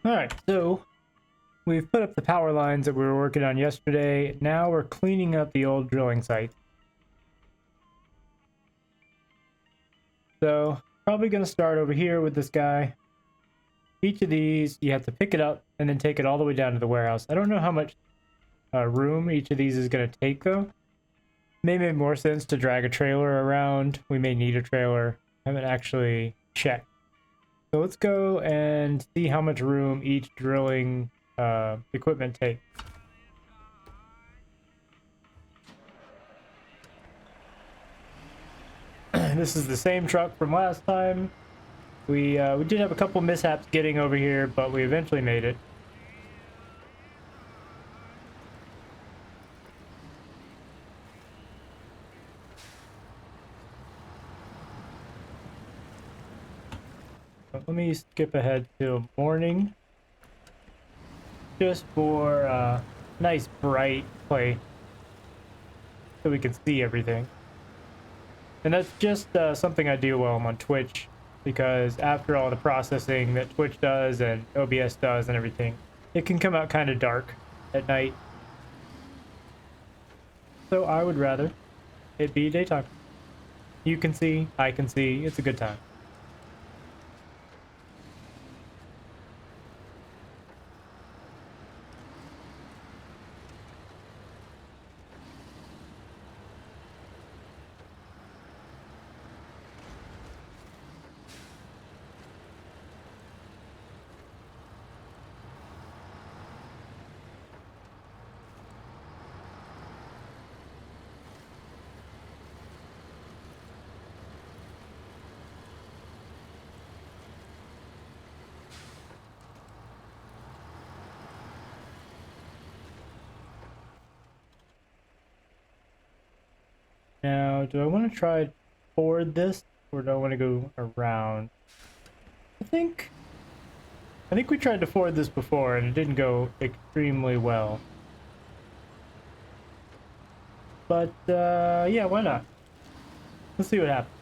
Alright, so we've put up the power lines that we were working on yesterday. Now we're cleaning up the old drilling site. So, probably going to start over here with this guy. Each of these, you have to pick it up and then take it all the way down to the warehouse. I don't know how much room each of these is going to take, though. May make more sense to drag a trailer around. We may need a trailer. I haven't actually checked. So let's go and see how much room each drilling equipment takes. This is the same truck from last time. We did have a couple mishaps getting over here, but we eventually made it. But let me skip ahead to morning, just for nice bright play, so we can see everything. And that's just something I do while I'm on Twitch, because after all the processing that Twitch does and OBS does and everything, it can come out kind of dark at night. So I would rather it be daytime. You can see, I can see, it's a good time. Now, do I want to try forward this, or do I want to go around? I think we tried to forward this before, and it didn't go extremely well. But, yeah, why not? Let's see what happens.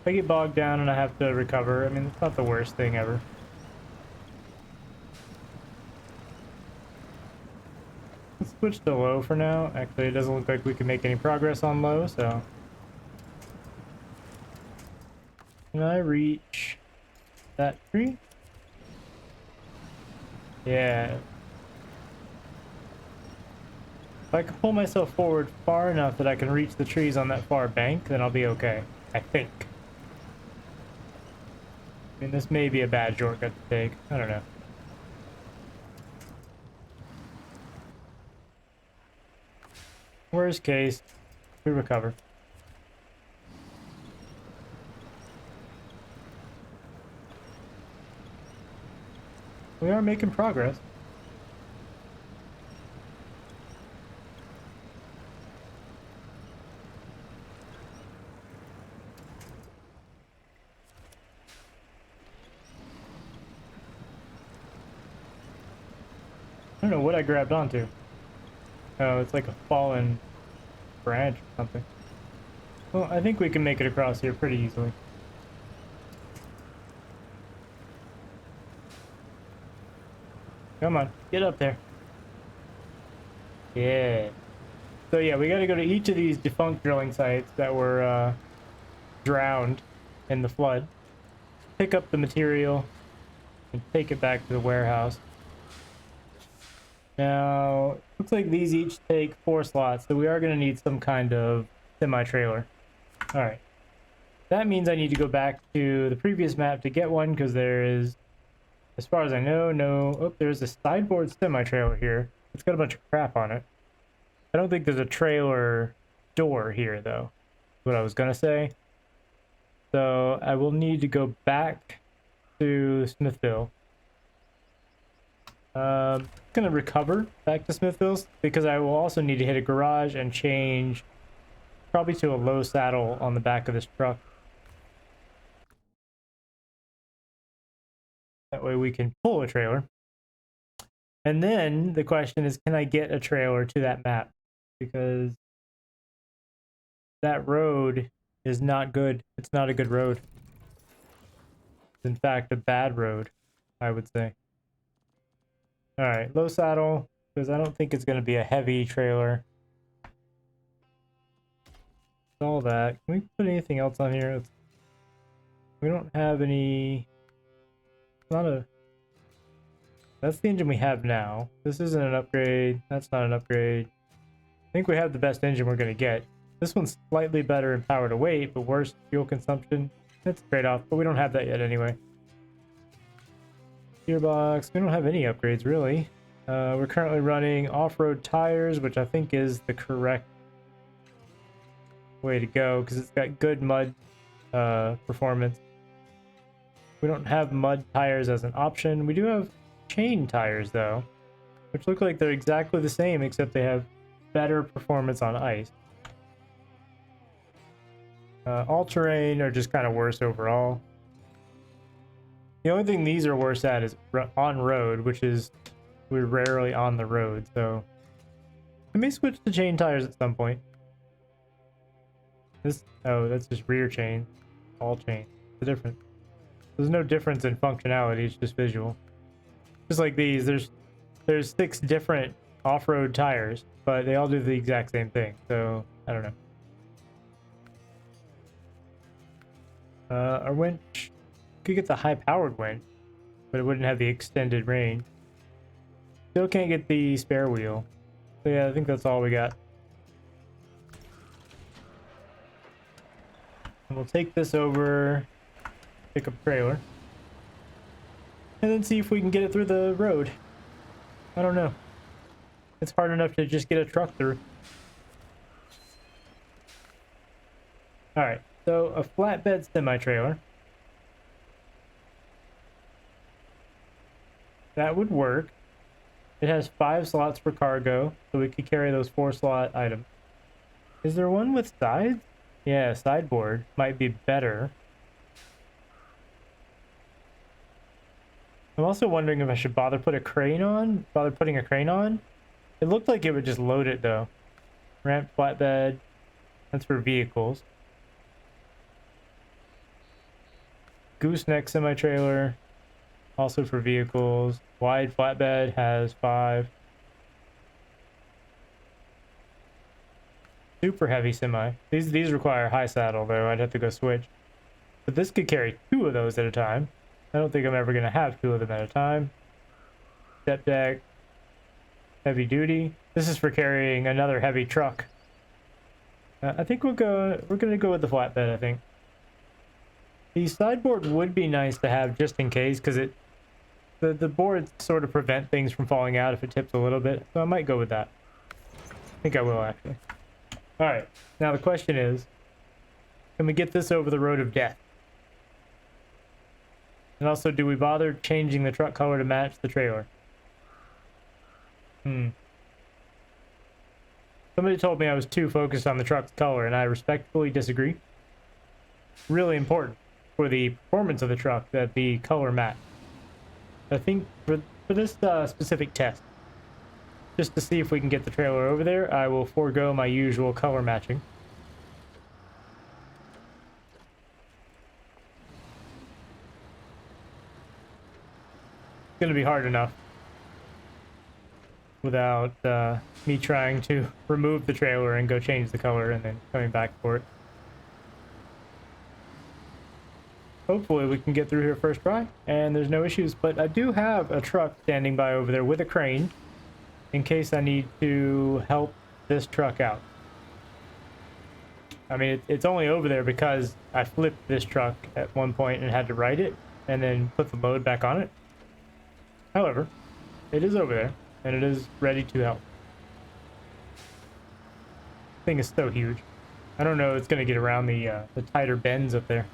If I get bogged down and I have to recover, I mean, it's not the worst thing ever. Let's switch to low for now. Actually, it doesn't look like we can make any progress on low, so... Can I reach that tree? Yeah. If I can pull myself forward far enough that I can reach the trees on that far bank, then I'll be okay. I think. I mean, this may be a bad shortcut to take. I don't know. Worst case, we recover. We are making progress. I don't know what I grabbed onto. Oh, it's like a fallen branch or something. Well, I think we can make it across here pretty easily. Come on, get up there. Yeah. So yeah, we gotta go to each of these defunct drilling sites that were drowned in the flood, pick up the material, and take it back to the warehouse. Now, looks like these each take 4 slots, so we are going to need some kind of semi-trailer. Alright. That means I need to go back to the previous map to get one, because there is, as far as I know, no... Oh, there's a sideboard semi-trailer here. It's got a bunch of crap on it. I don't think there's a trailer door here, though. Is what I was going to say. So, I will need to go back to Smithville. Gonna recover back to Smithville's because I will also need to hit a garage and change probably to a low saddle on the back of this truck. That way we can pull a trailer. And then the question is, can I get a trailer to that map? Because that road is not good. It's not a good road. It's in fact a bad road, I would say. All right, low saddle, because I don't think it's going to be a heavy trailer. All that. Can we put anything else on here? We don't have any. Not a. That's the engine we have now. This isn't an upgrade. That's not an upgrade. I think we have the best engine we're going to get. This one's slightly better in power to weight, but worse fuel consumption. That's a trade-off, but we don't have that yet anyway. Gearbox. We don't have any upgrades, really. We're currently running off-road tires, which I think is the correct way to go, because it's got good mud performance. We don't have mud tires as an option. We do have chain tires, though, which look like they're exactly the same, except they have better performance on ice. All-terrain are just kind of worse overall. The only thing these are worse at is on-road, which is we're rarely on the road, so I may switch to chain tires at some point. Oh, that's just rear chain. All chain. The difference. There's no difference in functionality, it's just visual. Just like these, there's 6 different off-road tires, but they all do the exact same thing, so I don't know. Our winch could get the high-powered winch, but it wouldn't have the extended range. Still can't get the spare wheel. So yeah, I think that's all we got. And we'll take this over, pick up trailer, and then see if we can get it through the road. I don't know. It's hard enough to just get a truck through. Alright, so a flatbed semi-trailer. That would work. It has 5 slots for cargo, so we could carry those 4-slot items. Is there one with sides? Yeah, sideboard might be better. I'm also wondering if I should bother putting a crane on. It looked like it would just load it though. Ramp flatbed. That's for vehicles. Gooseneck semi-trailer. Also for vehicles. Wide flatbed has 5. Super heavy semi. These require high saddle though. I'd have to go switch. But this could carry 2 of those at a time. I don't think I'm ever going to have 2 of them at a time. Step deck. Heavy duty. This is for carrying another heavy truck. I think we're going to go with the flatbed, I think. The sideboard would be nice to have just in case, because the boards sort of prevent things from falling out if it tips a little bit. So I might go with that. I think I will, actually. Alright, now the question is, can we get this over the road of death? And also, do we bother changing the truck color to match the trailer? Somebody told me I was too focused on the truck's color, and I respectfully disagree. Really important for the performance of the truck that the color match. I think for this specific test, just to see if we can get the trailer over there, I will forego my usual color matching. It's going to be hard enough without me trying to remove the trailer and go change the color and then coming back for it. Hopefully we can get through here first try and there's no issues, but I do have a truck standing by over there with a crane in case I need to help this truck out. I mean, it's only over there because I flipped this truck at one point and had to right it and then put the load back on it. However, it is over there and it is ready to help. This thing is so huge. I don't know it's going to get around the tighter bends up there.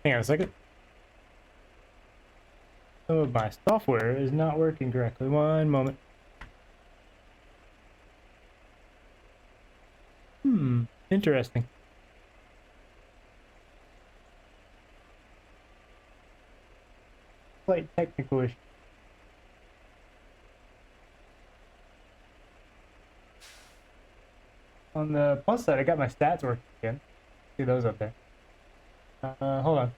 Hang on a second. Some of my software is not working correctly. One moment. Interesting. Slight technical issue. On the plus side, I got my stats working again. See those up there. Hold on.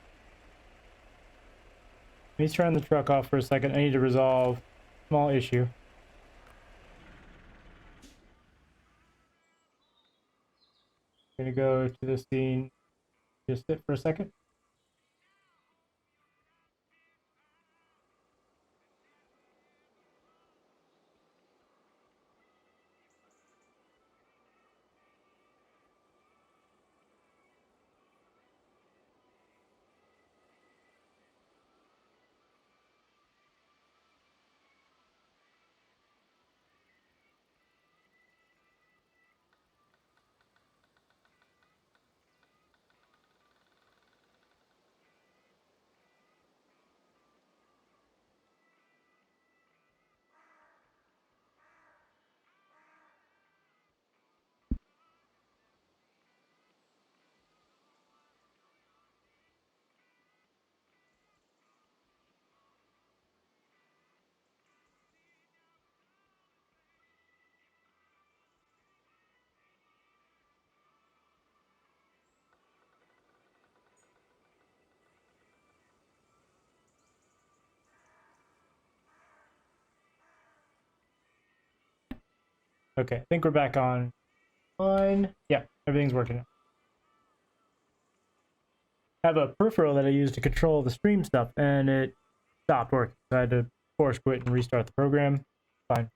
Let me turn the truck off for a second. I need to resolve a small issue. I'm gonna go to the scene. Just sit for a second. Okay, I think we're back on. Yeah, everything's working now. I have a peripheral that I use to control the stream stuff, and it stopped working. So I had to force quit and restart the program. Fine.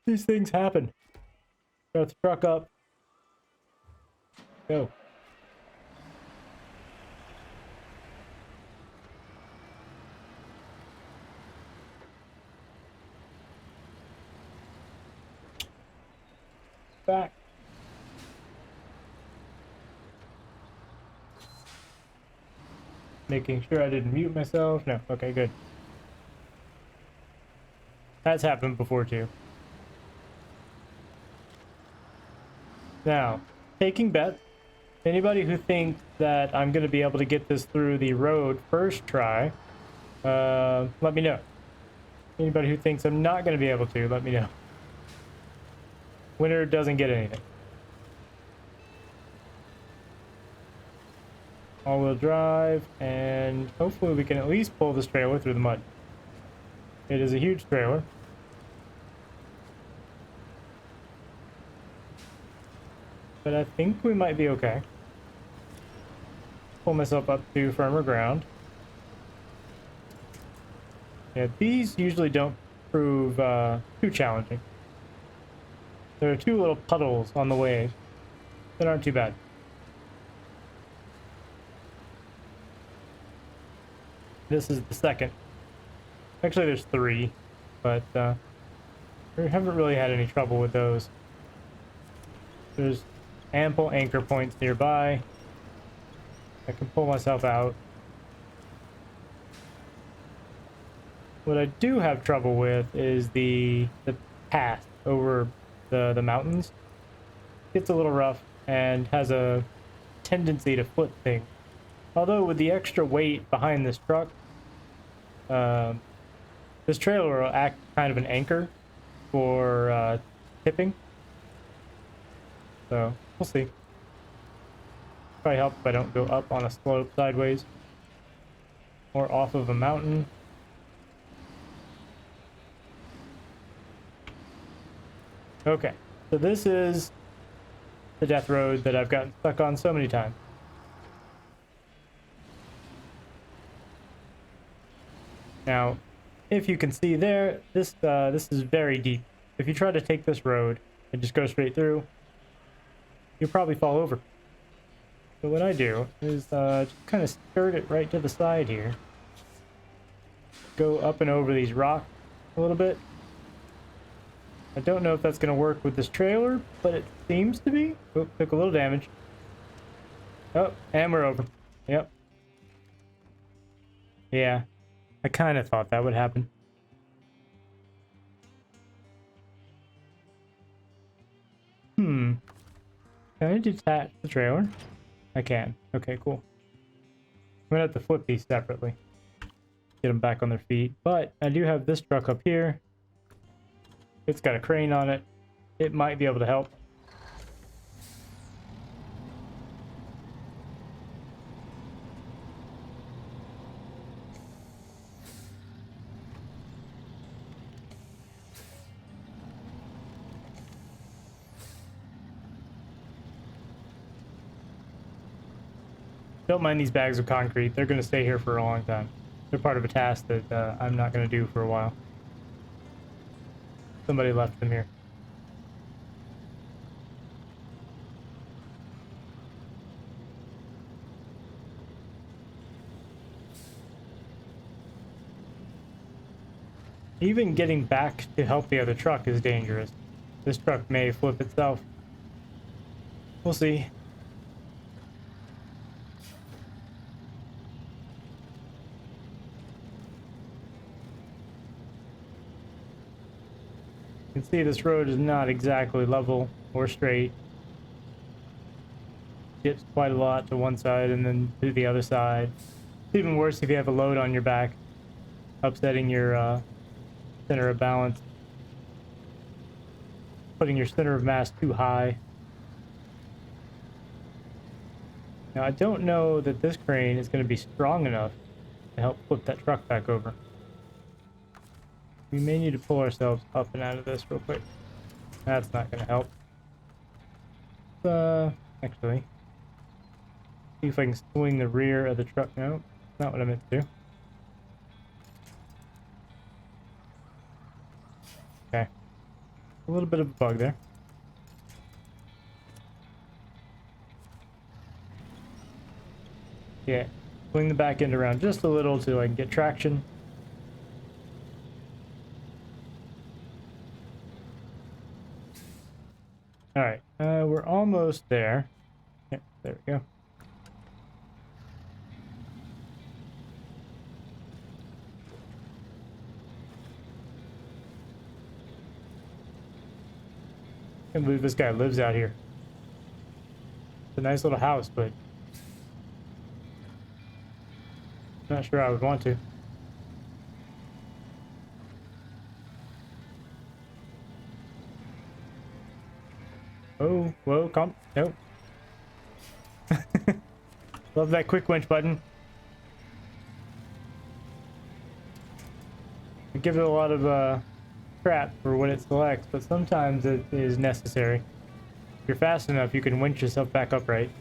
These things happen. Start the truck up. Go. Back. Making sure I didn't mute myself. No, okay, good. That's happened before too. Now, taking bets. Anybody who thinks that I'm going to be able to get this through the road first try, let me know. Anybody who thinks I'm not going to be able to, let me know. Winner doesn't get anything. All-wheel drive, and hopefully we can at least pull this trailer through the mud. It is a huge trailer. But I think we might be okay. Pull myself up to firmer ground. Yeah, these usually don't prove too challenging. There are two little puddles on the way that aren't too bad. This is the second. Actually, there's three, but we haven't really had any trouble with those. There's ample anchor points nearby. I can pull myself out. What I do have trouble with is the path over the mountains. It gets a little rough and has a tendency to flip things. Although with the extra weight behind this truck, this trailer will act kind of an anchor for tipping. So we'll see. Probably help if I don't go up on a slope sideways or off of a mountain. Okay, so this is the death road that I've gotten stuck on so many times. Now, if you can see there, this is very deep. If you try to take this road and just go straight through, you'll probably fall over. So what I do is just kind of skirt it right to the side here. Go up and over these rocks a little bit. I don't know if that's going to work with this trailer, but it seems to be. Oh, took a little damage. Oh, and we're over. Yep. Yeah. I kind of thought that would happen. Can I detach the trailer? I can. Okay, cool. I'm gonna have to flip these separately. Get them back on their feet. But I do have this truck up here. It's got a crane on it. It might be able to help. Don't mind these bags of concrete. They're going to stay here for a long time. They're part of a task that I'm not going to do for a while. Somebody left them here. Even getting back to help the other truck is dangerous. This truck may flip itself. We'll see. You can see this road is not exactly level or straight. Dips quite a lot to one side and then to the other side. It's even worse if you have a load on your back, upsetting your center of balance, putting your center of mass too high. Now, I don't know that this crane is going to be strong enough to help flip that truck back over. We may need to pull ourselves up and out of this real quick. That's not going to help. Actually, see if I can swing the rear of the truck. No, not what I meant to do. Okay. A little bit of a bug there. Yeah. Swing the back end around just a little so I can get traction. Alright, we're almost there. Yeah, there we go. I can't believe this guy lives out here. It's a nice little house, but not sure I would want to. Oh, whoa, come. Nope. Love that quick winch button. I give it a lot of crap for what it selects, but sometimes it is necessary. If you're fast enough, you can winch yourself back upright,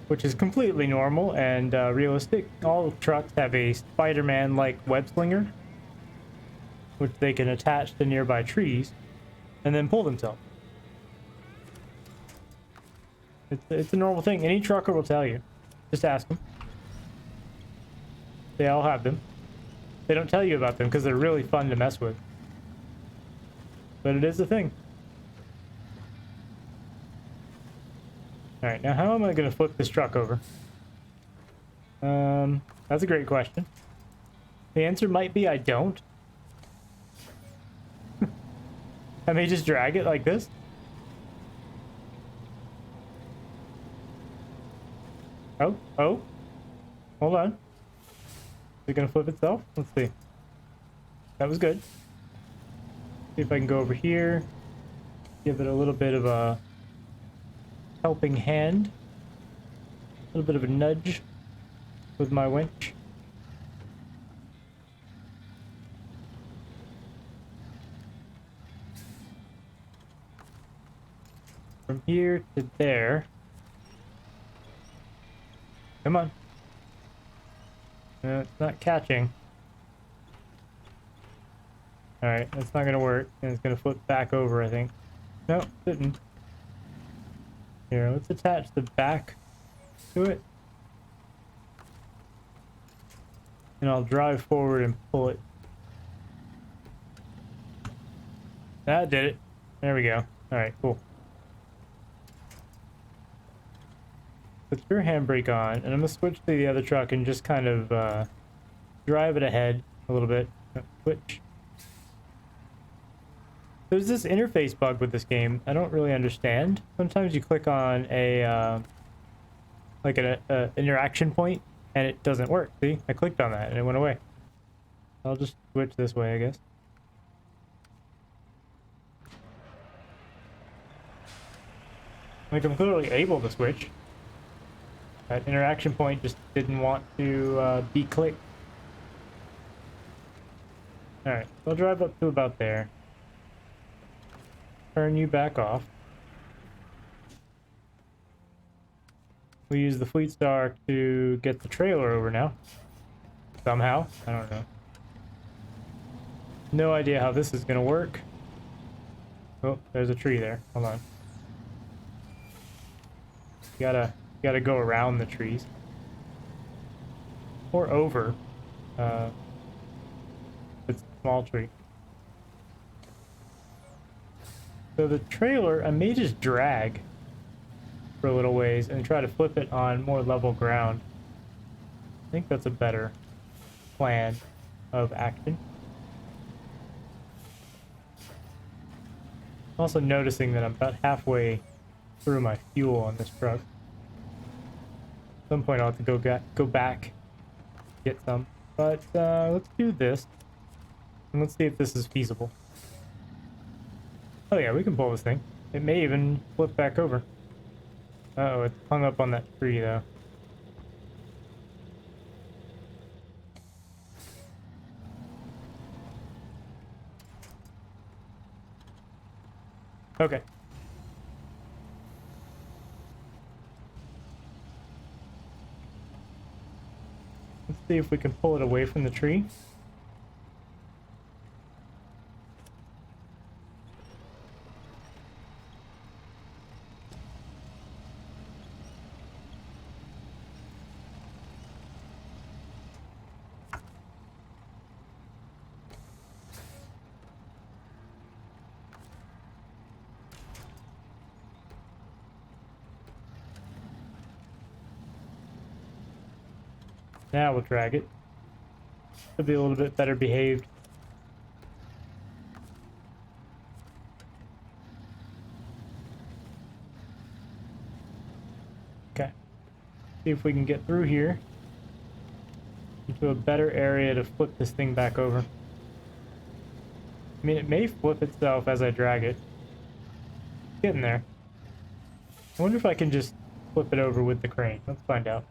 which is completely normal and realistic. All trucks have a Spider-Man-like web slinger, which they can attach to nearby trees and then pull themselves. It's a normal thing. Any trucker will tell you. Just ask them. They all have them. They don't tell you about them because they're really fun to mess with. But it is a thing. Alright, now how am I going to flip this truck over? That's a great question. The answer might be I don't. I may just drag it like this. Oh, hold on. Is it gonna flip itself? Let's see. That was good. See if I can go over here. Give it a little bit of a helping hand. A little bit of a nudge with my winch. From here to there. Come on. It's not catching. Alright, that's not gonna work. And it's gonna flip back over, I think. No, didn't. Here, let's attach the back to it. And I'll drive forward and pull it. That did it. There we go. Alright, cool. Put your handbrake on, and I'm gonna switch to the other truck and just kind of drive it ahead a little bit. Switch. There's this interface bug with this game I don't really understand. Sometimes you click on a like an interaction point and it doesn't work. See, I clicked on that and it went away. I'll just switch this way, I guess. Like, I'm clearly able to switch. That interaction point just didn't want to be clicked. Alright, so I'll drive up to about there. Turn you back off. We use the Fleet Star to get the trailer over now. Somehow. I don't know. No idea how this is gonna work. Oh, there's a tree there. Hold on. You gotta go around the trees. Or over. It's a small tree. So the trailer, I may just drag for a little ways and try to flip it on more level ground. I think that's a better plan of action. I'm also noticing that I'm about halfway through my fuel on this truck. At some point I'll have to go back, get some. But let's do this. And let's see if this is feasible. Oh yeah, we can pull this thing. It may even flip back over. Uh-oh, it's hung up on that tree though. Okay. Let's see if we can pull it away from the tree. Now we'll drag it. Should be a little bit better behaved. Okay. See if we can get through here into a better area to flip this thing back over. I mean, it may flip itself as I drag it. It's getting there. I wonder if I can just flip it over with the crane. Let's find out.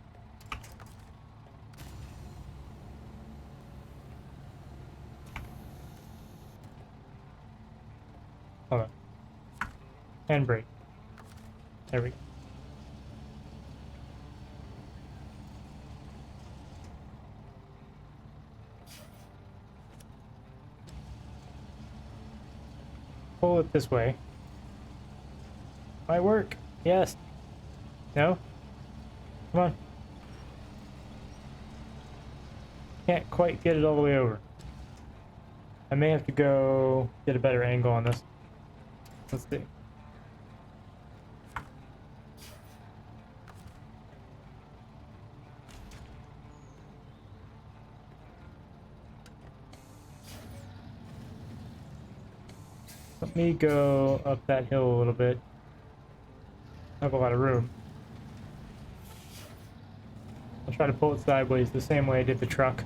Hold on. Handbrake. There we go. Pull it this way. Might work. Yes. No? Come on. Can't quite get it all the way over. I may have to go get a better angle on this. Let's see. Let me go up that hill a little bit. I have a lot of room. I'll try to pull it sideways the same way I did the truck.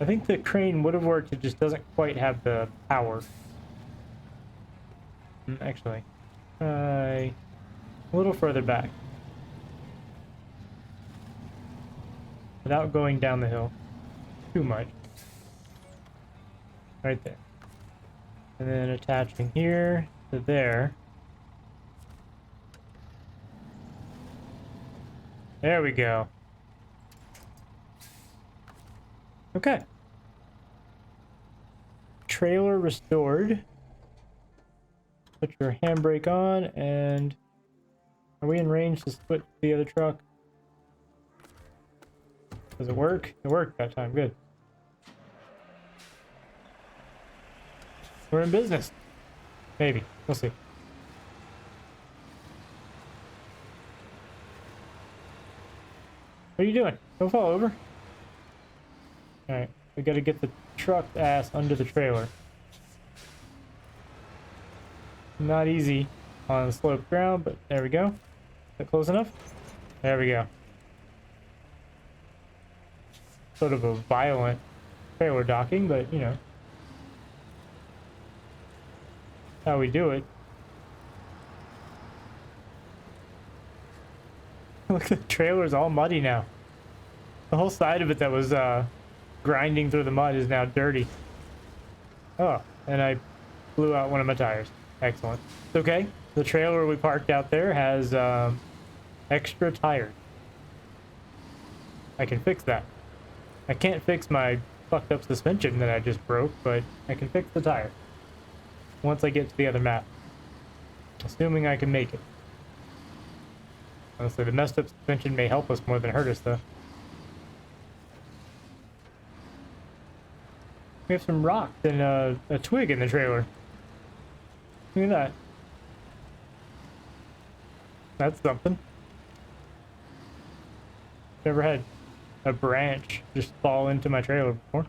I think the crane would have worked, it just doesn't quite have the power. Actually, a little further back. Without going down the hill too much. Right there. And then attaching here to there. There we go. Okay. Trailer restored. Put your handbrake on, and are we in range to split the other truck? Does it work? It worked that time. Good. We're in business. Maybe. We'll see. What are you doing? Don't fall over. Alright, we gotta get the truck ass under the trailer. Not easy on the sloped ground, but there we go. Is that close enough? There we go. Sort of a violent trailer docking, but you know. How we do it. Look, the trailer's all muddy now. The whole side of it that was grinding through the mud is now dirty. Oh, and I blew out one of my tires. Excellent. It's okay. The trailer we parked out there has extra tires. I can fix that. I can't fix my fucked up suspension that I just broke, but I can fix the tire. Once I get to the other map. Assuming I can make it. Honestly, the messed up suspension may help us more than hurt us, though. We have some rocks and a twig in the trailer. Look at that. That's something. Never had a branch just fall into my trailer before.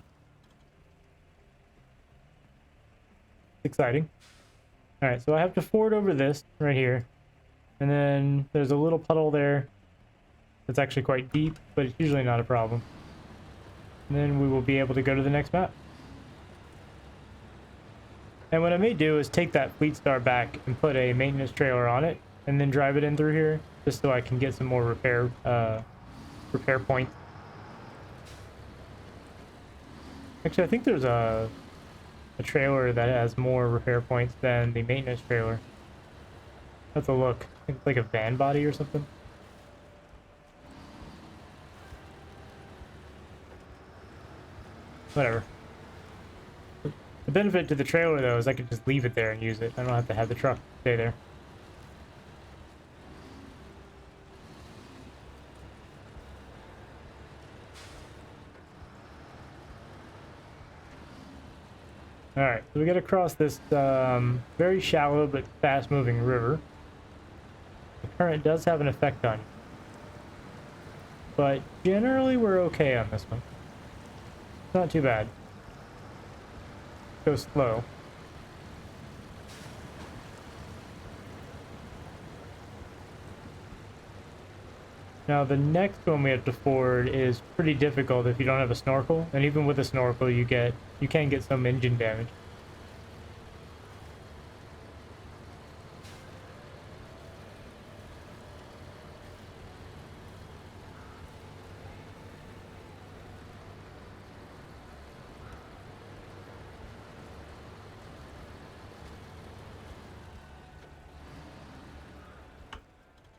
Exciting. Alright, so I have to ford over this right here. And then there's a little puddle there that's actually quite deep, but it's usually not a problem. And then we will be able to go to the next map. And what I may do is take that Fleet Star back and put a maintenance trailer on it, and then drive it in through here, just so I can get some more repair points. Actually, I think there's a trailer that has more repair points than the maintenance trailer. Let's a look. I think it's like a van body or something. Whatever. The benefit to the trailer, though, is I can just leave it there and use it. I don't have to have the truck stay there. Alright, so we gotta cross this very shallow but fast-moving river. The current does have an effect on you. But generally we're okay on this one. Not too bad. Go slow. Now the next one we have to ford is pretty difficult if you don't have a snorkel, and even with a snorkel you can get some engine damage.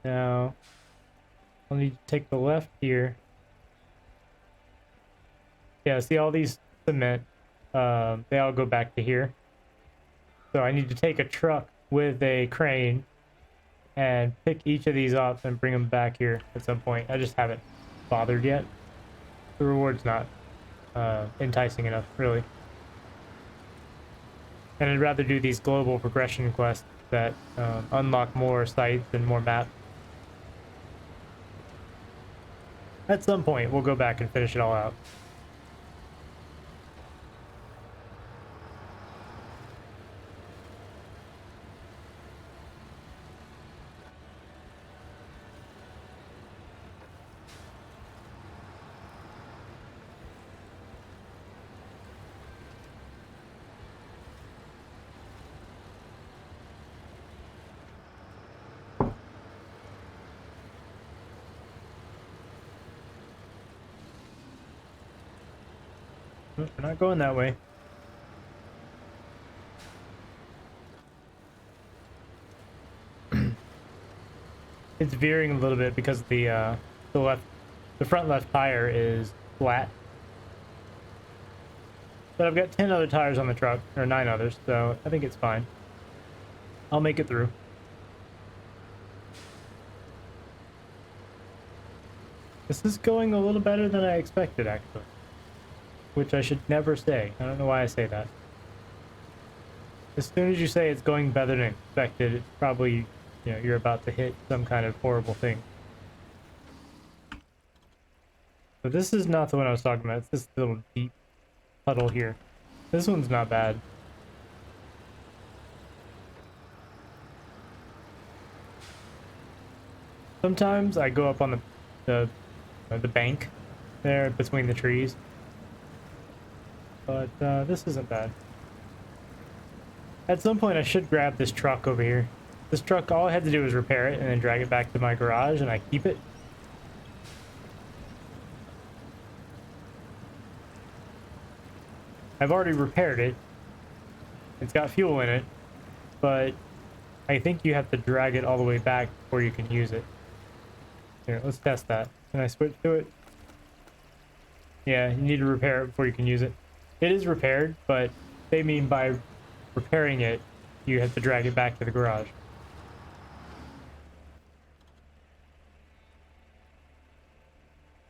Now I'll need to take the left here. Yeah, see all these cement, they all go back to here. So I need to take a truck with a crane and pick each of these up and bring them back here at some point. I just haven't bothered yet. The reward's not enticing enough, really. And I'd rather do these global progression quests that unlock more sites and more maps. At some point, we'll go back and finish it all out. We're not going that way. It's veering a little bit because the front left tire is flat. But I've got 10 other tires on the truck, or 9 others, so I think it's fine. I'll make it through. This is going a little better than I expected, actually. Which I should never say. I don't know why I say that. As soon as you say it's going better than expected, it's probably, you know, you're about to hit some kind of horrible thing. But this is not the one I was talking about. It's this little deep puddle here. This one's not bad. Sometimes I go up on the bank there between the trees. But this isn't bad. At some point I should grab this truck over here. This truck, all I had to do was repair it and then drag it back to my garage and I keep it. I've already repaired it. It's got fuel in it, but I think you have to drag it all the way back before you can use it. Here, let's test that. Can I switch to it? Yeah, you need to repair it before you can use it. It is repaired, but they mean by repairing it, you have to drag it back to the garage.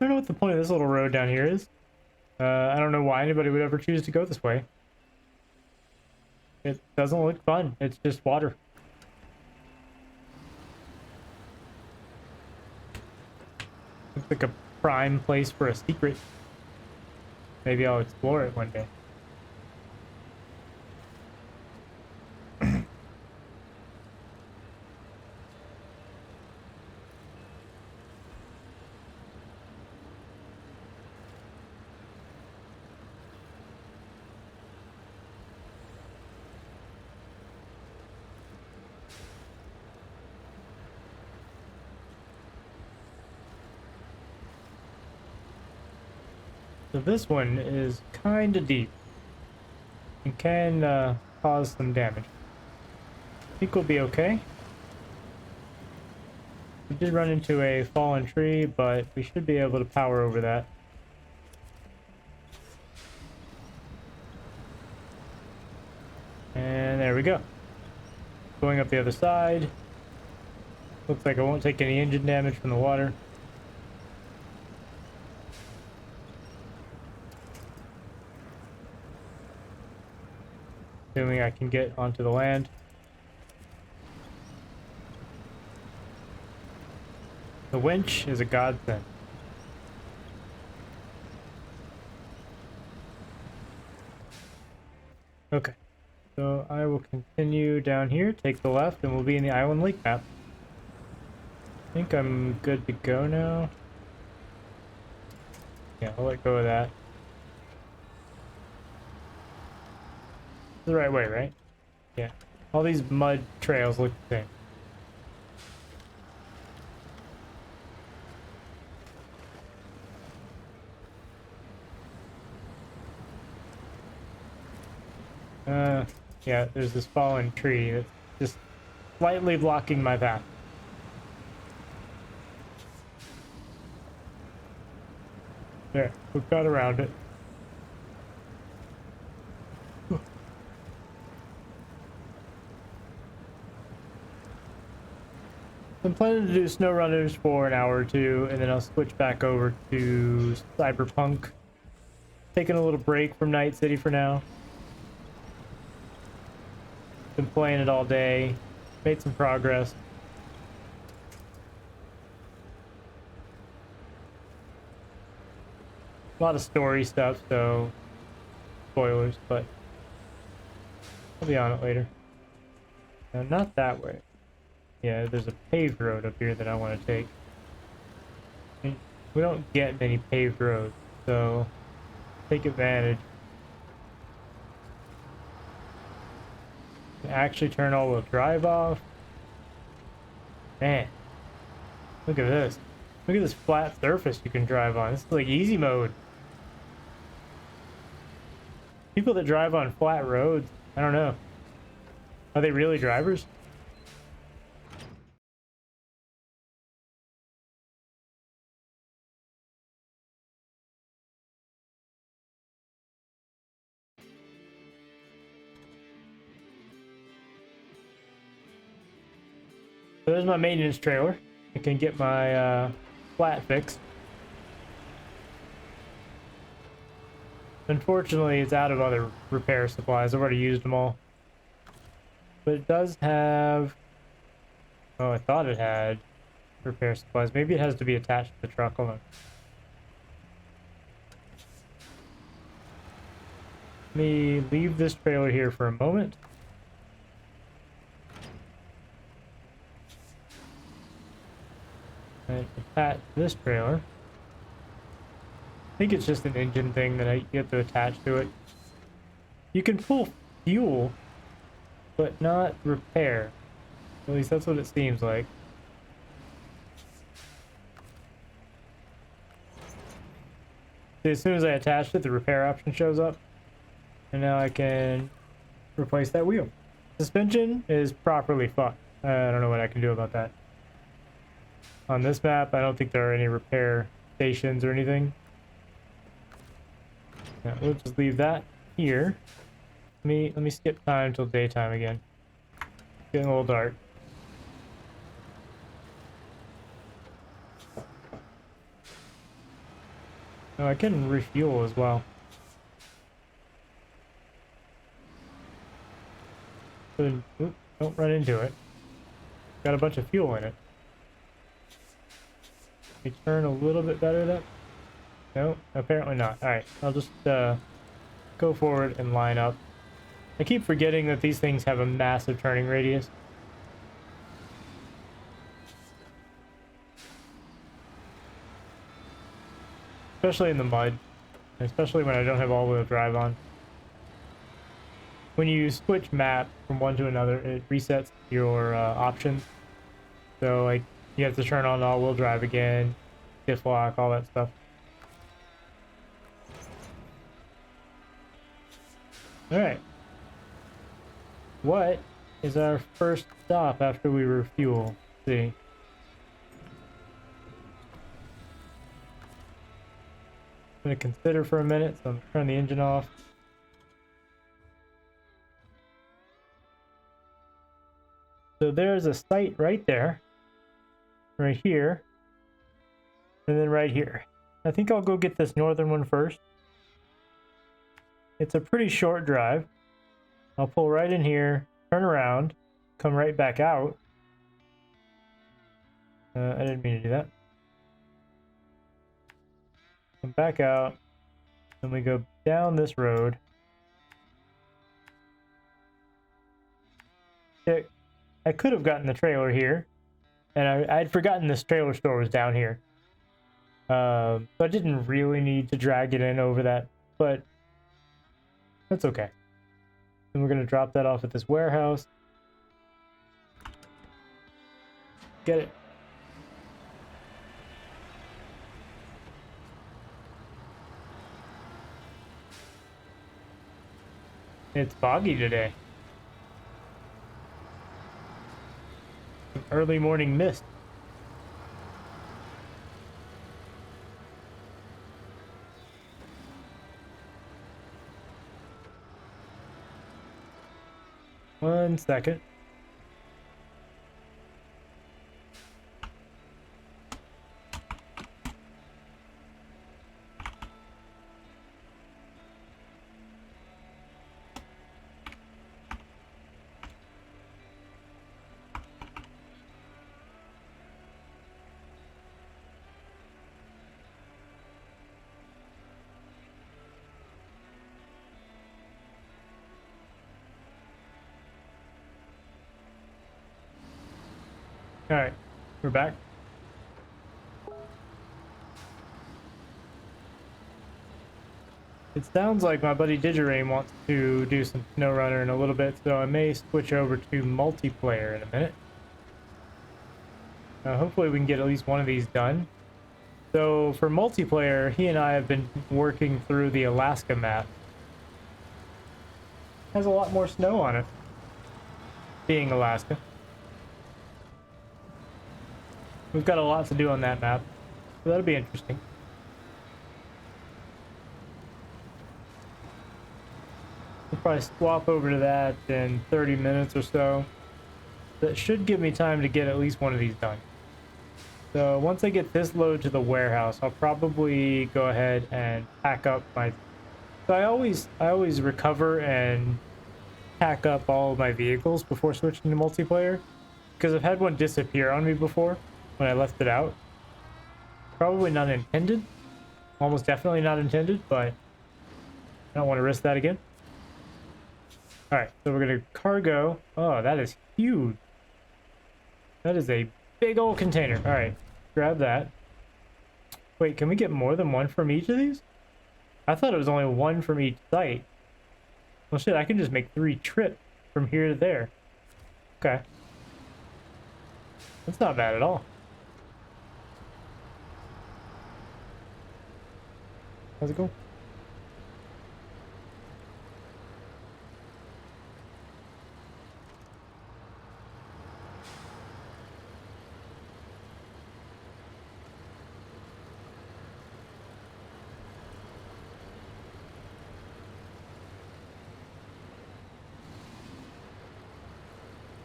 I don't know what the point of this little road down here is. I don't know why anybody would ever choose to go this way. It doesn't look fun. It's just water. Looks like a prime place for a secret. Maybe I'll explore it one day. So this one is kind of deep and can cause some damage. I think we'll be okay. We did run into a fallen tree, but we should be able to power over that. And there we go. Going up the other side. Looks like I won't take any engine damage from the water. Assuming I can get onto the land. The winch is a godsend. Okay, so I will continue down here, take the left, and we'll be in the Island Lake map. I think I'm good to go now. Yeah, I'll let go of that. The right way, right? Yeah. All these mud trails look the same. Yeah, there's this fallen tree that's just slightly blocking my path. There, we've got around it. I'm planning to do Snowrunners for an hour or two, and then I'll switch back over to Cyberpunk. Taking a little break from Night City for now. Been playing it all day. Made some progress. A lot of story stuff, so spoilers, but I'll be on it later. No, not that way. Yeah, there's a paved road up here that I want to take. And we don't get many paved roads, so take advantage. Actually turn all-wheel drive off. Man, look at this. Look at this flat surface you can drive on. This is like easy mode. People that drive on flat roads, I don't know. Are they really drivers? So there's my maintenance trailer. I can get my flat fixed. Unfortunately, it's out of other repair supplies. I've already used them all. But it does have... Oh, I thought it had repair supplies. Maybe it has to be attached to the truck. Hold on. Let me leave this trailer here for a moment. And attach this trailer. I think it's just an engine thing that you have to attach to it. You can pull fuel, but not repair. At least that's what it seems like. See, as soon as I attached it, the repair option shows up. And now I can replace that wheel. Suspension is properly fucked. I don't know what I can do about that. On this map, I don't think there are any repair stations or anything. Yeah, we'll just leave that here. Let me skip time till daytime again. Getting a little dark. Oh, I can refuel as well. So, don't run into it. Got a bunch of fuel in it. Let me turn a little bit better then. No, apparently not. Alright, I'll just go forward and line up. I keep forgetting that these things have a massive turning radius. Especially in the mud. Especially when I don't have all-wheel drive on. When you switch map from one to another, it resets your options. So, like, you have to turn on all-wheel drive again, diff lock, all that stuff. Alright. What is our first stop after we refuel? Let's see. I'm going to consider for a minute, so I'm going to turn the engine off. So there's a site right there, right here, and then right here. I think I'll go get this northern one first. It's a pretty short drive. I'll pull right in here, turn around, come right back out. I didn't mean to do that. Come back out, then we go down this road. I could have gotten the trailer here, and I'd forgotten this trailer store was down here. So I didn't really need to drag it in over that, but that's okay. Then we're going to drop that off at this warehouse. Get it. It's foggy today. Early morning mist. One second. All right, we're back. It sounds like my buddy Digirain wants to do some Snowrunner in a little bit, so I may switch over to multiplayer in a minute. Hopefully we can get at least one of these done. So for multiplayer, he and I have been working through the Alaska map. It has a lot more snow on it, being Alaska. We've got a lot to do on that map, so that'll be interesting. We'll probably swap over to that in 30 minutes or so. That should give me time to get at least one of these done. So once I get this load to the warehouse, I'll probably go ahead and pack up my... So I always recover and pack up all of my vehicles before switching to multiplayer, because I've had one disappear on me before when I left it out. Probably not intended. Almost definitely not intended, but I don't want to risk that again. All right, so we're gonna cargo. Oh, that is huge. That is a big old container. All right, grab that. Wait, can we get more than one from each of these? I thought it was only one from each site. Well, shit, I can just make 3 trips from here to there. Okay. That's not bad at all. How's it go?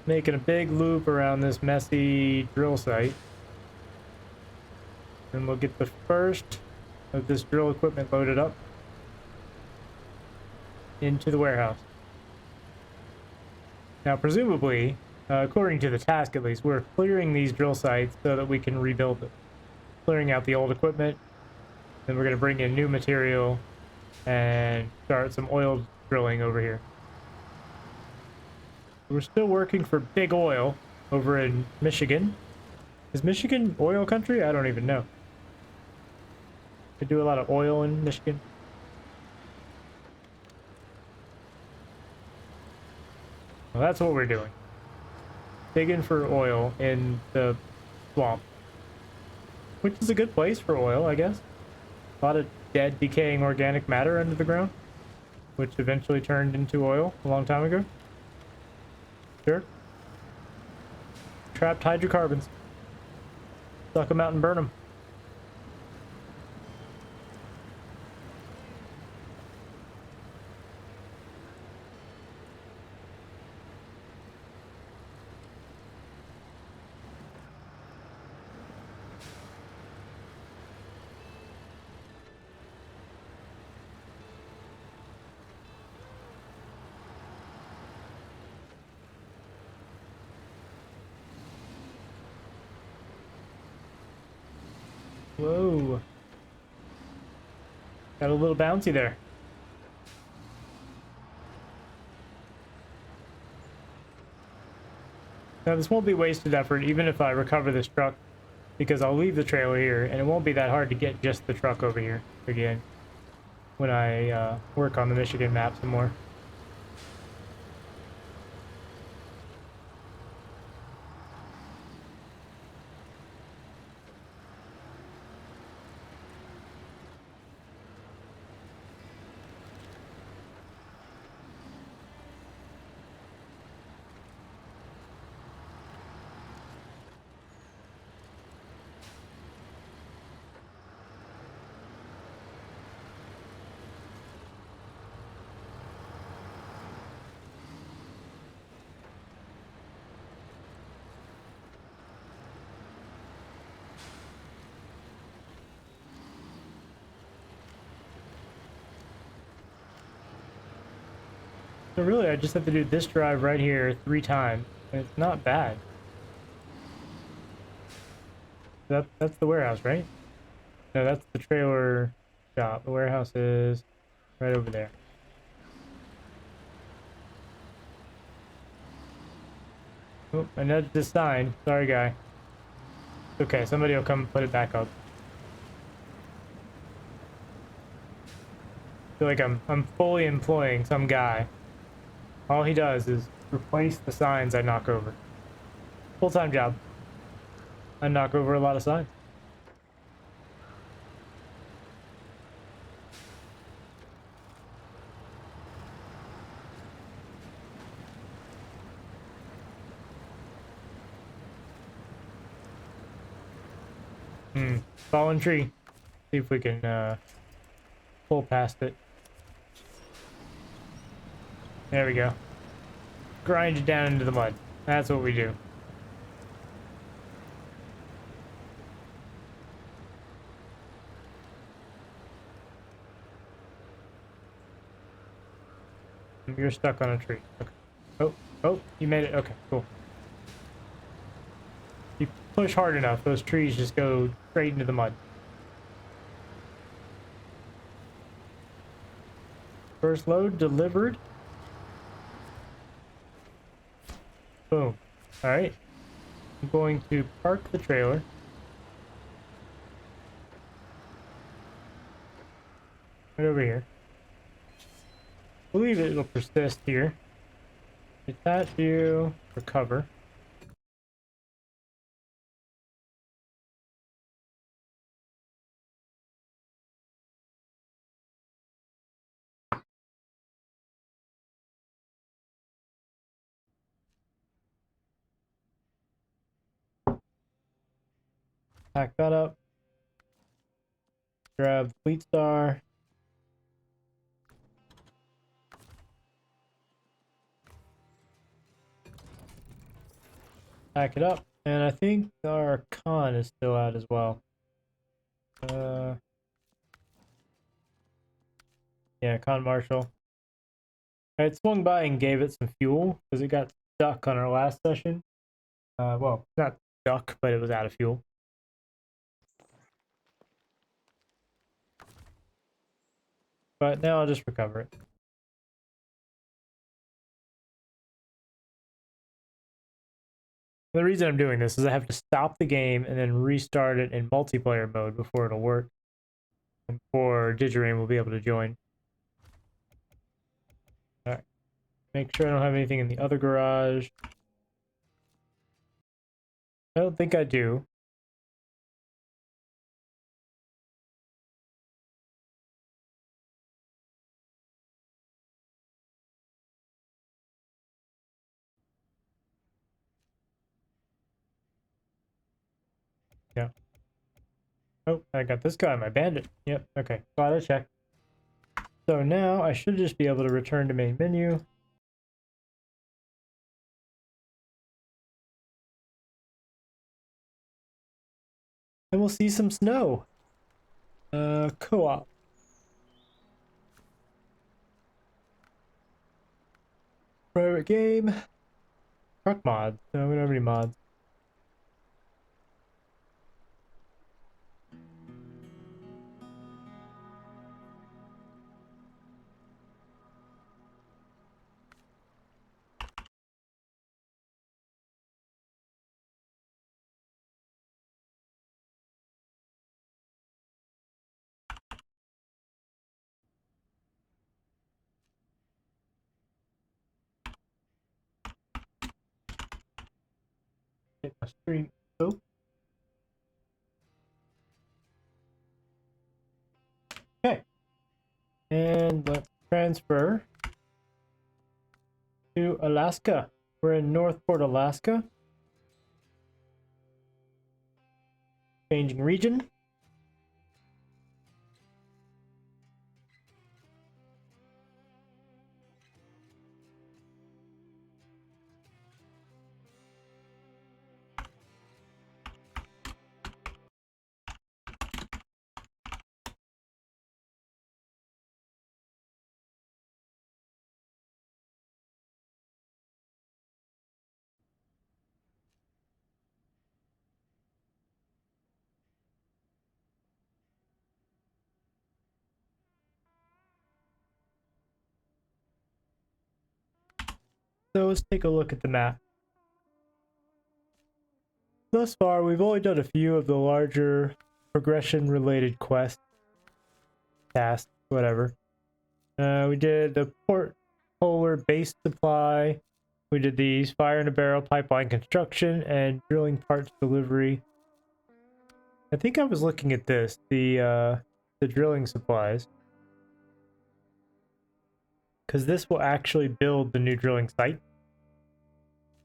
Making a big loop around this messy drill site. And we'll get the first of this drill equipment loaded up into the warehouse. Now, presumably, according to the task at least, we're clearing these drill sites so that we can rebuild them. Clearing out the old equipment, then we're going to bring in new material and start some oil drilling over here. We're still working for Big Oil over in Michigan. Is Michigan oil country? I don't even know. They do a lot of oil in Michigan. Well, that's what we're doing. Digging for oil in the swamp. Which is a good place for oil, I guess. A lot of dead, decaying organic matter under the ground. Which eventually turned into oil a long time ago. Sure. Trapped hydrocarbons. Suck them out and burn them. Whoa. Got a little bouncy there. Now this won't be wasted effort even if I recover this truck, because I'll leave the trailer here and it won't be that hard to get just the truck over here again when I work on the Michigan map some more. So really, I just have to do this drive right here 3 times, and it's not bad. That's the warehouse, right? No, that's the trailer shop. The warehouse is right over there. Oh, I nudged this sign. Sorry, guy. Okay, somebody will come put it back up. I feel like I'm fully employing some guy. All he does is replace the signs I knock over. Full-time job. I knock over a lot of signs. Fallen tree. See if we can pull past it. There we go. Grind it down into the mud. That's what we do. You're stuck on a tree. Okay. Oh, you made it. Okay, cool. You push hard enough, those trees just go straight into the mud. First load delivered. Boom. All right. I'm going to park the trailer. Right over here. I believe it'll persist here. Attach you for cover. Pack that up. Grab the Fleet Star. Pack it up. And I think our con is still out as well. Yeah, con marshal. I swung by and gave it some fuel because it got stuck on our last session. Well, not stuck, but it was out of fuel. But now I'll just recover it. The reason I'm doing this is I have to stop the game and then restart it in multiplayer mode before it'll work. And before Digirain will be able to join. Alright. Make sure I don't have anything in the other garage. I don't think I do. Yeah. Oh, I got this guy, my bandit. Yep, okay. Glad I checked. So now I should just be able to return to main menu. And we'll see some snow. Co-op. Private game. Truck mods. No, we don't have any mods. Hit my stream. Oh. Okay. And let's transfer to Alaska. We're in Northport, Alaska. Changing region. So let's take a look at the map. Thus far, we've only done a few of the larger progression-related quests, tasks, whatever. We did the port polar base supply. We did these fire in a barrel pipeline construction and drilling parts delivery. I think I was looking at this, the drilling supplies, because this will actually build the new drilling site.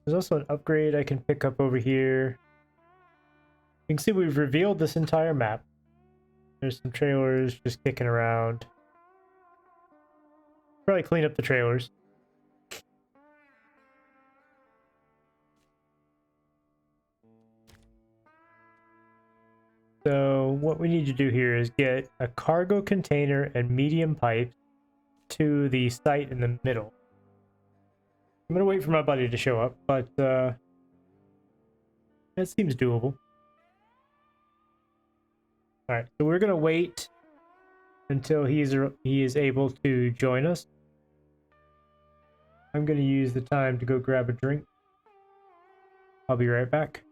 There's also an upgrade I can pick up over here. You can see we've revealed this entire map. There's some trailers just kicking around. Probably clean up the trailers. So what we need to do here is get a cargo container and medium pipe to the site in the middle. I'm gonna wait for my buddy to show up, but it seems doable. Alright, so we're gonna wait until he is able to join us. I'm gonna use the time to go grab a drink. I'll be right back.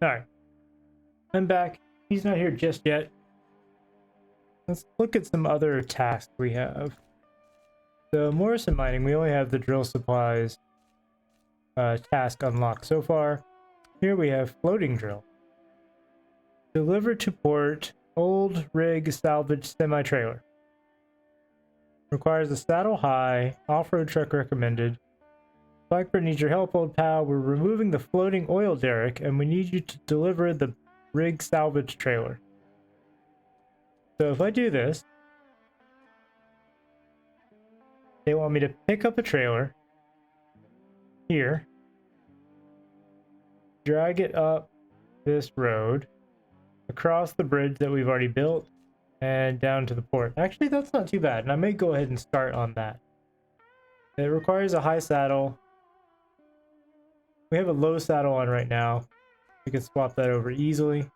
All right, I'm back. He's not here just yet. Let's look at some other tasks we have. So Morrison mining, we only have the drill supplies task unlocked so far. Here we have floating drill. Deliver to port old rig salvage semi-trailer. Requires a saddle high, off-road truck recommended. Blackbird needs your help, old pal. We're removing the floating oil derrick, and we need you to deliver the rig salvage trailer. So if I do this, they want me to pick up a trailer here, drag it up this road, across the bridge that we've already built, and down to the port. Actually, that's not too bad, and I may go ahead and start on that. It requires a high saddle. We have a low saddle on right now. We can swap that over easily.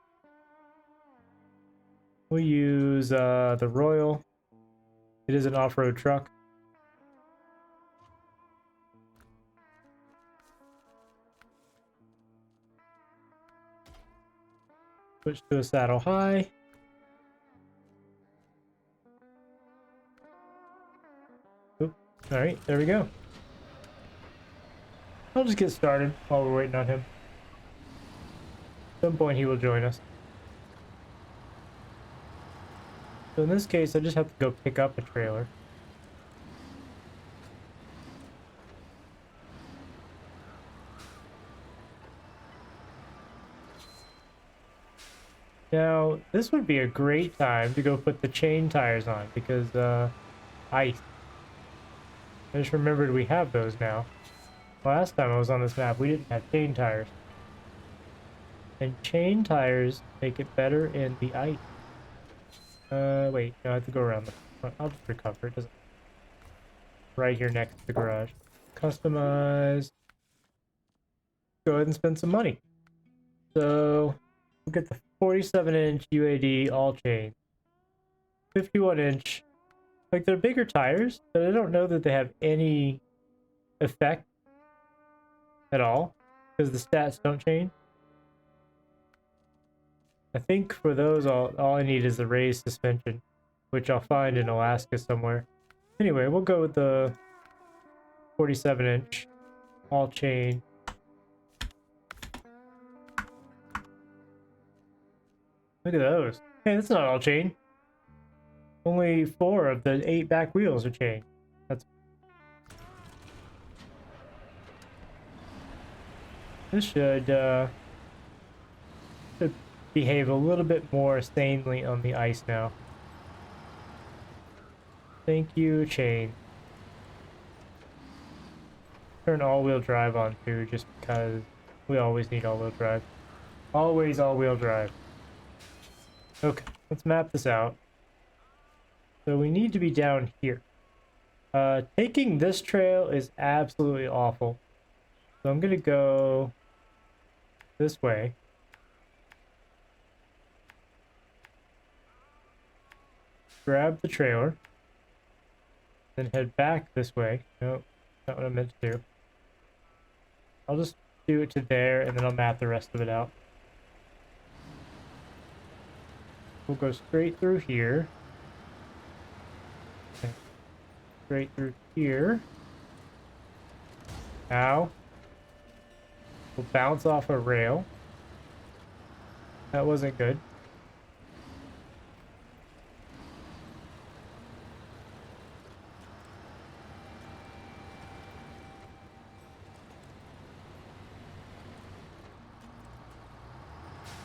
We'll use the Royal. It is an off-road truck. Switch to a saddle high. Oop. All right, there we go. I'll just get started while we're waiting on him. At some point he will join us. So in this case, I just have to go pick up a trailer. Now, this would be a great time to go put the chain tires on because ice. I just remembered we have those now. Last time I was on this map, we didn't have chain tires. And chain tires make it better in the ice. Wait, no, I have to go around the front. I'll just recover it. Doesn't. Right here next to the garage. Customize. Go ahead and spend some money. So, we'll get the 47-inch UAD all chain. 51-inch. Like, they're bigger tires, but I don't know that they have any effect at all, because the stats don't change. I think for those, all I need is the raised suspension, which I'll find in Alaska somewhere. Anyway, we'll go with the 47-inch all chain. Look at those. Hey, that's not all chain. Only 4 of the 8 back wheels are chain. This should behave a little bit more sanely on the ice now. Thank you, chain. Turn all-wheel drive on too, just because we always need all-wheel drive. Always all-wheel drive. Okay, let's map this out. So we need to be down here. Taking this trail is absolutely awful. So I'm gonna go this way. Grab the trailer. Then head back this way. Nope, not what I meant to do. I'll just do it to there and then I'll map the rest of it out. We'll go straight through here. Okay. Straight through here. Ow. We'll bounce off a rail. That wasn't good.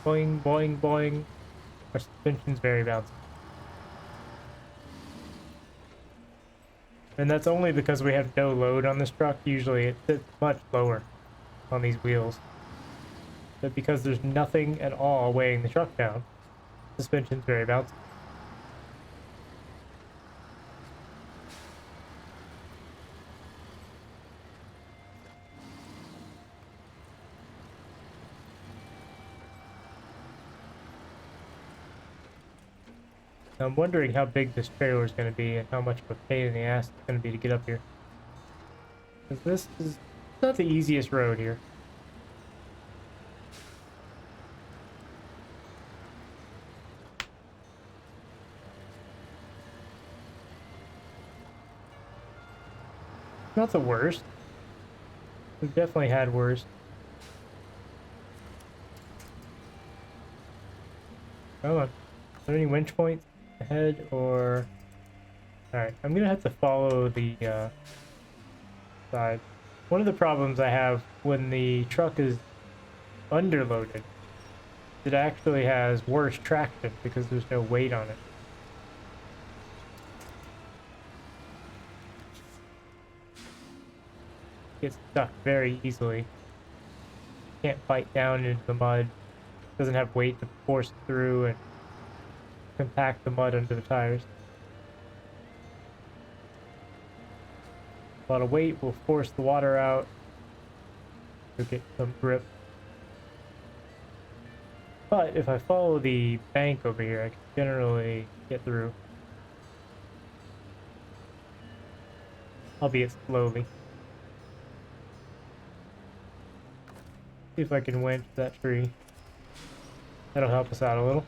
Boing, boing, boing. Our suspension's very bouncy. And that's only because we have no load on this truck. Usually it sits much lower on these wheels. But because there's nothing at all weighing the truck down, suspension's very bouncy. I'm wondering how big this trailer is going to be and how much of a pain in the ass it's going to be to get up here. Because this is not the easiest road here. Not the worst. We've definitely had worse. Come on. Are there any winch points ahead or... Alright, I'm gonna have to follow the side. One of the problems I have when the truck is underloaded, it actually has worse traction because there's no weight on it. Gets stuck very easily. Can't bite down into the mud. Doesn't have weight to force through and compact the mud under the tires. A lot of weight will force the water out. You'll get some grip. But if I follow the bank over here, I can generally get through. Albeit slowly. See if I can winch that tree. That'll help us out a little.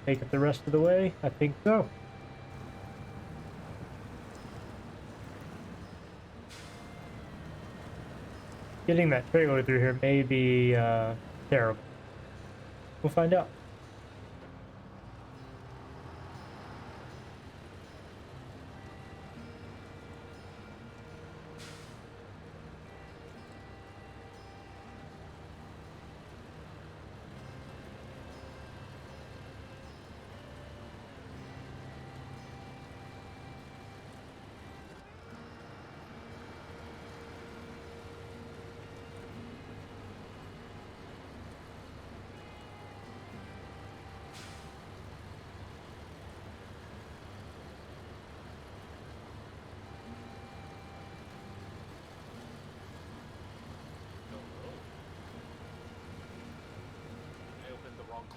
Make it the rest of the way? I think so. Getting that trailer through here may be terrible. We'll find out.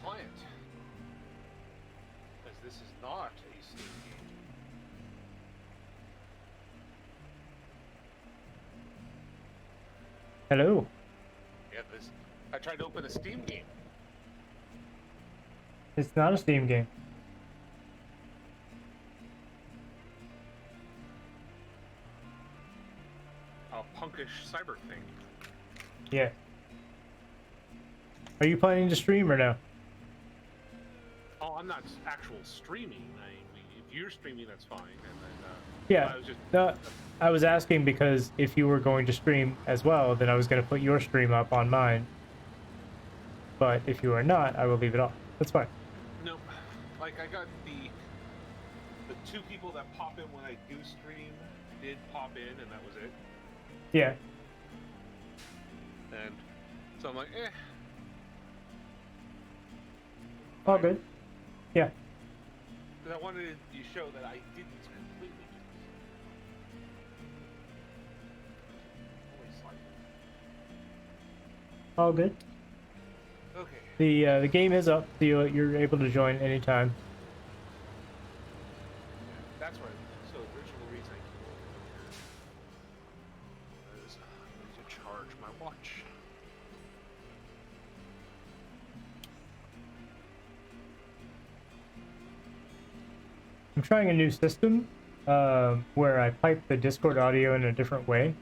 Client, as this is not a Steam game. Hello. Yeah, I tried to open a Steam game. It's not a Steam game. A punkish cyber thing. Yeah. Are you planning to stream or no? Oh, I'm not actual streaming. If you're streaming, that's fine. And then, yeah. I was just... No, I was asking because if you were going to stream as well, then I was going to put your stream up on mine. But if you are not, I will leave it off. That's fine. No, like I got the two people that pop in when I do stream did pop in, and that was it. Yeah. And so I'm like, eh. All good. Yeah. Because I wanted to show that I didn't completely just... All good. Okay. The game is up, so you're able to join anytime. That's right. So the original reason I came over here was I need to charge my watch. I'm trying a new system where I pipe the Discord audio in a different way,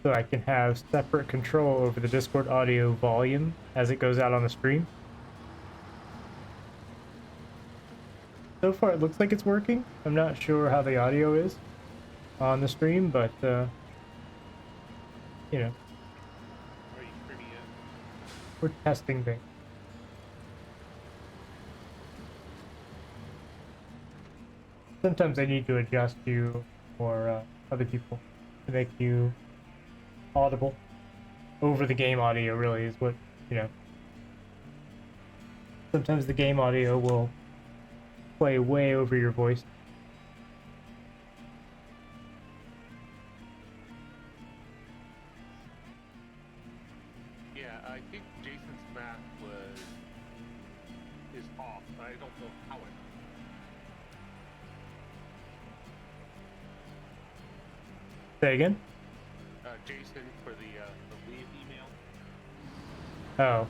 so I can have separate control over the Discord audio volume as it goes out on the stream. So far, it looks like it's working. I'm not sure how the audio is on the stream, but you know, Are you pretty we're testing things. Sometimes I need to adjust you or other people to make you audible. Over the game audio really is what, you know. Sometimes the game audio will play way over your voice. Yeah, I think Jason's math is off. I don't know how it. Say again? Jason for the leave email. Oh.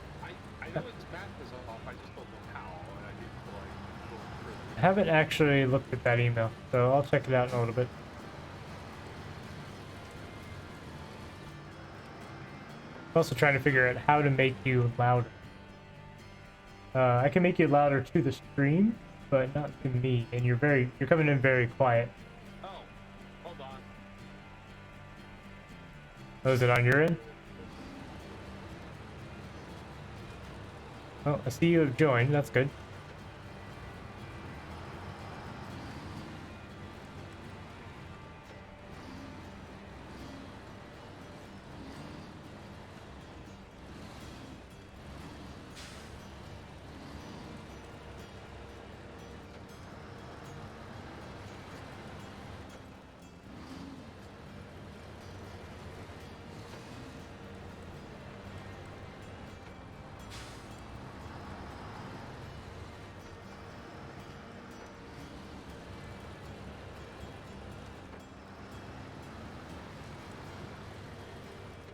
I know its math is off. I just don't know how, and I didn't feel like going through. I haven't actually looked at that email, so I'll check it out in a little bit. I'm also trying to figure out how to make you louder. I can make you louder to the stream, but not to me, and you're coming in very quiet. Oh, hold on. Oh, is it on your end? Oh, I see you have joined. That's good.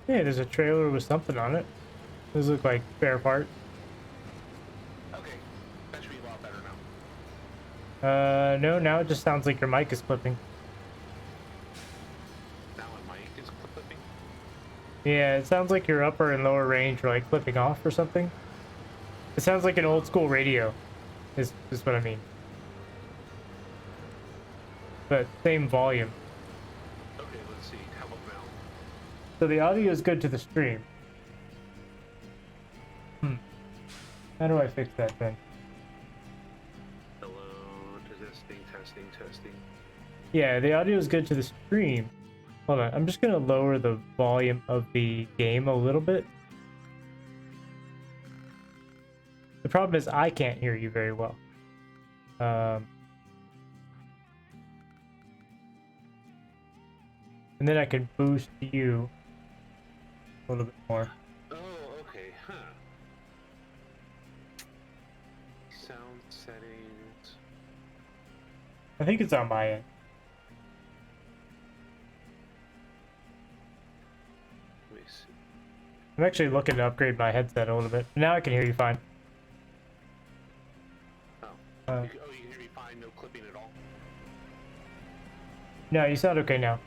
Yeah, there's a trailer with something on it. Those look like spare parts. Okay, that should be a lot better now. No, now it just sounds like your mic is clipping. Now my mic is clipping. Yeah, it sounds like your upper and lower range are like clipping off or something. It sounds like an old school radio, is what I mean. But same volume. Okay, let's see. How about now? So the audio is good to the stream. How do I fix that then? Hello, testing. Yeah, the audio is good to the stream. Hold on, I'm just gonna lower the volume of the game a little bit. The problem is I can't hear you very well. And then I can boost you a little bit more. Oh, okay, huh. Sound settings. I think it's on my end. Let me see. I'm actually looking to upgrade my headset a little bit. Now I can hear you fine. Oh. You can hear me fine, no clipping at all? No, you sound okay now.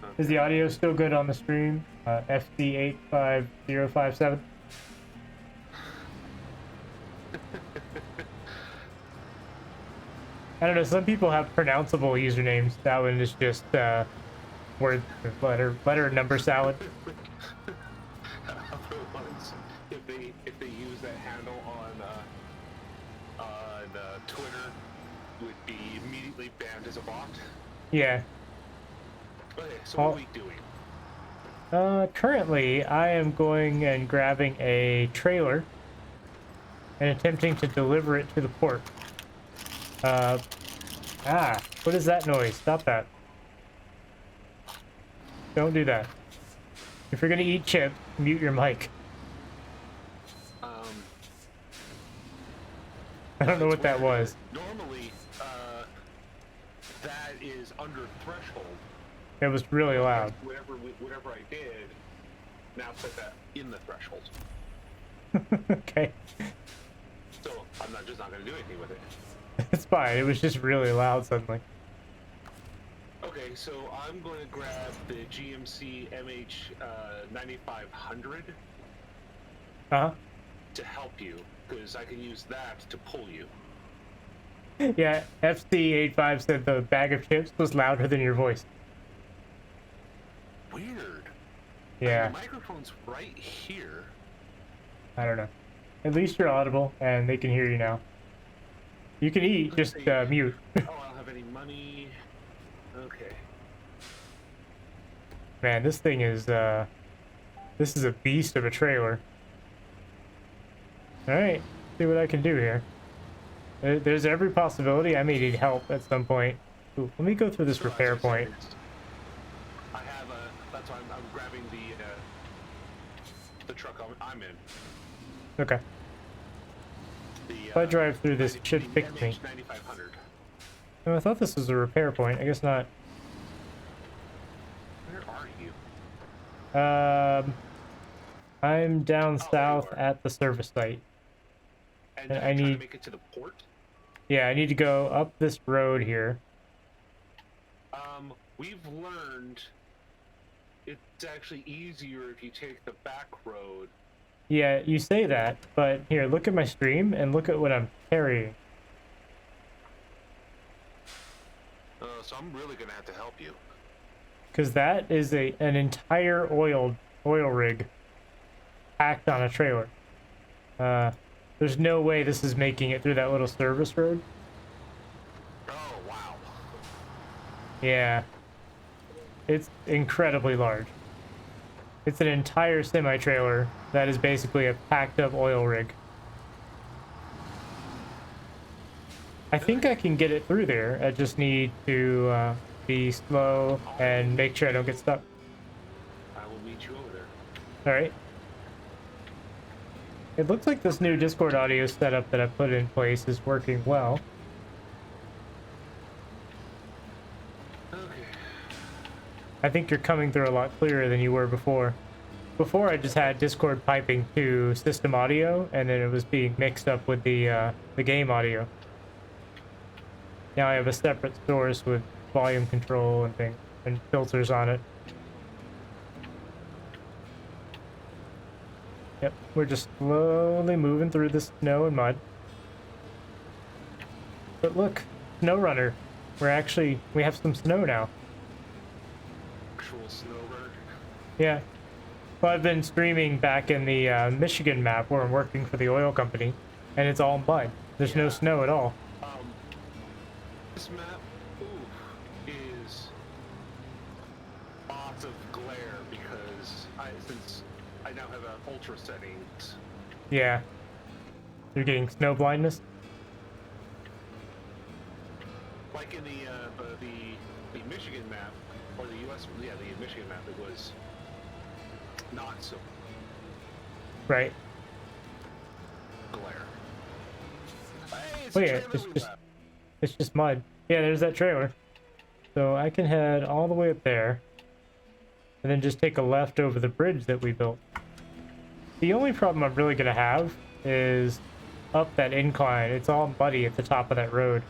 Okay. Is the audio still good on the stream? FD85057. I don't know, some people have pronounceable usernames. That one is just word, letter number salad. Other ones, if they use that handle on Twitter, would be immediately banned as a bot. Yeah. Okay, so what are we doing? Currently, I am going and grabbing a trailer and attempting to deliver it to the port. What is that noise? Stop that. Don't do that. If you're gonna eat chips, mute your mic. I don't know what that was. Normally, that is under threshold. It was really loud. Whatever I did, now put that in the threshold. Okay. So I'm just not going to do anything with it. It's fine. It was just really loud suddenly. Okay, so I'm going to grab the GMC MH 9500 Uh-huh. to help you, because I can use that to pull you. Yeah, FC85 said the bag of chips was louder than your voice. Weird. Yeah. The microphone's right here. I don't know. At least you're audible, and they can hear you now. You can eat, just mute. Oh, I don't have any money. Okay. Man, this thing is, this is a beast of a trailer. Alright, see what I can do here. There's every possibility I may need help at some point. Ooh, let me go through this repair point. I have that's why I'm grabbing the truck I'm in. Okay. If I drive through this, it should fix me. 9500. Oh, I thought this was a repair point. I guess not. Where are you? I'm down south at the service site. And I need to make it to the port? Yeah, I need to go up this road here. We've learned it's actually easier if you take the back road. Yeah, you say that, but here, look at my stream and look at what I'm carrying. So I'm really gonna have to help you. Because that is an entire oil rig packed on a trailer. There's no way this is making it through that little service road. Oh, wow. Yeah. It's incredibly large. It's an entire semi-trailer that is basically a packed up oil rig. I think I can get it through there. I just need to be slow and make sure I don't get stuck. I will meet you over there. Alright. It looks like this new Discord audio setup that I put in place is working well. I think you're coming through a lot clearer than you were before. Before I just had Discord piping to system audio, and then it was being mixed up with the game audio. Now I have a separate source with volume control and things, and filters on it. Yep, we're just slowly moving through the snow and mud. But look, Snowrunner. We have some snow now. Actual Snowrunner. Yeah. Well, I've been streaming back in the Michigan map where I'm working for the oil company, and it's all mud. There's no snow at all. This map, is lots of glare because since I now have ultra settings. Yeah. You're getting snow blindness? Like in the Michigan map, or the U.S. the Michigan map, it was not so Right. glare. Hey, it's Oh a yeah, trailer we left. it's just mud. Yeah, there's that trailer. So I can head all the way up there, and then just take a left over the bridge that we built. The only problem I'm really gonna have is up that incline. It's all muddy at the top of that road.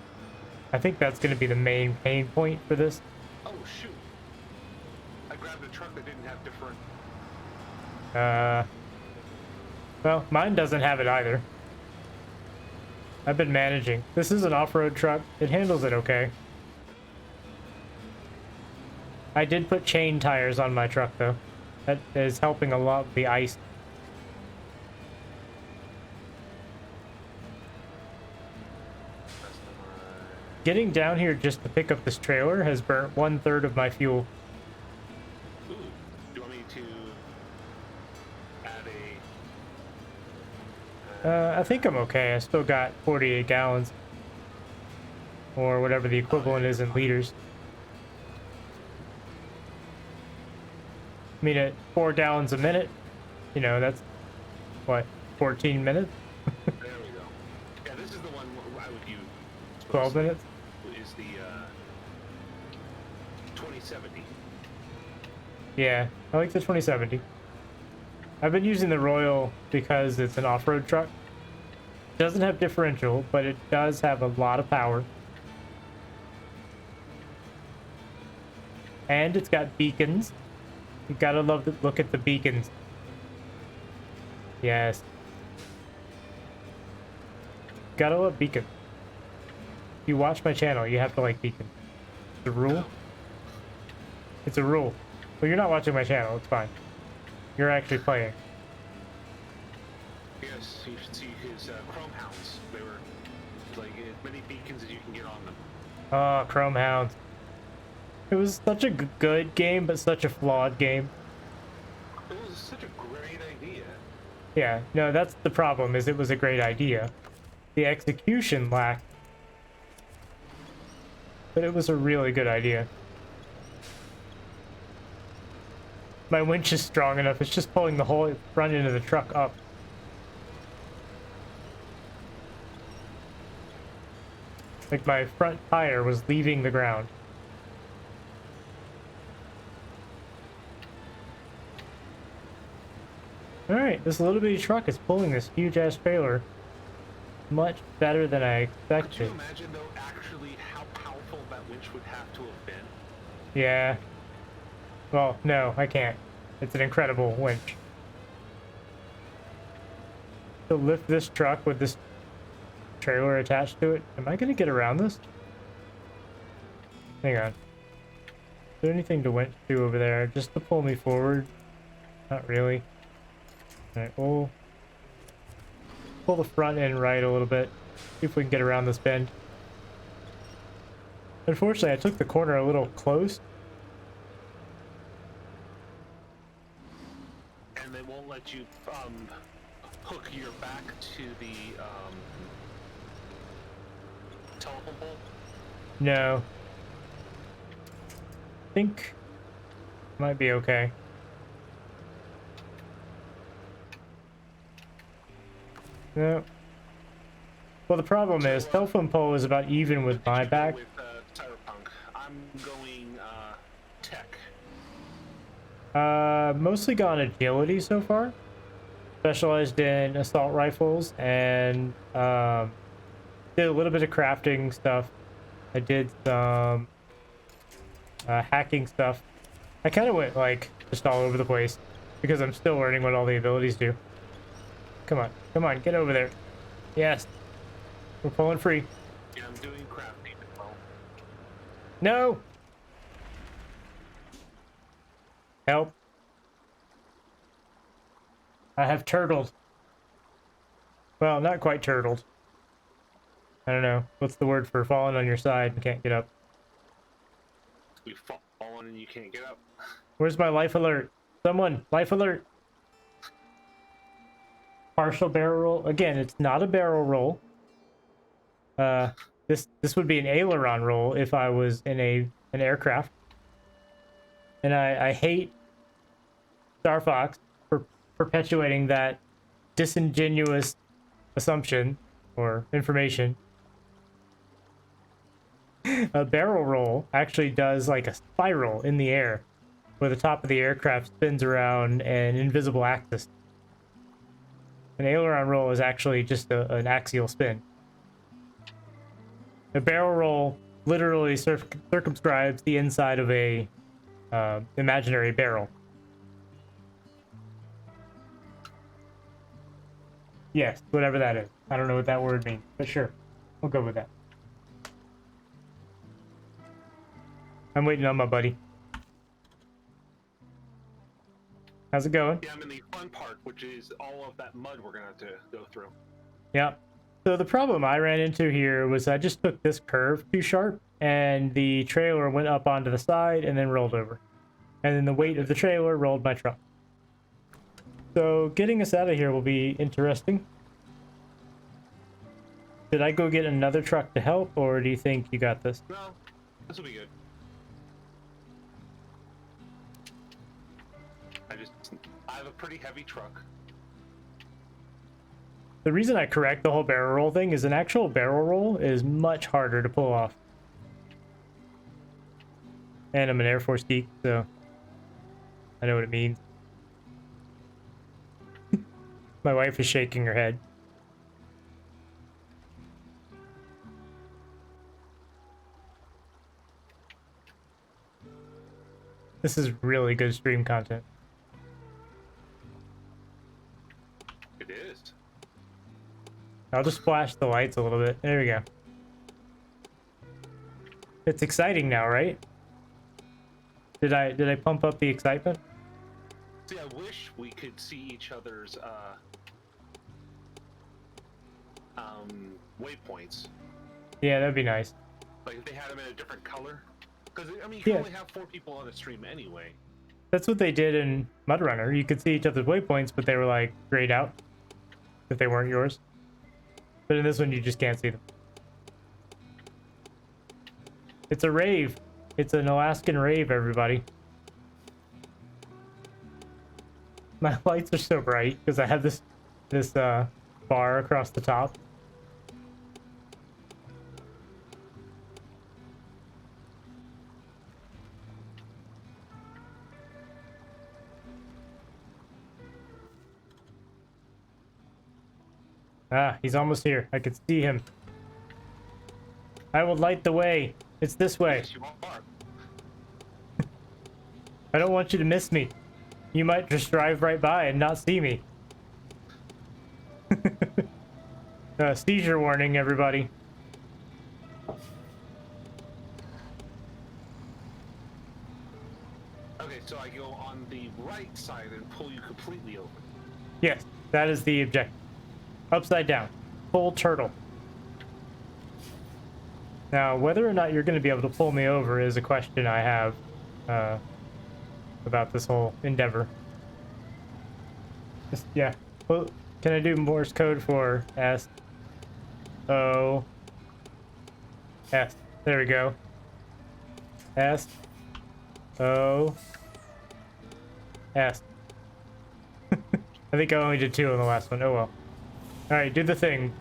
I think that's gonna be the main pain point for this. Oh shoot! I grabbed a truck that didn't have different. Well, mine doesn't have it either. I've been managing. This is an off-road truck. It handles it okay. I did put chain tires on my truck though. That is helping a lot with the ice. Getting down here just to pick up this trailer has burnt 1/3 of my fuel. Ooh, do you want me to add a? I think I'm okay. I still got 48 gallons. Or whatever the equivalent is in liters. I mean, at 4 gallons a minute, you know, that's, what, 14 minutes? There we go. Yeah, this is the one I would use. 12 minutes? Is the 2070. Yeah, I like the 2070. I've been using the Royal because it's an off-road truck. It doesn't have differential, but it does have a lot of power. And it's got beacons. You gotta love to look at the beacons. Yes. Gotta love beacons. If you watch my channel, you have to like beacons. It's a rule. It's a rule. Well, you're not watching my channel, it's fine. You're actually playing. Yes, you should see his Chrome Hounds. They were like as many beacons as you can get on them. Oh, Chrome Hounds. It was such a good game, but such a flawed game. It was such a great idea. Yeah, no, that's the problem, is it was a great idea. The execution lacked. But it was a really good idea. My winch is strong enough, it's just pulling the whole front end of the truck up. Like my front tire was leaving the ground. Alright, this little bitty truck is pulling this huge ass trailer much better than I Could expected. you imagine though actually how powerful that winch would have to have been? Yeah. Well, no, I can't. It's an incredible winch. To lift this truck with this trailer attached to it. Am I gonna get around this? Hang on. Is there anything to winch to over there? Just to pull me forward? Not really. Alright, we'll pull the front end right a little bit. See if we can get around this bend. Unfortunately, I took the corner a little close. And they won't let you hook your back to the telephone pole? No. I think might be okay. No. Well, the problem is telephone pole is about even with my back. With Cyberpunk, I'm going tech. Mostly gone agility so far. Specialized in assault rifles and did a little bit of crafting stuff. I did some hacking stuff. I kind of went like just all over the place because I'm still learning what all the abilities do. Come on, get over there. Yes, we're pulling free. Yeah, I'm doing crafting as well. No! Help. I have turtled. Well, not quite turtled. I don't know. What's the word for falling on your side and can't get up? You've fallen and you can't get up. Where's my life alert? Someone, life alert. Partial barrel roll. Again, it's not a barrel roll. This would be an aileron roll if I was in an aircraft. And I hate Star Fox for perpetuating that disingenuous assumption or information. A barrel roll actually does like a spiral in the air where the top of the aircraft spins around an invisible axis. An aileron roll is actually just an axial spin. A barrel roll literally circumscribes the inside of a imaginary barrel. Yes, whatever that is. I don't know what that word means, but sure. We'll go with that. I'm waiting on my buddy. How's it going? Yeah, I'm in the fun part, which is all of that mud we're gonna have to go through. Yeah. So the problem I ran into here was I just took this curve too sharp and the trailer went up onto the side and then rolled over. And then the weight of the trailer rolled my truck. So getting us out of here will be interesting. Did I go get another truck to help, or do you think you got this? No, this will be good. I have a pretty heavy truck. The reason I correct the whole barrel roll thing is an actual barrel roll is much harder to pull off. And I'm an Air Force geek, so I know what it means. My wife is shaking her head. This is really good stream content. It is. I'll just flash the lights a little bit. There we go. It's exciting now, right? Did I pump up the excitement? See, I wish we could see each other's waypoints. Yeah, that'd be nice. Like if they had them in a different color. Because I mean, you can Yeah. only have 4 people on a stream anyway. That's what they did in Mudrunner. You could see each other's waypoints, but they were like grayed out if they weren't yours. But in this one, you just can't see them. It's a rave. It's an Alaskan rave, everybody. My lights are so bright because I have this bar across the top. Ah, he's almost here. I can see him. I will light the way. It's this way. Yes, you are. I don't want you to miss me. You might just drive right by and not see me. Seizure warning, everybody. Okay, so I go on the right side and pull you completely over. Yes, that is the objective. Upside down. Full turtle. Now, whether or not you're going to be able to pull me over is a question I have about this whole endeavor. Just, yeah. Well, can I do Morse code for S? O. S. There we go. S. O. S. I think I only did 2 on the last one. Oh well. Alright, do the thing.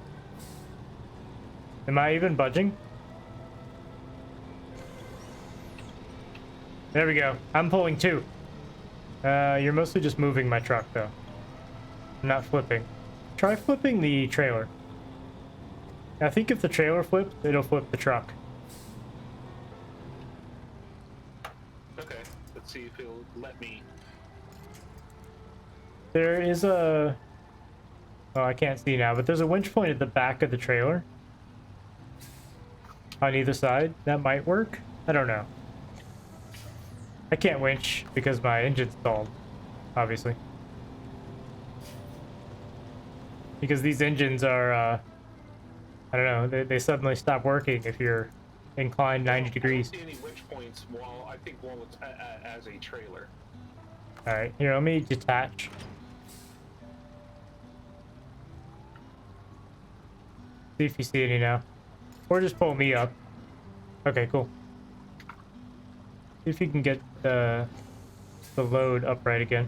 Am I even budging? There we go. I'm pulling 2. You're mostly just moving my truck, though. I'm not flipping. Try flipping the trailer. I think if the trailer flips, it'll flip the truck. Okay, let's see if it'll let me. There is a... Oh, I can't see now, but there's a winch point at the back of the trailer. On either side. That might work. I don't know. I can't winch because my engine's stalled, obviously. Because these engines are, I don't know, they suddenly stop working if you're inclined 90 degrees. I don't see any winch points while I think while it's as a trailer. Alright, here, let me detach. See if you see any now. Or just pull me up. Okay, cool. See if you can get the load upright again.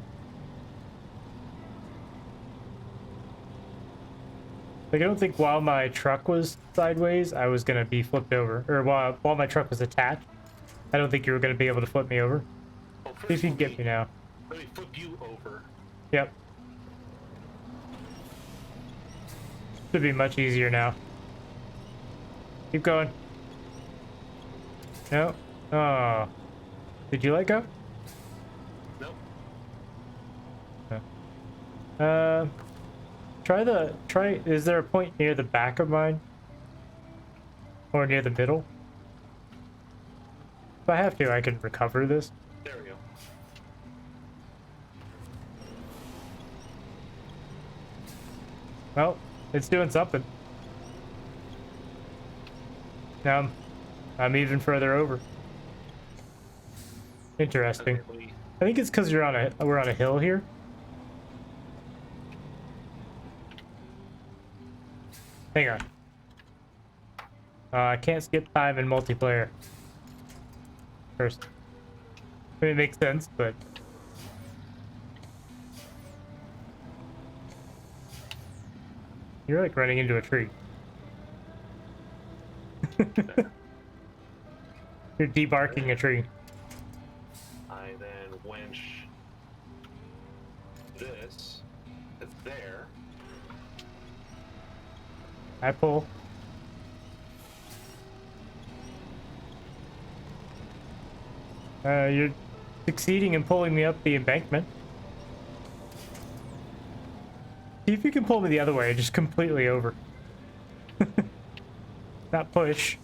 Like, I don't think while my truck was sideways, I was gonna be flipped over. Or while my truck was attached, I don't think you were gonna be able to flip me over. Well, See if you can get me now. Let me flip you over. Yep. Should be much easier now. Keep going. No. Oh. Did you let go? Nope. No. Try, is there a point near the back of mine? Or near the middle? If I have to, I can recover this. There we go. Well, it's doing something. Now I'm even further over. Interesting. Okay, I think it's because we're on a hill here. Hang on. I can't skip time in multiplayer. First. I mean, it makes sense, but... You're like running into a tree. You're debarking a tree. I then winch this to there. I pull. You're succeeding in pulling me up the embankment. See if you can pull me the other way, just completely over. Not push.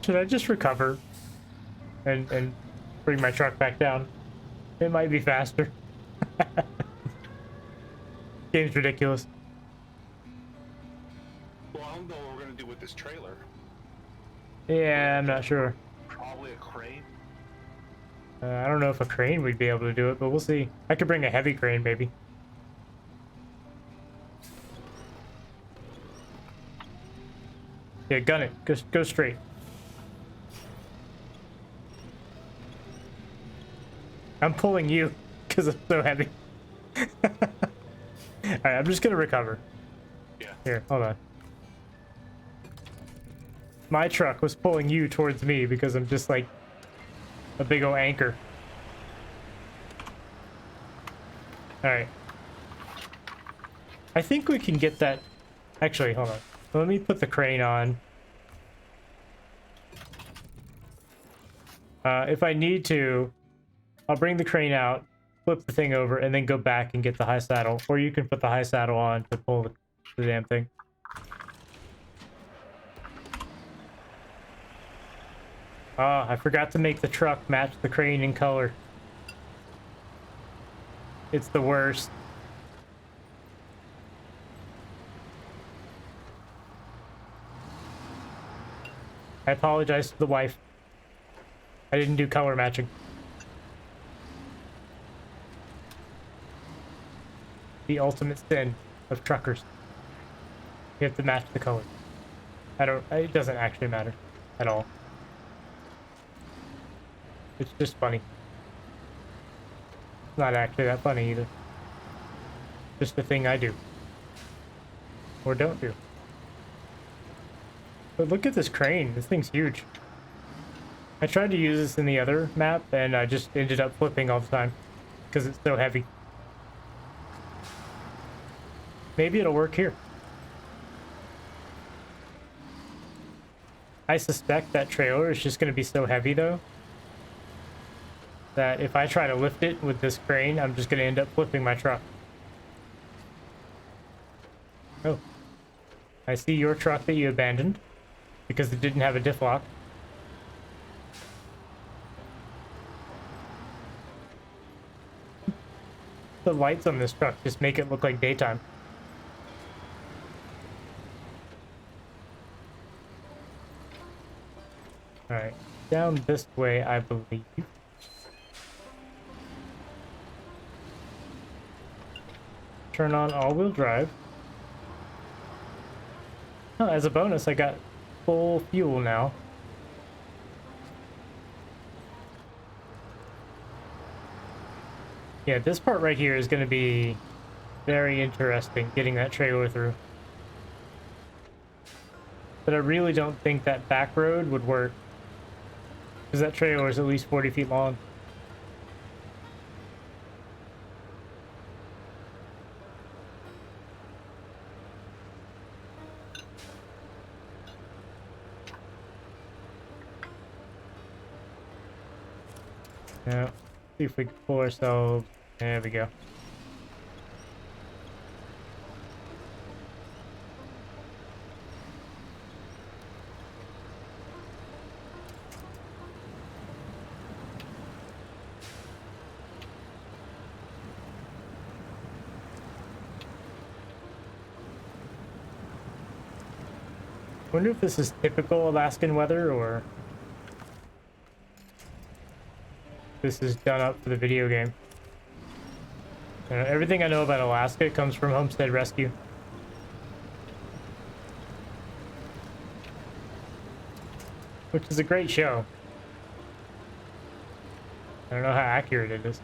Should I just recover and bring my truck back down? It might be faster. Game's ridiculous. Well, I don't know what we're gonna do with this trailer. Yeah, I'm not sure. Probably a crane. I don't know if a crane would be able to do it, but we'll see. I could bring a heavy crane, maybe. Yeah, gun it. Go straight. I'm pulling you because I'm so heavy. Alright, I'm just gonna recover. Yeah. Here, hold on. My truck was pulling you towards me because I'm just like a big old anchor. Alright. I think we can get that... Actually, hold on. Let me put the crane on. If I need to, I'll bring the crane out, flip the thing over, and then go back and get the high saddle. Or you can put the high saddle on to pull the damn thing. Ah, I forgot to make the truck match the crane in color. It's the worst. I apologize to the wife. I didn't do color matching. The ultimate sin of truckers. You have to match the color. It doesn't actually matter at all. It's just funny. It's not actually that funny either. Just the thing I do. Or don't do. But look at this crane. This thing's huge. I tried to use this in the other map, and I just ended up flipping all the time because it's so heavy. Maybe it'll work here. I suspect that trailer is just going to be so heavy, though, that if I try to lift it with this crane, I'm just going to end up flipping my truck. Oh. I see your truck that you abandoned because it didn't have a diff lock. The lights on this truck just make it look like daytime. Alright, down this way, I believe. Turn on all-wheel drive. Oh, as a bonus, I got full fuel now. Yeah, this part right here is going to be very interesting, getting that trailer through. But I really don't think that back road would work, because that trailer is at least 40 feet long. Now, see if we can pull ourselves. There we go. Wonder if this is typical Alaskan weather or this is done up for the video game. Everything I know about Alaska comes from Homestead Rescue. Which is a great show. I don't know how accurate it is.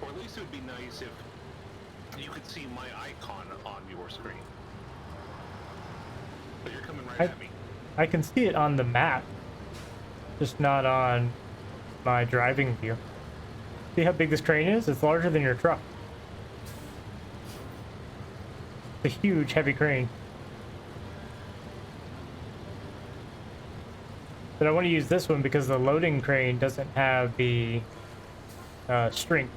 Or at least it would be nice if you could see my icon on your screen. But you're coming right at me. I can see it on the map, just not on my driving view. See how big this crane is? It's larger than your truck. It's a huge, heavy crane. But I want to use this one because the loading crane doesn't have the strength.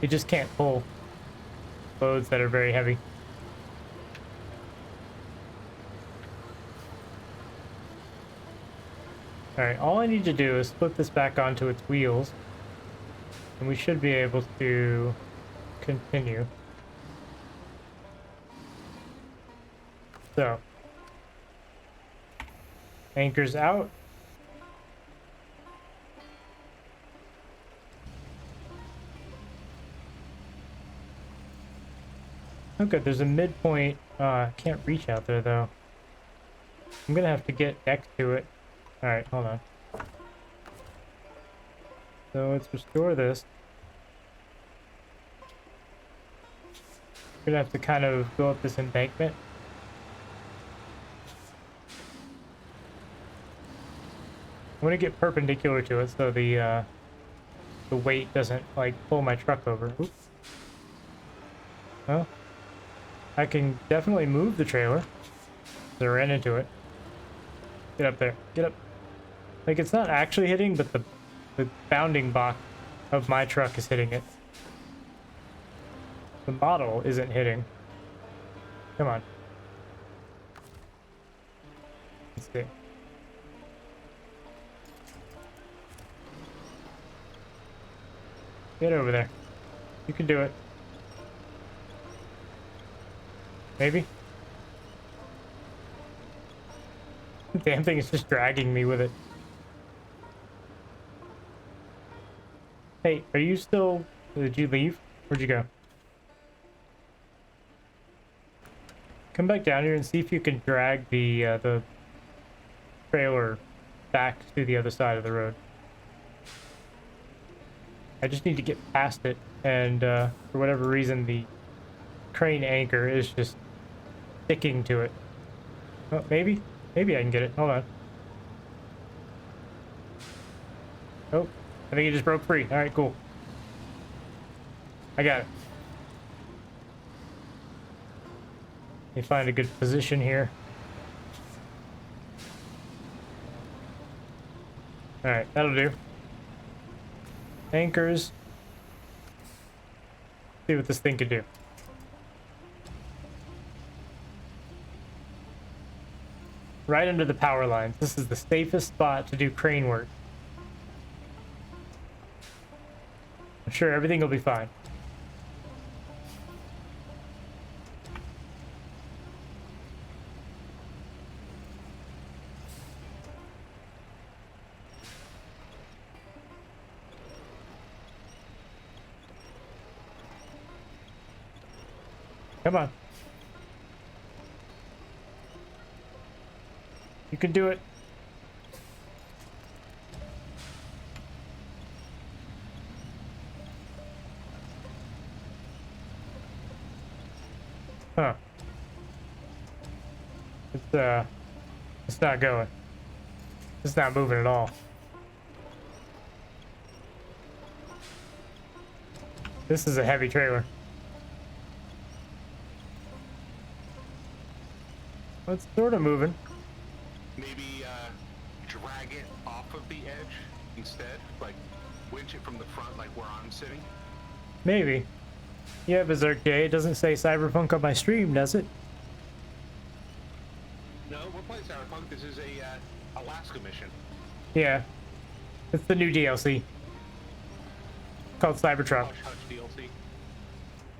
It just can't pull loads that are very heavy. Alright, all I need to do is flip this back onto its wheels, and we should be able to continue. So, anchors out. Oh good, there's a midpoint. I can't reach out there though. I'm gonna have to get next to it. Alright, hold on. So let's restore this. We're gonna have to kind of go up this embankment. I want to get perpendicular to it so the weight doesn't like pull my truck over. Oops. Well, I can definitely move the trailer. So I ran into it. Get up there. Get up. Like, it's not actually hitting, but the bounding box of my truck is hitting it. The model isn't hitting. Come on. Let's see. Get over there. You can do it. Maybe? The damn thing is just dragging me with it. Hey, are you still... Did you leave? Where'd you go? Come back down here and see if you can drag the trailer back to the other side of the road. I just need to get past it, and for whatever reason, the crane anchor is just sticking to it. Oh, maybe I can get it. Hold on. Oh, I think it just broke free. All right, cool. I got it. Let me find a good position here. All right, that'll do. Anchors. See what this thing can do. Right under the power lines. This is the safest spot to do crane work. I'm sure everything will be fine. Come on. You can do it. Huh. It's not going. It's not moving at all. This is a heavy trailer. It's sort of moving. Maybe drag it off of the edge instead, like winch it from the front, like where I'm sitting. Maybe. Yeah, Berserk Day. It doesn't say Cyberpunk on my stream, does it? No, we're playing Cyberpunk. This is a Alaska mission. Yeah. It's the new DLC. Called Cybertruck. Hush Hush DLC.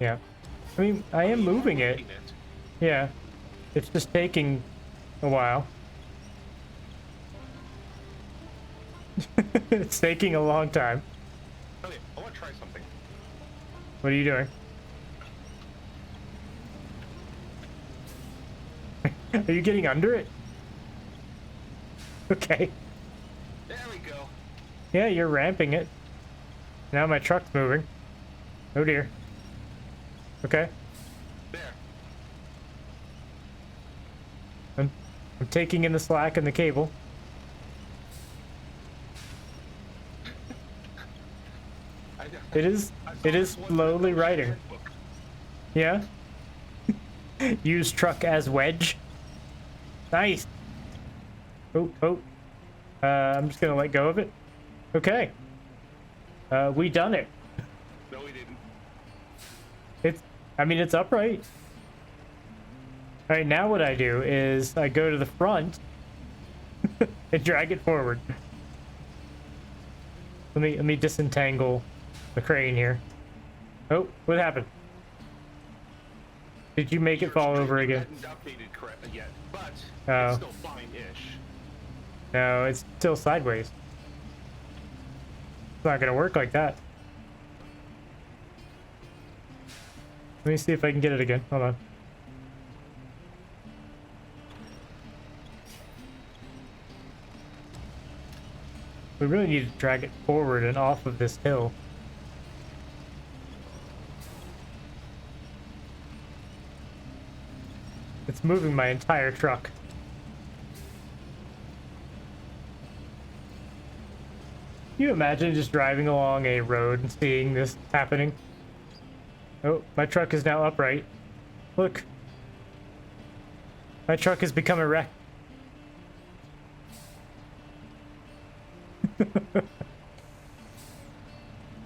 Yeah. I mean, I am moving it. Yeah. It's just taking a while. It's taking a long time. Okay, I want to try something. What are you doing? Are you getting under it? Okay. There we go. Yeah, you're ramping it. Now my truck's moving. Oh dear. Okay. There. I'm taking in the slack and the cable. It is slowly riding. Yeah. Use truck as wedge. Nice. Oh. I'm just gonna let go of it. Okay. We done it. No, we didn't. It's upright. All right, now what I do is I go to the front and drag it forward. Let me disentangle the crane here. Oh, what happened? Did you make it fall over again? Updated correct yet, but Oh. it's still fine-ish. No, it's still sideways. It's not gonna work like that. Let me see if I can get it again. Hold on. We really need to drag it forward and off of this hill. It's moving my entire truck. Can you imagine just driving along a road and seeing this happening? Oh, my truck is now upright. Look. My truck has become a wreck.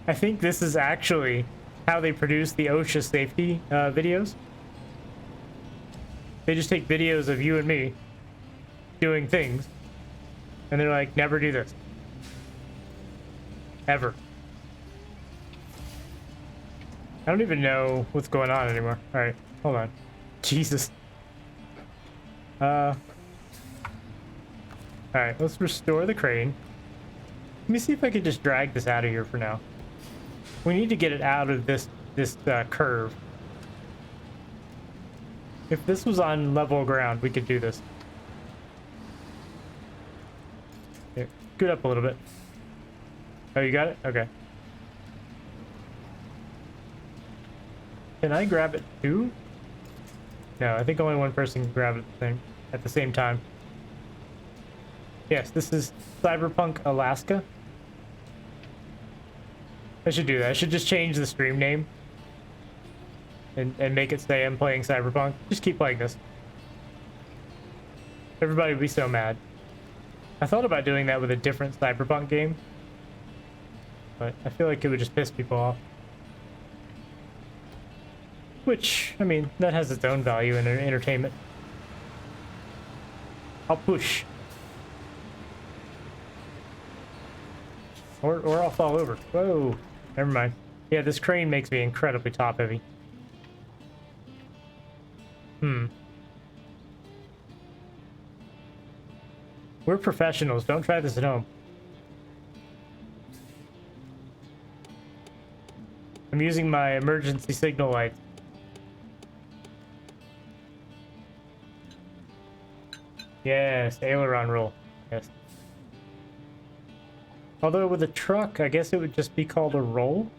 I think this is actually how they produce the OSHA safety videos. They just take videos of you and me doing things, and they're like, never do this. Ever. I don't even know what's going on anymore. Alright, hold on. Jesus. Alright, let's restore the crane. Let me see if I can just drag this out of here for now. We need to get it out of this curve. If this was on level ground, we could do this. Here, scoot up a little bit. Oh, you got it? Okay. Can I grab it too? No, I think only one person can grab it at the same time. Yes, this is Cyberpunk Alaska. I should do that. I should just change the stream name and make it say I'm playing Cyberpunk. Just keep playing this. Everybody would be so mad. I thought about doing that with a different Cyberpunk game, but I feel like it would just piss people off. Which, I mean, that has its own value in entertainment. I'll push. Or I'll fall over. Whoa. Never mind. Yeah, this crane makes me incredibly top heavy. We're professionals. Don't try this at home. I'm using my emergency signal lights. Yes, aileron roll. Yes. Although with a truck, I guess it would just be called a roll.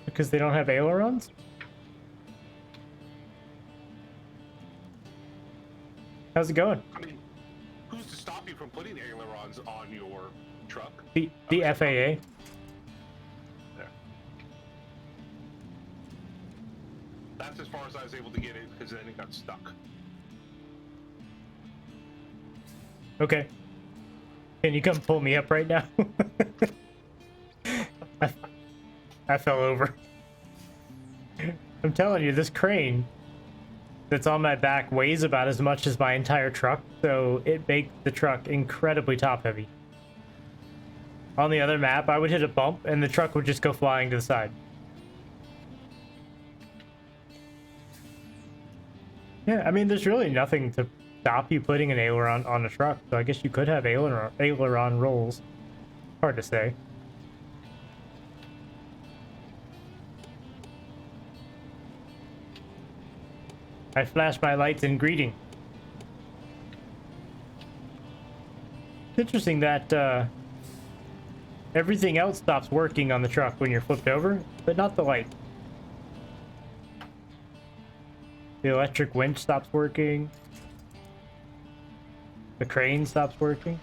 Because they don't have ailerons? How's it going? I mean, who's to stop you from putting ailerons on your truck? The FAA. There. That's as far as I was able to get it, because then it got stuck. Okay. Can you come pull me up right now? I fell over. I'm telling you, this crane that's on my back weighs about as much as my entire truck, so it makes the truck incredibly top heavy. On the other map, I would hit a bump and the truck would just go flying to the side. Yeah, I mean, there's really nothing to stop you putting an aileron on a truck, so I guess you could have aileron rolls. Hard to say. I flash my lights in greeting. It's interesting that everything else stops working on the truck when you're flipped over, but not the light. The electric winch stops working. The crane stops working.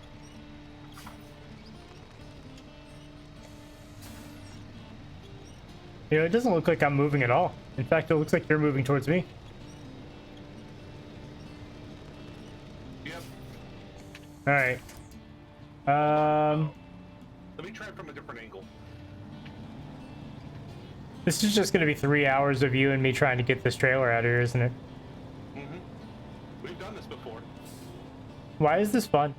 You know, it doesn't look like I'm moving at all. In fact, it looks like you're moving towards me. Yep. All right. Let me try it from a different angle. This is just going to be 3 hours of you and me trying to get this trailer out of here, isn't it? Mm-hmm. We've done this before. Why is this fun?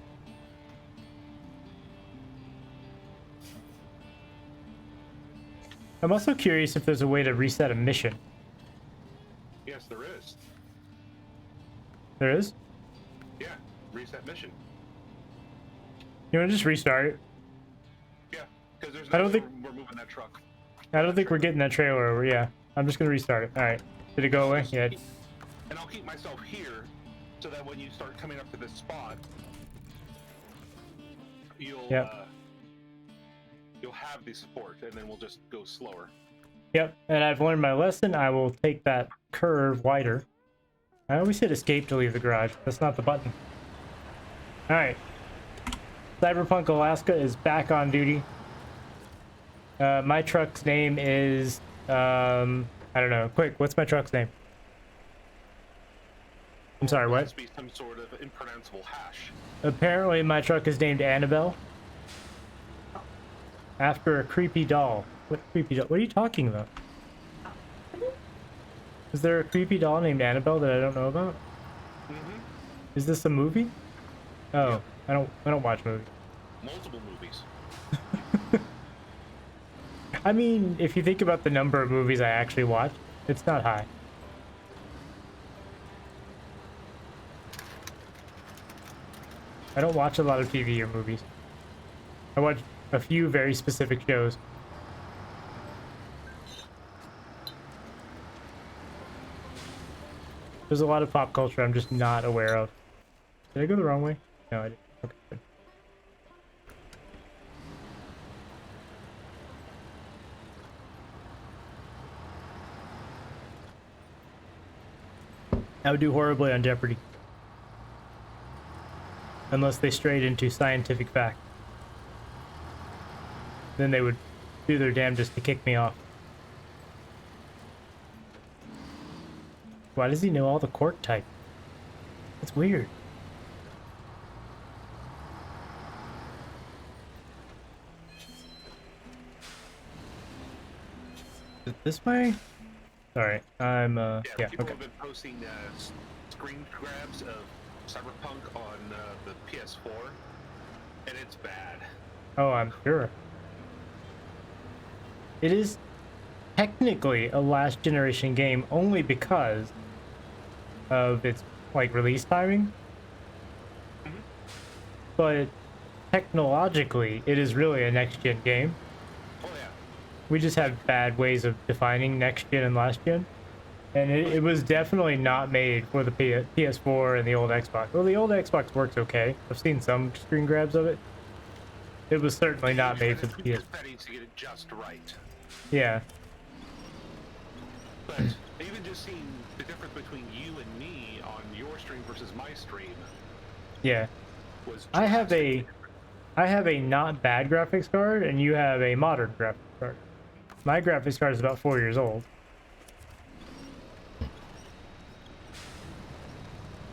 I'm also curious if there's a way to reset a mission. Yes, there is. There is? Yeah, reset mission. You want to just restart it? Yeah, because there's I don't no think- way we're moving that truck. I don't think we're getting that trailer over. Yeah, I'm just going to restart it. All right. Did it go away? Yeah. And I'll keep myself here so that when you start coming up to this spot, you'll you'll have the support, and then we'll just go slower. Yep, and I've learned my lesson. I will take that curve wider. I always hit escape to leave the garage. That's not the button. All right. Cyberpunk Alaska is back on duty. My truck's name is, I don't know. Quick, what's my truck's name? I'm sorry, It what? must be some sort of impronounceable hash. Apparently my truck is named Annabelle. After a creepy doll. What creepy doll? What are you talking about? Is there a creepy doll named Annabelle that I don't know about? Mm-hmm. Is this a movie? Oh, Yeah. I don't watch movies. Multiple movies. I mean, if you think about the number of movies I actually watch, it's not high. I don't watch a lot of TV or movies. I watch a few very specific shows. There's a lot of pop culture I'm just not aware of. Did I go the wrong way? No, I didn't. Okay, good. I would do horribly on Jeopardy. Unless they strayed into scientific fact. Then they would do their damnedest to kick me off. Why does he know all the cork type? That's weird. Is it this way? Alright, I'm, yeah, people okay. have been posting screen grabs of Cyberpunk on the PS4, and it's bad. Oh, I'm sure. It is technically a last generation game only because of its, like, release timing. Mm-hmm. But technologically, it is really a next-gen game. Oh yeah. We just have bad ways of defining next-gen and last-gen. And it was definitely not made for the PS4 and the old Xbox. Well, the old Xbox works okay. I've seen some screen grabs of it. It was certainly not made for the PS4. Settings to get it just right. Yeah. But even just seeing the difference between you and me on your stream versus my stream Yeah. was I have drastically a not bad graphics card, and you have a modern graphics card. My graphics card is about 4 years old.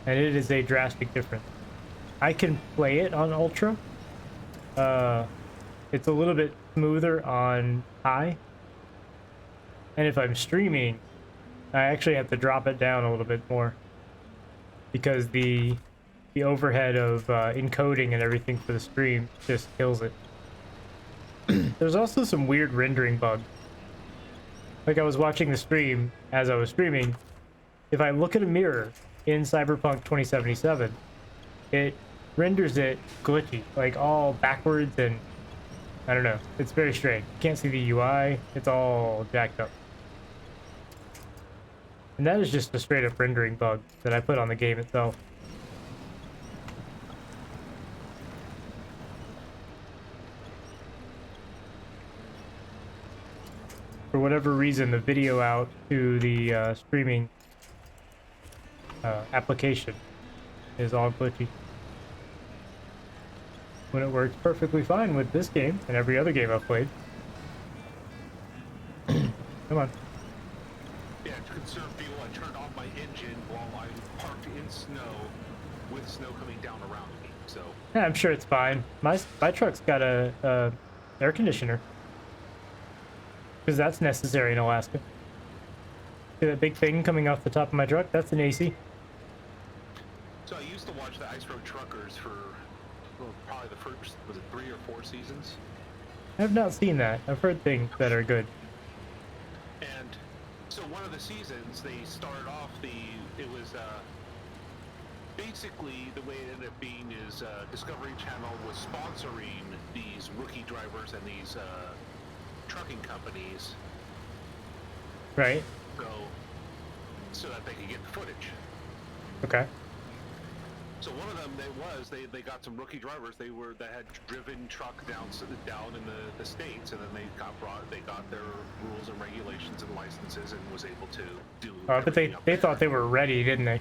And it is a drastic difference. I can play it on Ultra. It's a little bit smoother on high. And if I'm streaming, I actually have to drop it down a little bit more. Because the overhead of encoding and everything for the stream just kills it. There's also some weird rendering bugs. Like, I was watching the stream as I was streaming. If I look at a mirror in Cyberpunk 2077, it renders it glitchy, like all backwards, and I don't know. It's very strange. Can't see the UI. It's all jacked up. And that is just a straight up rendering bug that I put on the game itself. For whatever reason, the video out to the streaming application is all glitchy. When it works perfectly fine with this game and every other game I've played. Come on. Yeah, to conserve fuel, I turned off my engine while I parked in snow with snow coming down around me. So Yeah, I'm sure it's fine. My truck's got a air conditioner. Because that's necessary in Alaska. See that big thing coming off the top of my truck? That's an AC. So I used to watch the Ice Road Truckers for probably the first, was it 3 or 4 seasons? I have not seen that. I've heard things that are good. And so one of the seasons, they started off it was basically the way it ended up being is Discovery Channel was sponsoring these rookie drivers and these trucking companies. Right? So that they could get the footage. Okay. So one of them, they got some rookie drivers. That had driven truck down in the states, and then they got their rules and regulations and licenses, and was able to do. But they thought they were ready, didn't they?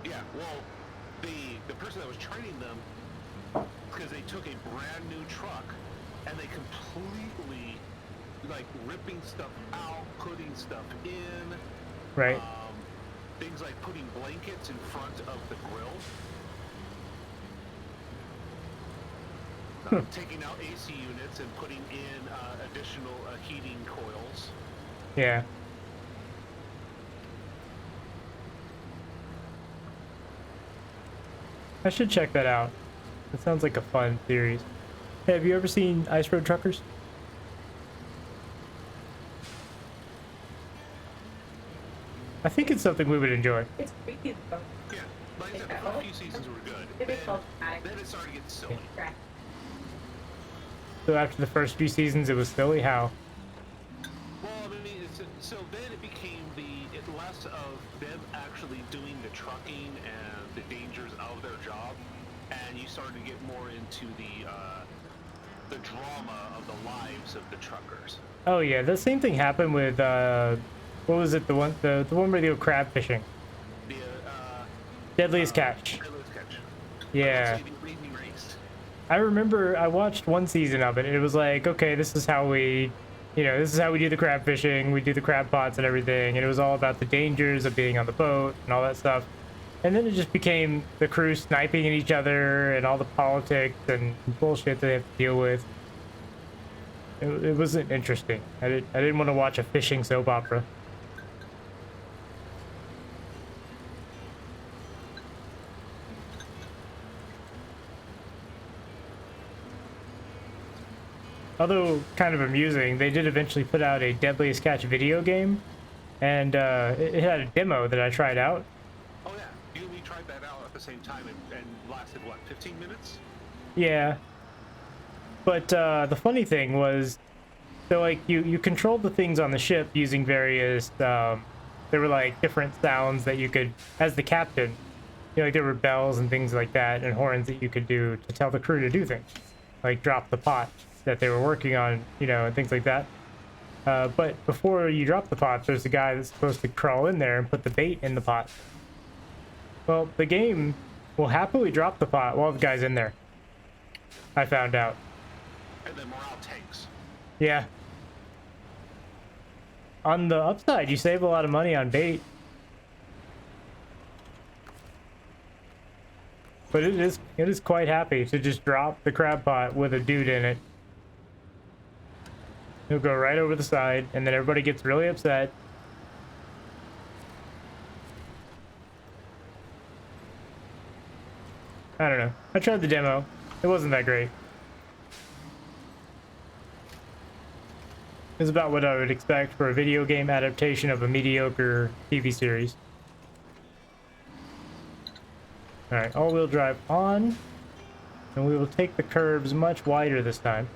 Yeah. Well, the person that was training them, because they took a brand new truck, and they completely like ripping stuff out, putting stuff in. Right. Things like putting blankets in front of the grill. Taking out AC units and putting in additional heating coils. Yeah. I should check that out. It sounds like a fun series. Hey, have you ever seen Ice Road Truckers? I think it's something we would enjoy. It's creepy though. Yeah, like I said, the first few seasons were good. Then it started getting silly. So after the first few seasons, it was silly. How? Well, I mean, so then it became less of them actually doing the trucking and the dangers of their job, and you started to get more into the drama of the lives of the truckers. Oh yeah, the same thing happened with What was it? The one where they go crab fishing. The Deadliest Catch. Deadliest Catch. Yeah. I don't say the Evening Race. I remember I watched one season of it. And it was like, okay, this is how we, this is how we do the crab fishing. We do the crab pots and everything. And it was all about the dangers of being on the boat and all that stuff. And then it just became the crew sniping at each other and all the politics and bullshit that they have to deal with. It wasn't interesting. I didn't want to watch a fishing soap opera. Although kind of amusing, they did eventually put out a Deadliest Catch video game, and it had a demo that I tried out. Oh yeah, you and me tried that out at the same time and lasted what, 15 minutes? Yeah. But the funny thing was, so like you controlled the things on the ship using various, there were like different sounds that you could, as the captain, like there were bells and things like that and horns that you could do to tell the crew to do things, like drop the pot that they were working on, and things like that. But before you drop the pot, there's a guy that's supposed to crawl in there and put the bait in the pot. Well, the game will happily drop the pot while the guy's in there. I found out. And then morale tanks. Yeah. On the upside, you save a lot of money on bait. But it is quite happy to just drop the crab pot with a dude in it. He'll go right over the side, and then everybody gets really upset. I don't know. I tried the demo. It wasn't that great. It's about what I would expect for a video game adaptation of a mediocre TV series. Alright, all-wheel drive on. And we will take the curves much wider this time.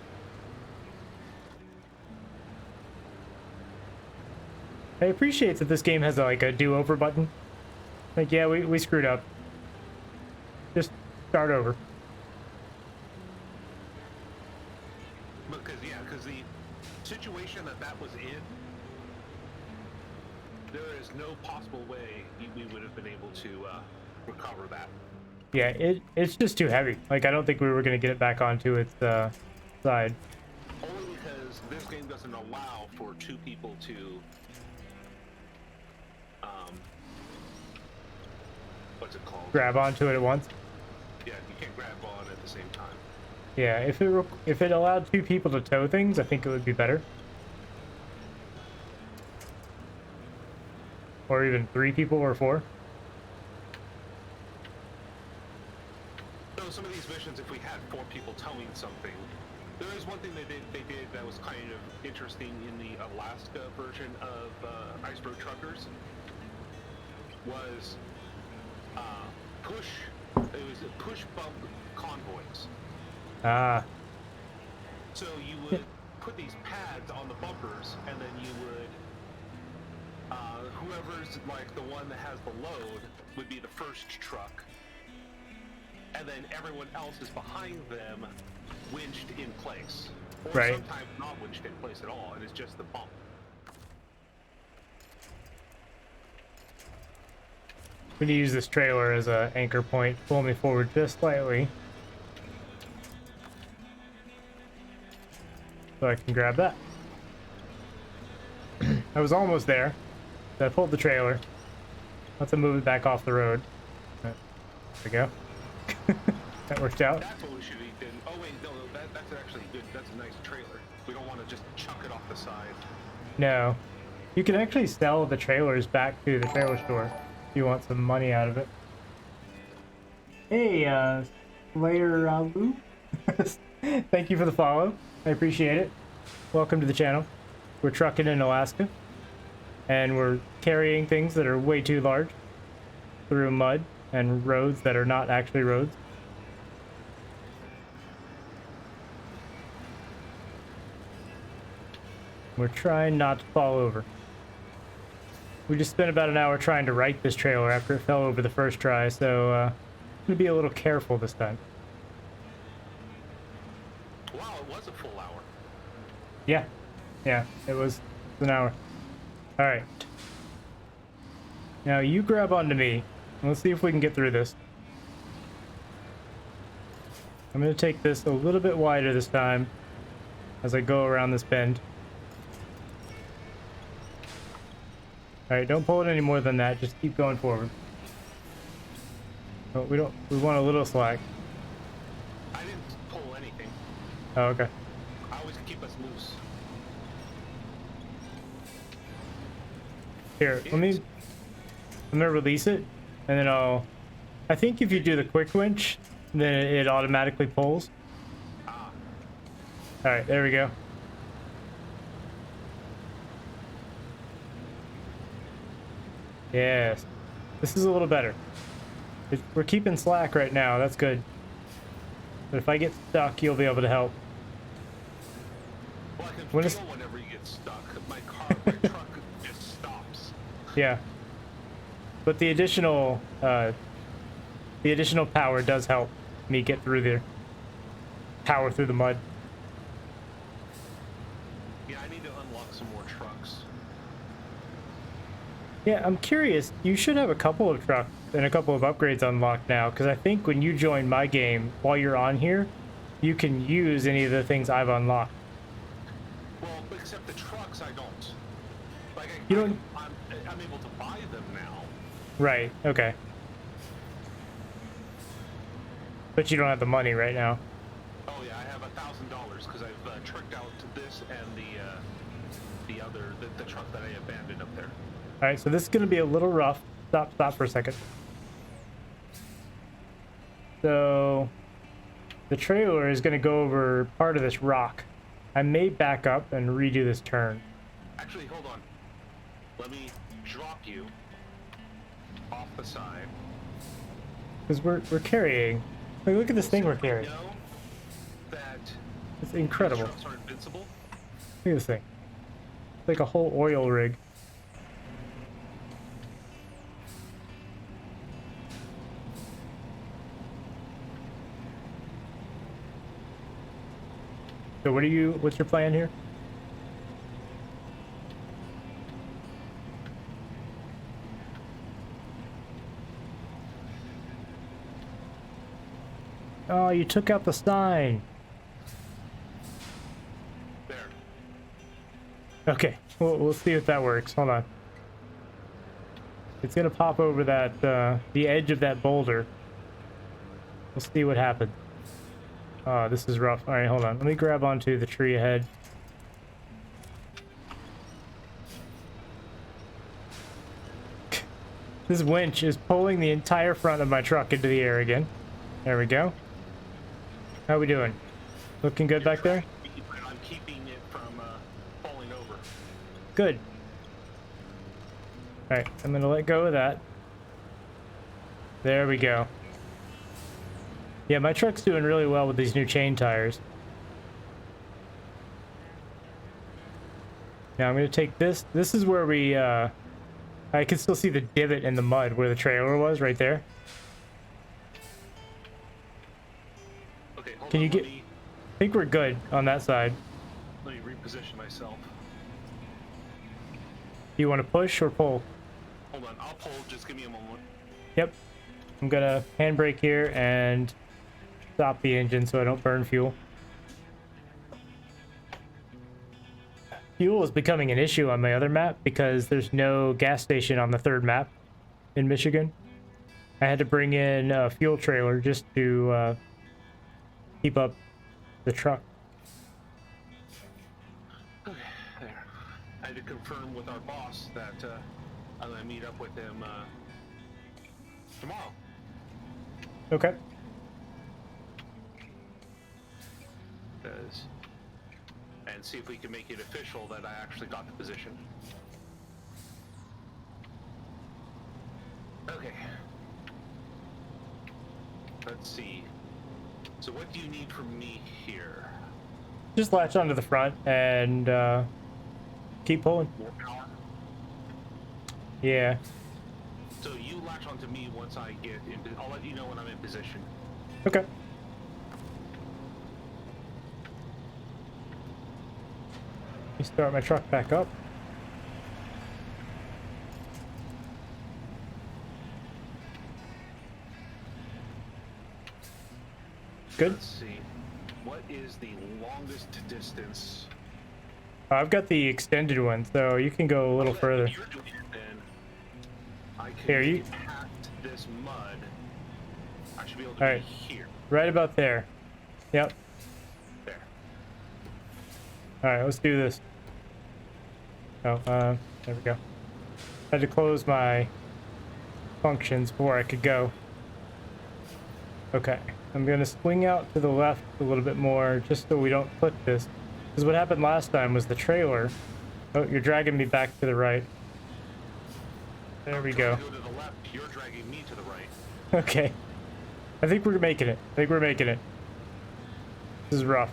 I appreciate that this game has like a do-over button. Like, yeah, we screwed up. Just start over. Because the situation that was in, there is no possible way we would have been able to recover that. Yeah, it's just too heavy. Like, I don't think we were going to get it back onto its side. Only because this game doesn't allow for two people to what's it called? Grab onto it at once. Yeah, you can't grab on at the same time. Yeah, if it allowed two people to tow things, I think it would be better. Or even 3 people or 4. So some of these missions, if we had 4 people towing something, there is one thing they did that was kind of interesting in the Alaska version of Ice Road Truckers. Was push bump convoys. Ah. So you would put these pads on the bumpers, and then you would whoever's like the one that has the load would be the first truck, and then everyone else is behind them, winched in place, or right. sometimes not winched in place at all, and it's just the bump. We need to use this trailer as an anchor point. Pull me forward just slightly. So I can grab that. I was almost there. So I pulled the trailer. Let's move it back off the road. There we go. That worked out. That's what we should be doing. Oh wait, no, that's actually good. That's a nice trailer. We don't want to just chuck it off the side. No. You can actually sell the trailers back to the trailer store if you want some money out of it. Hey, Slayer Lou. Thank you for the follow. I appreciate it. Welcome to the channel. We're trucking in Alaska, and we're carrying things that are way too large through mud and roads that are not actually roads. We're trying not to fall over. We just spent about an hour trying to right this trailer after it fell over the first try, so I'm gonna be a little careful this time. Wow, it was a full hour. Yeah, it was an hour. All right. Now you grab onto me. Let's see if we can get through this. I'm going to take this a little bit wider this time as I go around this bend. All right, don't pull it any more than that. Just keep going forward. Oh, we want a little slack. I didn't pull anything. Oh, okay. I always keep us loose. Here, I'm gonna release it, and then I think if you do the quick winch, then it automatically pulls. Ah. All right, there we go. Yes, this is a little better. We're keeping slack right now. That's good. But if I get stuck, you'll be able to help. Well, I can feel whenever you get stuck. My truck just stops. Yeah. But the additional power does help me get through there. Power through the mud. Yeah, I need to unlock some more trucks. Yeah, I'm curious. You should have a couple of trucks and a couple of upgrades unlocked now, because I think when you join my game, while you're on here, you can use any of the things I've unlocked. Well, except the trucks, I don't. Like, You don't. I'm able to buy them now. Right. Okay. But you don't have the money right now. Oh yeah, I have $1,000 because I've tricked out this and the truck that I abandoned up there. All right. So this is going to be a little rough. Stop for a second. So the trailer is going to go over part of this rock. I may back up and redo this turn. Actually, hold on. Let me drop you off the side. Because we're carrying. Like, look at this thing we're carrying. Know that It's incredible. trucks are invincible. Look at this thing. It's like a whole oil rig. So what's your plan here? Oh, you took out the sign. There. Okay, we'll see if that works. Hold on. It's gonna pop over that the edge of that boulder. We'll see what happens. Oh, this is rough. All right, hold on. Let me grab onto the tree ahead. This winch is pulling the entire front of my truck into the air again. There we go. How we doing? Looking good back there? I'm keeping it from falling over. Good. All right, I'm gonna let go of that. There we go. Yeah, my truck's doing really well with these new chain tires. Now I'm gonna take this. This is where we, I can still see the divot in the mud where the trailer was, right there. Okay, hold Can on, you get... I think we're good on that side. Let me reposition myself. Do you want to push or pull? Hold on, I'll pull. Just give me a moment. Yep. I'm gonna handbrake here and stop the engine so I don't burn fuel. Fuel is becoming an issue on my other map because there's no gas station on the third map in Michigan. I had to bring in a fuel trailer just to keep up the truck. Okay, there. I had to confirm with our boss that I'm gonna meet up with him tomorrow. Okay. And see if we can make it official that I actually got the position. Okay. Let's see. So what do you need from me here? Just latch onto the front and keep pulling. More power? Yeah. So you latch onto me once I get in. I'll let you know when I'm in position. Okay. Let me start my truck back up. good. Let's see. What is the longest distance? I've got the extended one, so you can go a little further. If you're doing it, then I can Here, make you- it past this mud. I should be able to All be right. here. Right about there. Yep. There. All right, let's do this. Oh, there we go. Had to close my functions before I could go. Okay, I'm gonna swing out to the left a little bit more just so we don't clip this. Because what happened last time was the trailer. Oh, you're dragging me back to the right. There we go. Go to the left. You're dragging me to the right. Okay. I think we're making it. I think we're making it. This is rough.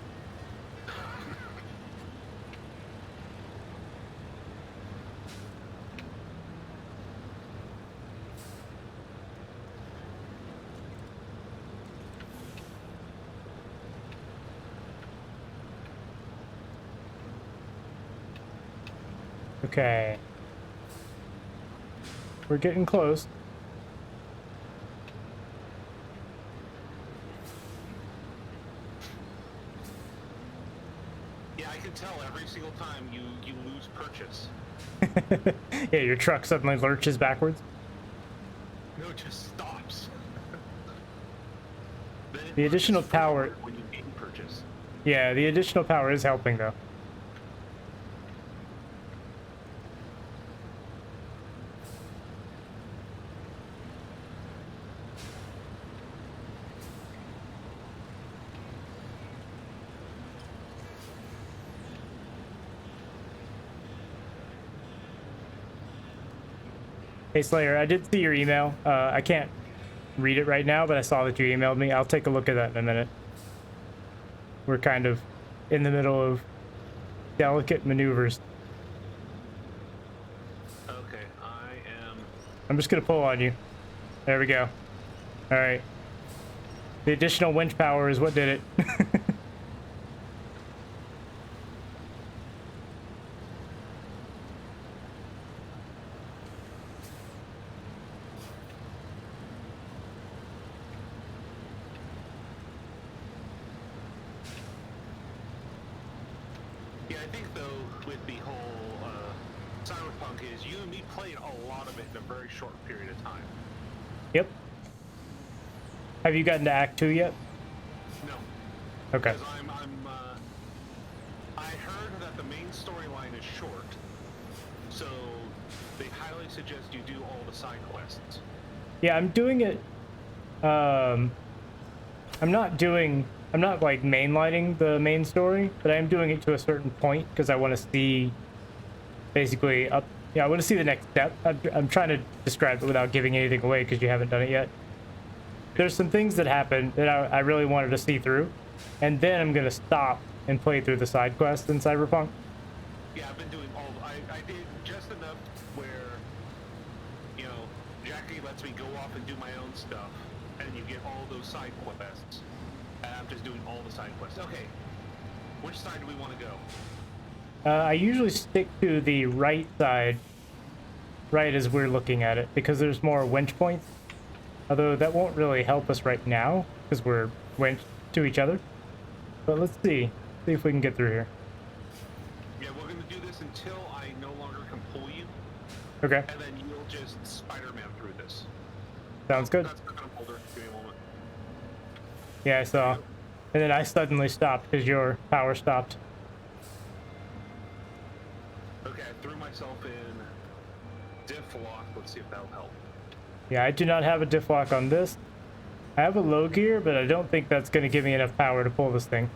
Okay. We're getting close. Yeah, I can tell every single time you lose purchase. Yeah, your truck suddenly lurches backwards. No, it just stops. Then it The additional lurches power- forward when you gain purchase. Yeah, the additional power is helping though. Hey Slayer, I did see your email. I can't read it right now, but I saw that you emailed me. I'll take a look at that in a minute. We're kind of in the middle of delicate maneuvers. Okay, I am. I'm just gonna pull on you. There we go. All right. The additional winch power is what did it. Yeah, I think though with the whole cyberpunk is you and me played a lot of it in a very short period of time. Yep. Have you gotten to Act 2 yet? No. Okay. Because I heard that the main storyline is short, so they highly suggest you do all the side quests. Yeah, I'm doing it. I'm not like mainlining the main story, but I am doing it to a certain point because I want to see basically up. Yeah, I want to see the next step. I'm trying to describe it without giving anything away because you haven't done it yet. There's some things that happen that I really wanted to see through, and then I'm gonna stop and play through the side quests in Cyberpunk. Yeah, I've been doing all. I did just enough where, you know, Jackie lets me go off and do my own stuff, and you get all those side quests. And I'm just doing all the side quests. Okay, which side do we want to go? I usually stick to the right side, right as we're looking at it, because there's more winch points. Although that won't really help us right now, because we're winched to each other. But let's see if we can get through here. Yeah, we're gonna do this until I no longer can pull you, Okay, and then you'll just Spider-Man through this. sounds good. That's gonna hold her. Give me a moment. Yeah, I saw. And then I suddenly stopped because your power stopped. Okay, I threw myself in diff lock. Let's see if that'll help. Yeah, I do not have a diff lock on this. I have a low gear, but I don't think that's going to give me enough power to pull this thing.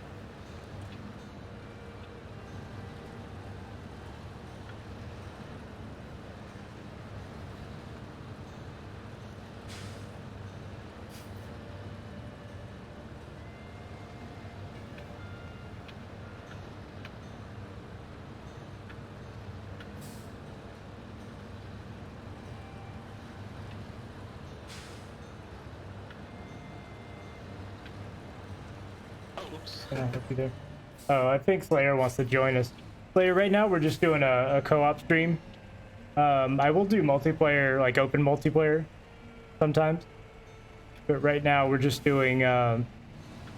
Oh, whoops. Can I help you there? Oh, I think Slayer wants to join us. Slayer, right now we're just doing a co-op stream. I will do multiplayer, like open multiplayer sometimes. But right now we're just doing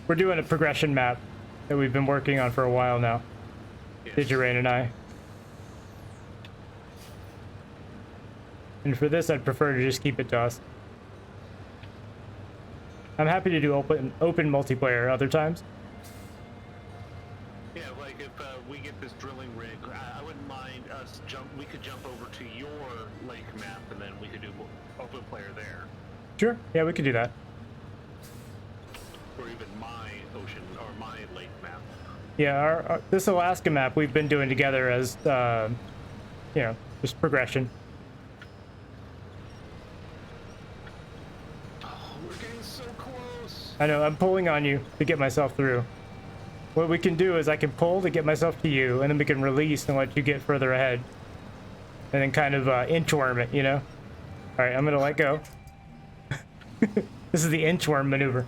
We're doing a progression map that we've been working on for a while now. Yes. Digirain and I. And for this, I'd prefer to just keep it to us. I'm happy to do open multiplayer other times. Yeah, like if we get this drilling rig, I wouldn't mind us we could jump over to your lake map and then we could do open player there. Sure. Yeah, we could do that. Or even my ocean or my lake map. Yeah, our this Alaska map we've been doing together as, you know, just progression. Oh, we're getting so close. I know, I'm pulling on you to get myself through. What we can do is I can pull to get myself to you, and then we can release and let you get further ahead. And then kind of inchworm it, you know? Alright, I'm gonna let go. This is the inchworm maneuver.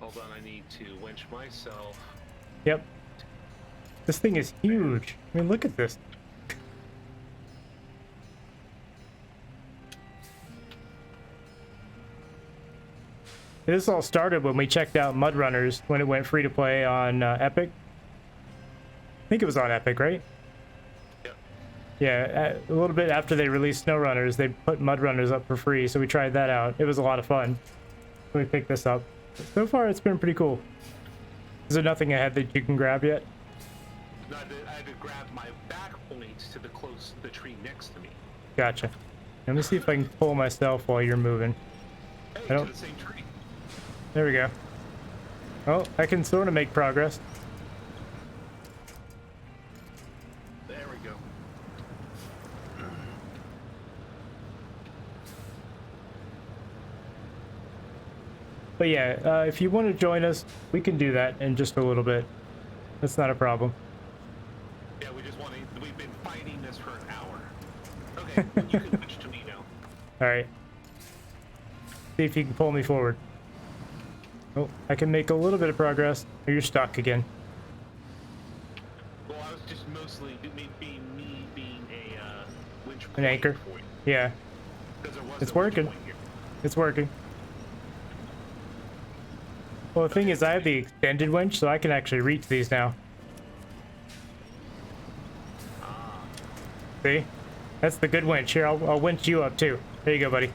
Hold on, I need to winch myself. Yep. This thing is huge. I mean, look at this. This all started when we checked out Mud Runners when it went free to play on Epic. I think it was on Epic, right? Yep. Yeah, a little bit after they released Snowrunners, they put Mud Runners up for free, so we tried that out. It was a lot of fun. We picked this up. So far, it's been pretty cool. Is there nothing ahead that you can grab yet? No, I had to grab my back points to the tree next to me. Gotcha. Let me see if I can pull myself while you're moving. Hey, I to don't... the same tree. There we go. Oh, I can sort of make progress. There we go. But yeah, if you want to join us, we can do that in just a little bit. That's not a problem. Yeah, we've been fighting this for an hour. Okay, you can switch to me now. Alright. See if you can pull me forward. Oh, I can make a little bit of progress. Or you're stuck again. Well, I was just mostly me being a winch An anchor? point, Yeah, 'cause there was it's no winch working. point here. It's working. Well, the thing is, I have the extended winch, so I can actually reach these now. See? That's the good winch. Here, I'll winch you up too. There you go, buddy.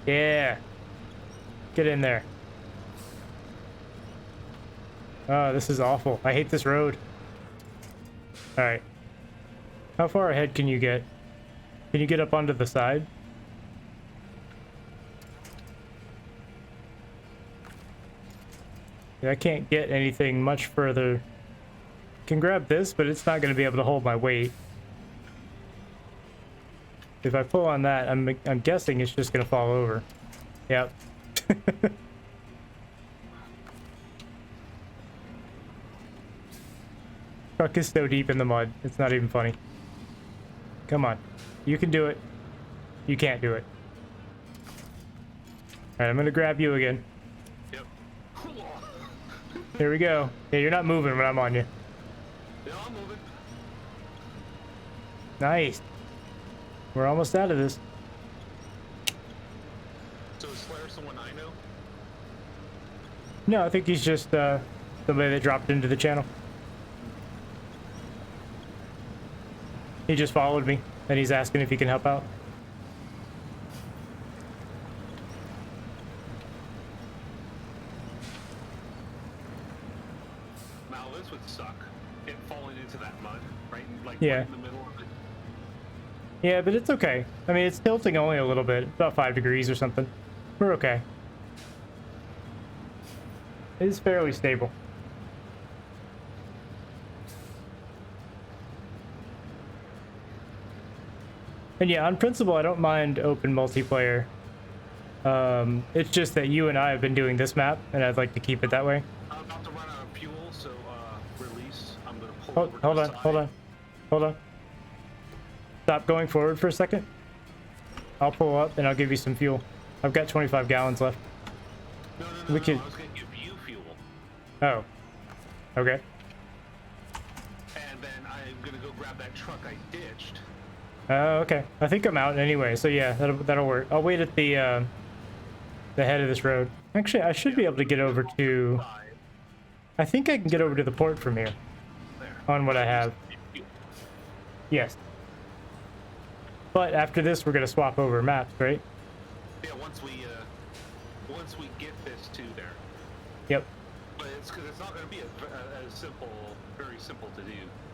Yeah. Get in there. Oh, this is awful. I hate this road. Alright. How far ahead can you get? Can you get up onto the side? Yeah, I can't get anything much further. Can grab this, but it's not going to be able to hold my weight. If I pull on that, I'm guessing it's just going to fall over. Yep. Truck is so deep in the mud, it's not even funny. Come on. You can do it. You can't do it. Alright, I'm gonna grab you again. Yep. Here we go. Yeah, you're not moving when I'm on you. Yeah, I'm moving. Nice. We're almost out of this. So is Slayer someone I know? No, I think he's just somebody that dropped into the channel. He just followed me, and he's asking if he can help out. Now this would suck. It falling into that mud, right? Like Yeah. right in the middle of it. Yeah, but it's okay. I mean, it's tilting only a little bit, about 5 degrees or something. We're okay. It is fairly stable. And yeah, on principle, I don't mind open multiplayer. It's just that you and I have been doing this map, and I'd like to keep it that way. I'm about to run out of fuel, so release. I'm gonna pull Hold, over to hold the on, side. hold on, hold on. Stop going forward for a second. I'll pull up, and I'll give you some fuel. I've got 25 gallons left. No, We could- I was gonna give you fuel. Oh. Okay. And then I'm gonna go grab that truck I ditched. Oh, okay. I think I'm out anyway, so yeah, that'll work. I'll wait at the head of this road. Actually, I should be able to get over to... I think I can get over to the port from here. There. On what I have. Yes. But after this, we're gonna swap over maps, right? Yeah, once we get this to there. Yep. But it's because it's not going to be a simple, very simple to do.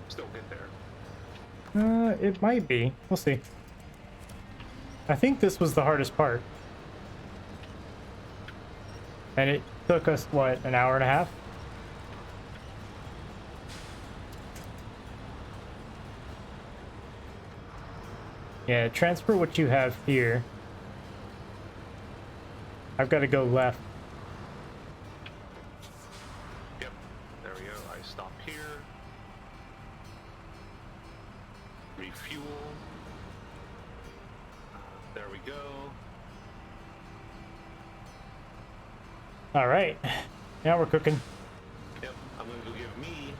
Still get there. It might be. We'll see. I think this was the hardest part. And it took us, what, an hour and a half? Yeah, transfer what you have here. I've got to go left. Yep. There we go. I stop here. Refuel. There we go. All right. Now we're cooking. Yep. I'm going to go give me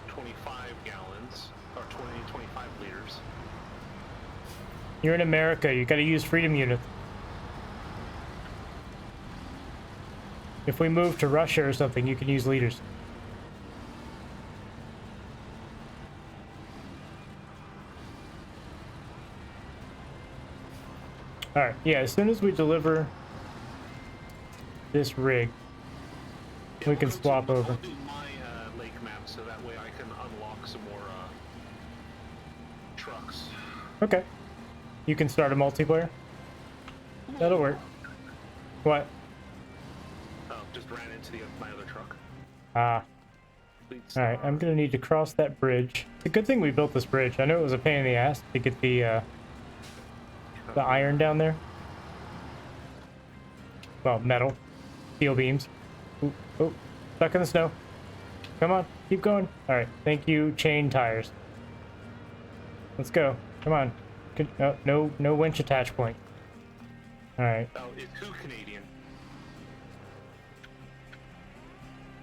25 gallons, or 25 liters. You're in America. You got to use freedom units. If we move to Russia or something, you can use liters. All right. Yeah. As soon as we deliver this rig, we can swap over. I'll do my lake map so that way I can unlock some more trucks. Okay. You can start a multiplayer. That'll work. What? Oh, just ran into my other truck. Ah. All right. I'm gonna need to cross that bridge. It's a good thing we built this bridge. I know it was a pain in the ass to get the iron down there. Well, metal, steel beams. Ooh, oh, stuck in the snow. Come on, keep going. All right. Thank you. Chain tires. Let's go. Come on. No winch attach point. All right. Oh, is who Canadian?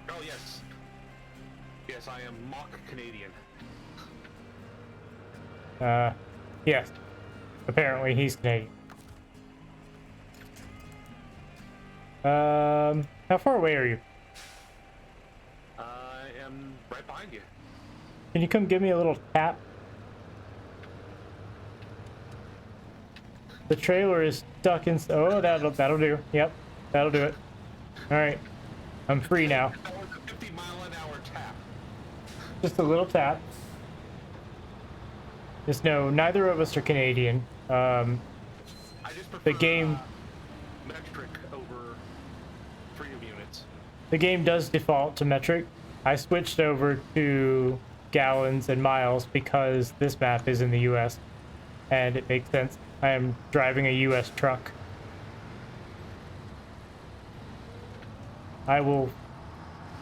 Oh, yes. Yes, I am mock Canadian. Yes. Apparently he's Canadian. How far away are you? I am right behind you. Can you come give me a little tap? The trailer is stuck in... Oh, that'll do. Yep, that'll do it. All right. I'm free now. That was a 50-mile-an-hour tap. Just a little tap. Just know, neither of us are Canadian. I just prefer, The game... metric over freedom units. The game does default to metric. I switched over to gallons and miles because this map is in the US. And it makes sense. I am driving a US truck. I will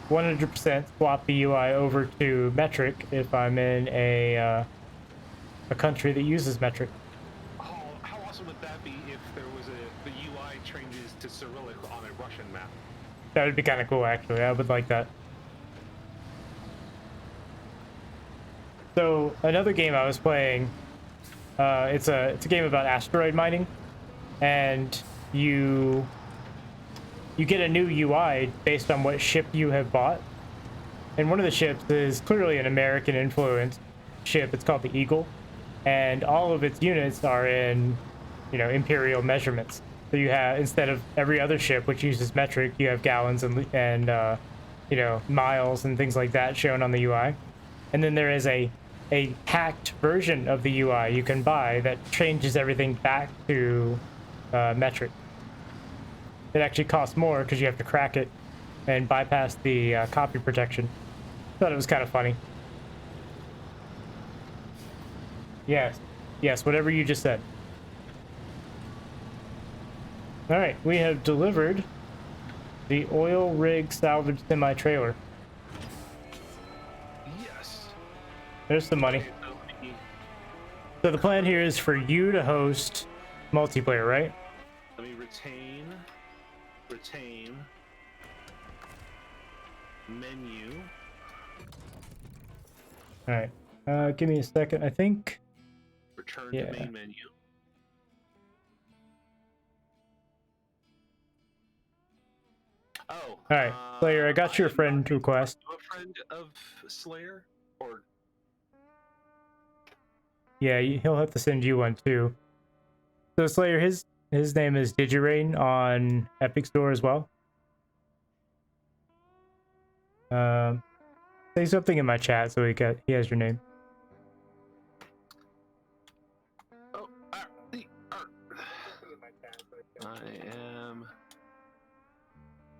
100% swap the UI over to metric if I'm in a country that uses metric. How awesome would that be if there was the UI changes to Cyrillic on a Russian map? That would be kind of cool, actually. I would like that. So another game I was playing, it's a game about asteroid mining, and you get a new UI based on what ship you have bought. And one of the ships is clearly an American influenced ship. It's called the Eagle, and all of its units are in, imperial measurements. So you have, instead of every other ship which uses metric, you have gallons and miles and things like that shown on the UI. And then there is a hacked version of the UI you can buy that changes everything back to metric. It actually costs more because you have to crack it and bypass the copy protection. Thought it was kind of funny. Yes, whatever you just said. All right, we have delivered the oil rig salvage semi-trailer. Yes. There's the money. So the plan here is for you to host multiplayer, right? Let me retain, menu. All right. Give me a second. I think. Return Yeah. to main menu. Oh. All right, Slayer. I got your friend request. Are you a friend of Slayer? Or Yeah, he'll have to send you one too. So Slayer, his name is Digirain on Epic Store as well. Say something in my chat so he has your name. oh, I am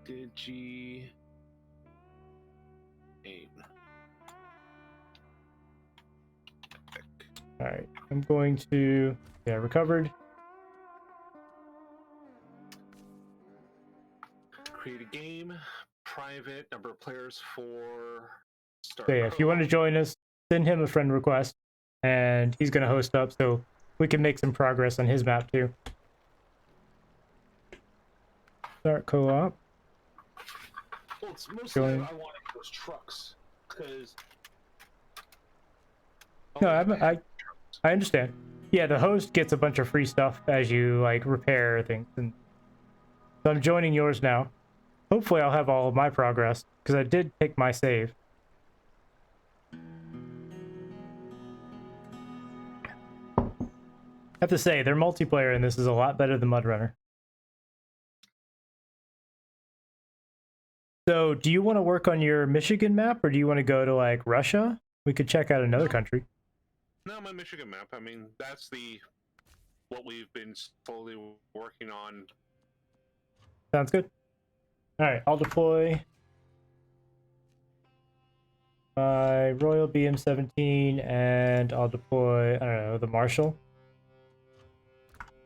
Digi 8. All right, I'm going to recovered. Create a game, private, number of players 4. Start. So yeah, if you want to join us, send him a friend request, and he's gonna host up so we can make some progress on his map too. Start co-op. Well, it's mostly I wanted those trucks because. No, I understand. Yeah, the host gets a bunch of free stuff as you like repair things, and so I'm joining yours now. Hopefully, I'll have all of my progress because I did take my save. I have to say, their multiplayer in this is a lot better than Mudrunner. So, do you want to work on your Michigan map, or do you want to go to like Russia? We could check out another country. No, my Michigan map. I mean, that's what we've been slowly working on. Sounds good. All right, I'll deploy my Royal BM-17, and I'll deploy, I don't know, the Marshall.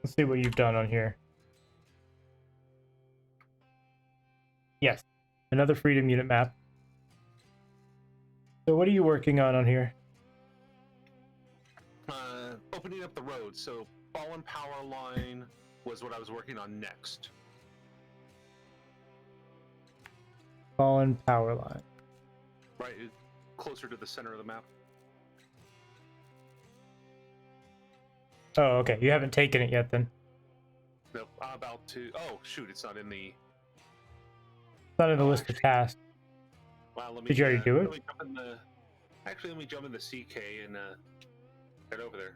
Let's see what you've done on here. Yes, another Freedom Unit map. So what are you working on here? Opening up the road. So Fallen Power Line was what I was working on next. Fallen Power Line. Right, closer to the center of the map. Oh, okay. You haven't taken it yet, then. Nope, I'm about to. Oh, shoot! It's not in the. It's not in the list of tasks. Wow, let me. Did you already do it? Let me jump in the. Actually, let me jump in the CK and head over there.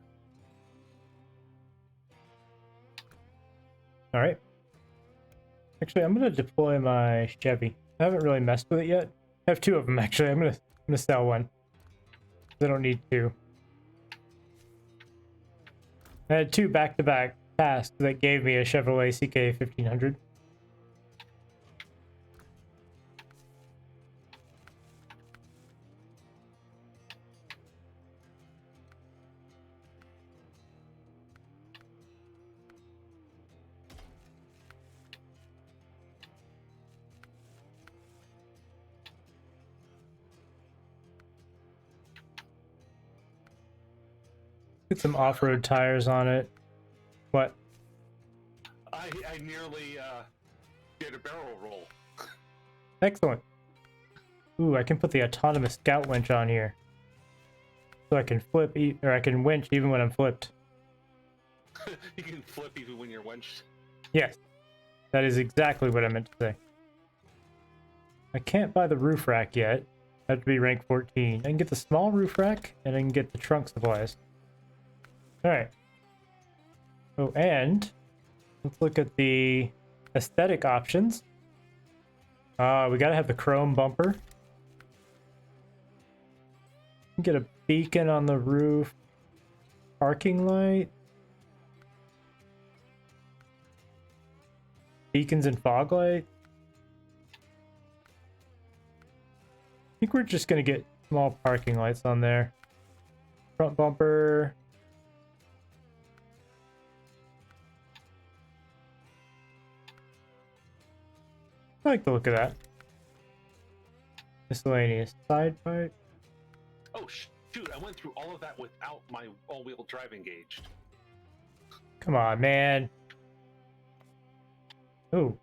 All right. Actually, I'm gonna deploy my Chevy. I haven't really messed with it yet. I have two of them actually. I'm gonna sell one. I don't need two. I had two back-to-back tasks that gave me a Chevrolet CK 1500. Get some off-road tires on it. What? I nearly did a barrel roll. Excellent. Ooh, I can put the autonomous scout winch on here. So I can flip, or I can winch even when I'm flipped. You can flip even when you're winched. Yes. That is exactly what I meant to say. I can't buy the roof rack yet. I have to be rank 14. I can get the small roof rack, and I can get the trunk supplies. Alright. Oh, and let's look at the aesthetic options. We gotta have the chrome bumper. Get a beacon on the roof. Parking light. Beacons and fog light. I think we're just gonna get small parking lights on there. Front bumper. I like the look of that. Miscellaneous side part. Oh shoot! I went through all of that without my all-wheel drive engaged. Come on, man. Ooh,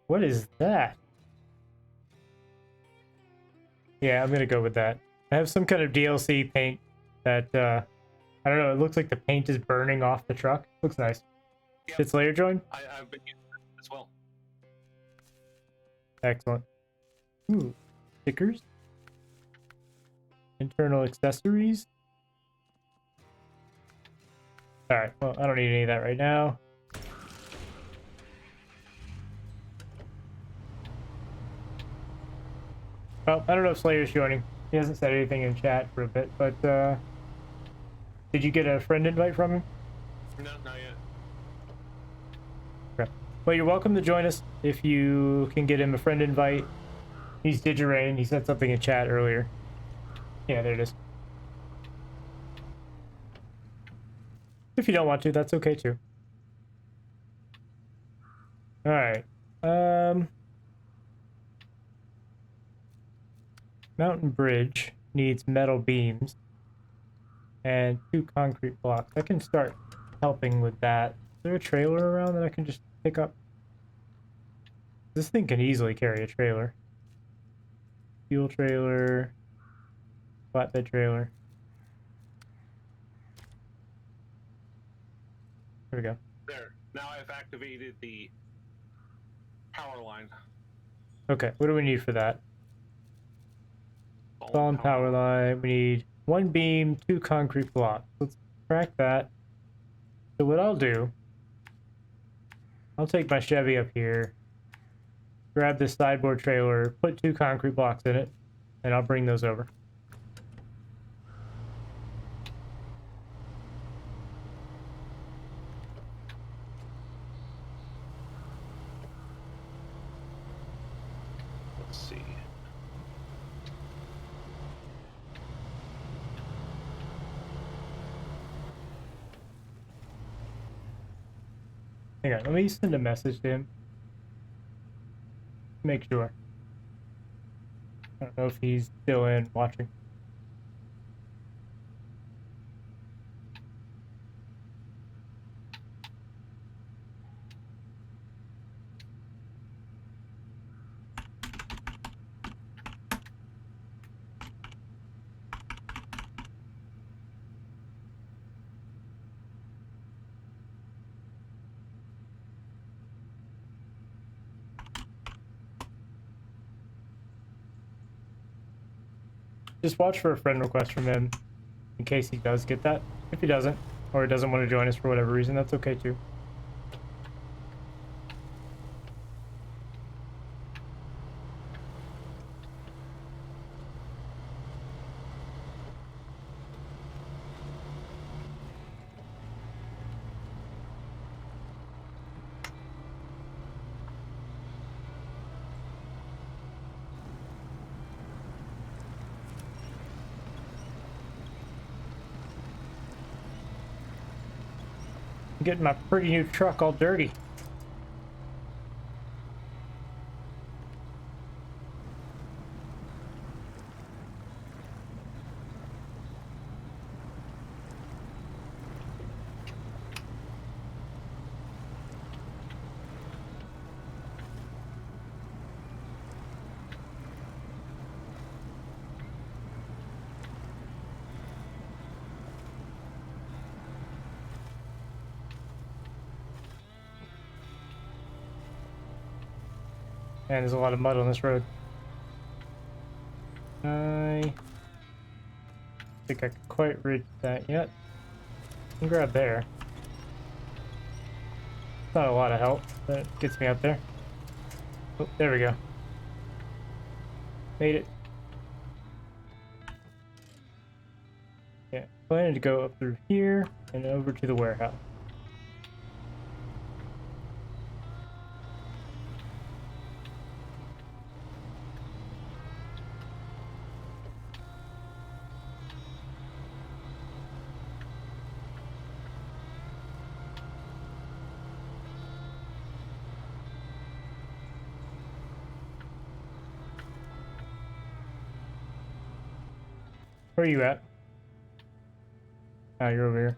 what is that? Yeah, I'm gonna go with that. I have some kind of DLC paint That I don't know. It looks like the paint is burning off the truck. Looks nice. Yep. It's layer join. I've been using that as well. Excellent. Ooh, stickers. Internal accessories. All right. Well, I don't need any of that right now. Well, I don't know if Slayer's joining. He hasn't said anything in chat for a bit, but did you get a friend invite from him? No, not yet. Okay. Well, you're welcome to join us if you can get him a friend invite. He's Digirain. He said something in chat earlier. Yeah, there it is. If you don't want to, that's okay too. All right. Mountain bridge needs metal beams and 2 concrete blocks. I can start helping with that. Is there a trailer around that I can just pick up? This thing can easily carry a trailer. Fuel trailer, flatbed trailer. There we go. There. Now I've activated the power line. Okay, what do we need for that? Fallen power line. We need 1 beam, 2 concrete blocks. Let's crack that. So what I'll do, I'll take my Chevy up here, grab this sideboard trailer, put 2 concrete blocks in it, and I'll bring those over. Let's see. Hang on, let me send a message to him. Make sure. I don't know if he's still in watching. Just watch for a friend request from him in case he does get that. If he doesn't, or he doesn't want to join us for whatever reason, that's okay too. I'm getting my pretty new truck all dirty. And there's a lot of mud on this road. I think I can quite reach that yet. I can grab there. Not a lot of help, but it gets me up there. Oh, there we go. Made it. Yeah, planning to go up through here and over to the warehouse. Where are you at? Ah, you're over here.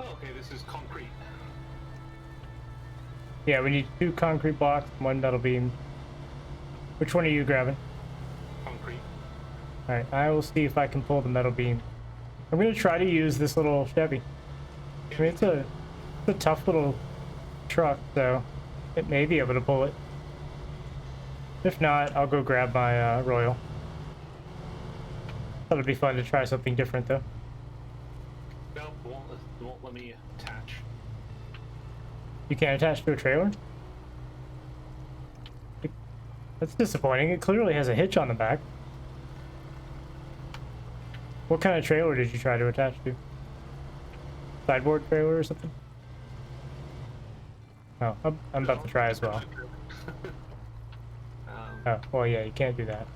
Oh, Okay, this is concrete. Yeah, we need 2 concrete blocks, 1 metal beam. Which one are you grabbing? Concrete. Alright, I will see if I can pull the metal beam. I'm gonna try to use this little Chevy. I mean, it's a tough little truck, so it may be able to pull it. If not, I'll go grab my Royal. That'll be fun to try something different, though. No, it won't let me attach. You can't attach to a trailer? That's disappointing. It clearly has a hitch on the back. What kind of trailer did you try to attach to? Sideboard trailer or something? Oh, I'm about to try as well. Oh, well, yeah, you can't do that.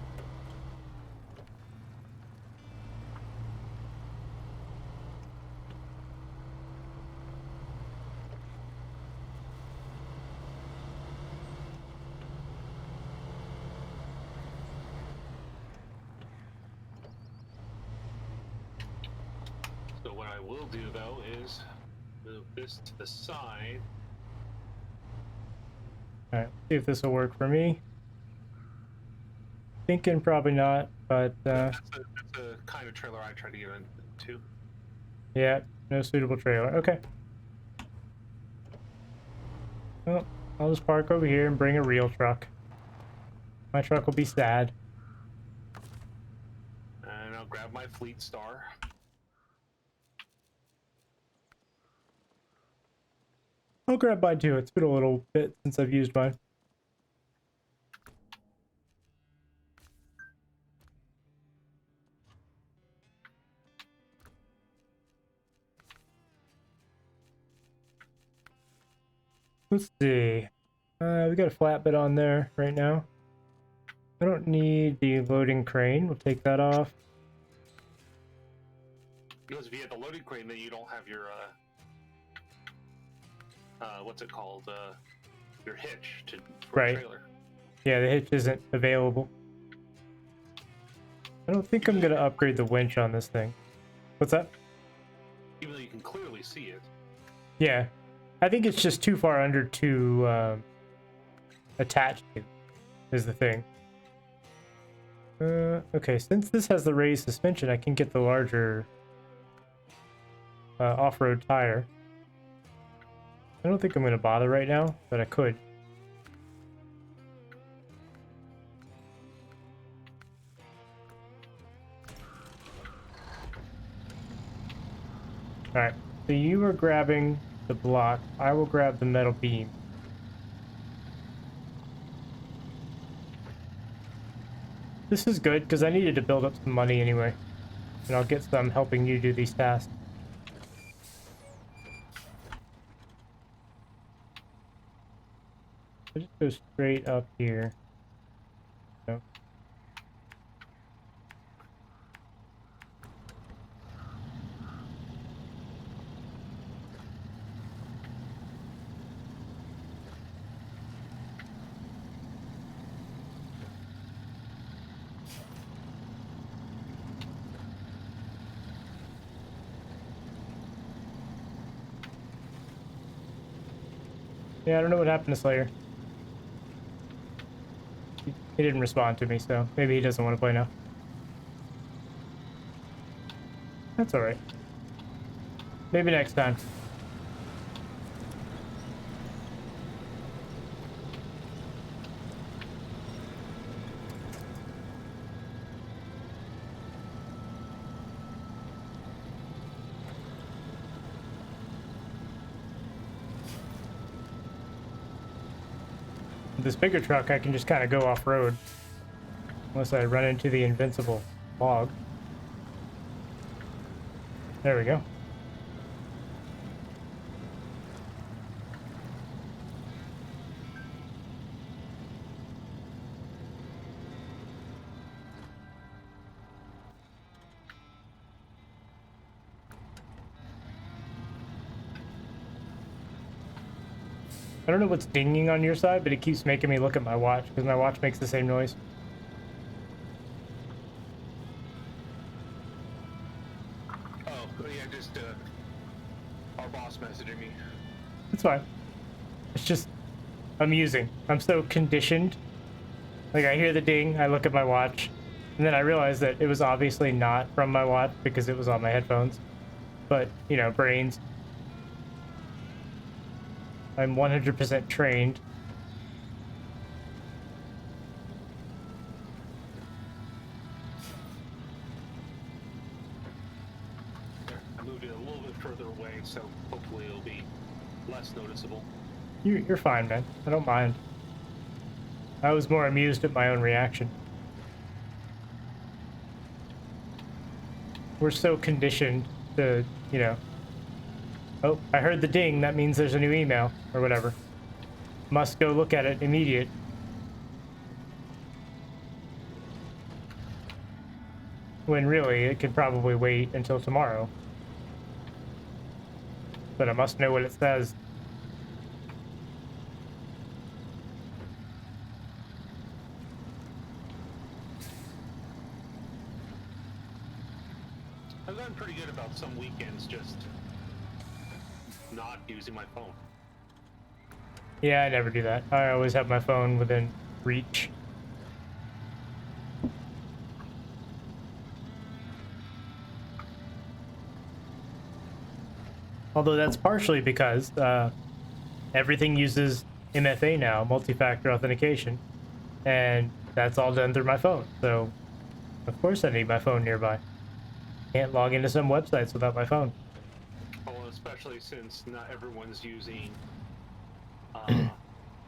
So what I will do though is move this to the side. Alright, see if this will work for me. Thinking probably not, but That's a kind of trailer I try to get into. yeah, no suitable trailer. Okay. Well, I'll just park over here and bring a real truck. My truck will be sad. And I'll grab my Fleet Star. I'll grab mine too. It's been a little bit since I've used mine. Let's see. We got a flatbed on there right now. I don't need the loading crane. We'll take that off. Because if you have the loading crane, then you don't have your what's it called? Your hitch for Right. a trailer. Yeah, the hitch isn't available. I don't think I'm gonna upgrade the winch on this thing. What's that? Even though you can clearly see it. Yeah, I think it's just too far under to attach to, is the thing. Okay, since this has the raised suspension, I can get the larger off-road tire. I don't think I'm going to bother right now, but I could. Alright, so you were grabbing the block. I will grab the metal beam. This is good, because I needed to build up some money anyway. And I'll get some helping you do these tasks. I'll just go straight up here. No. Yeah, I don't know what happened to Slayer. He didn't respond to me, so maybe he doesn't want to play now. That's alright. Maybe next time. This bigger truck, I can just kind of go off-road. Unless I run into the invincible log. There we go. I don't know what's dinging on your side, but it keeps making me look at my watch, because my watch makes the same noise. Oh, yeah, just our boss It's fine. It's just amusing. I'm so conditioned. Like, I hear the ding, I look at my watch, and then I realize that it was obviously not from my watch because it was on my headphones. But, you know, brains. I'm 100% trained. I moved it a little bit further away, so hopefully it'll be less noticeable. You're fine, man. I don't mind. I was more amused at my own reaction. We're so conditioned to, you know, oh, I heard the ding, that means there's a new email, or whatever. Must go look at it immediate. When really, it could probably wait until tomorrow. But I must know what it says. I've gotten pretty good about some weekends just not using my phone. Yeah, I never do that. I always have my phone within reach. Although that's partially because everything uses MFA now, multi-factor authentication, and that's all done through my phone. So, of course I need my phone nearby. Can't log into some websites without my phone. Well, especially since not everyone's using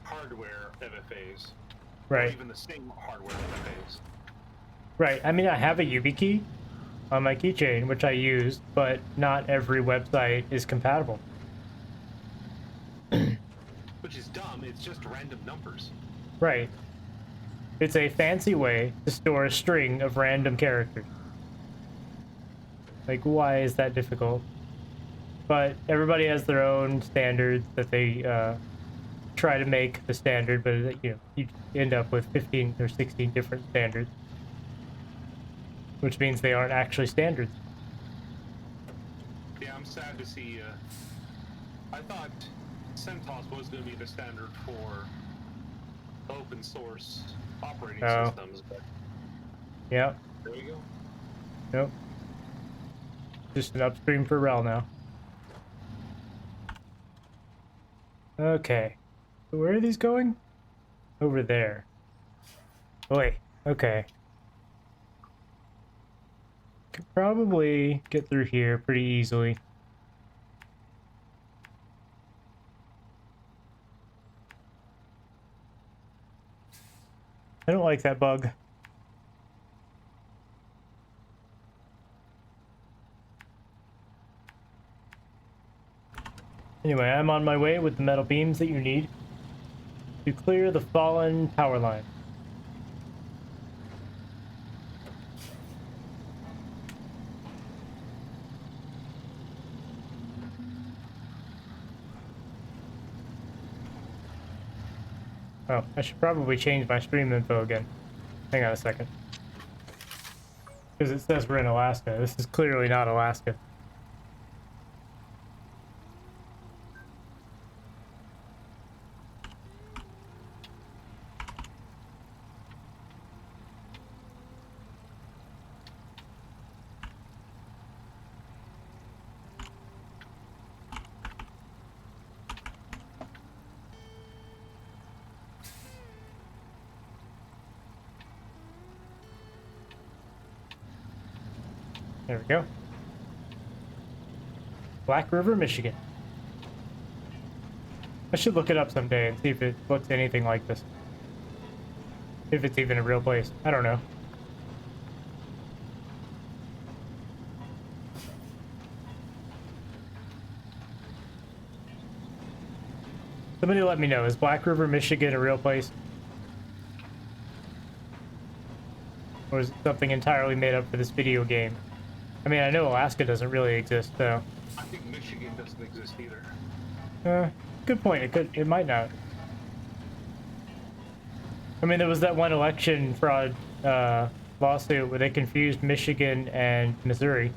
hardware MFAs. Right. Or even the same hardware MFAs. Right. I mean, I have a YubiKey on my keychain, which I use, but not every website is compatible. Which is dumb. It's just random numbers. Right. It's a fancy way to store a string of random characters. Like, why is that difficult? But everybody has their own standards that they try to make the standard, but you know, you end up with 15 or 16 different standards, which means they aren't actually standards. Yeah, I'm sad to see. I thought CentOS was going to be the standard for open source operating systems, but yeah, there you go. nope. Just an upstream for RHEL now. Okay. So where are these going? Over there. Oh, wait. Okay. Could probably get through here pretty easily. I don't like that bug. Anyway, I'm on my way with the metal beams that you need to clear the fallen power line. Oh, I should probably change my stream info again. Hang on a second. Because it says we're in Alaska. This is clearly not Alaska. There we go. Black River, Michigan. I should look it up someday and see if it looks anything like this. If it's even a real place. I don't know. Somebody let me know. Is Black River, Michigan a real place? Or is it something entirely made up for this video game? I mean, I know Alaska doesn't really exist, so... I think Michigan doesn't exist either. Good point. It might not. I mean, there was that one election fraud lawsuit where they confused Michigan and Missouri.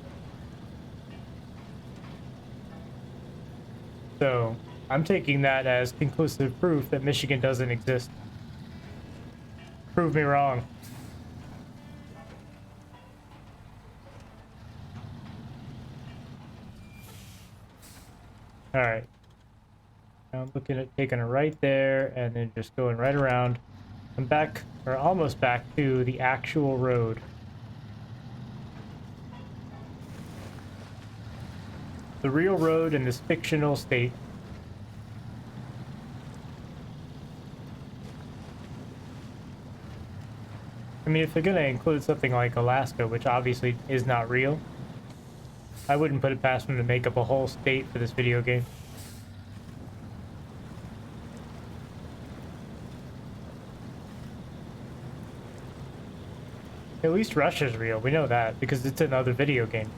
So, I'm taking that as conclusive proof that Michigan doesn't exist. Prove me wrong. All right. Now I'm looking at taking it right there and then just going right around. I'm back, or almost back to the actual road. The real road in this fictional state. I mean, if they're gonna include something like Alaska, which obviously is not real, I wouldn't put it past them to make up a whole state for this video game. At least Russia's real, we know that, because it's in other video games.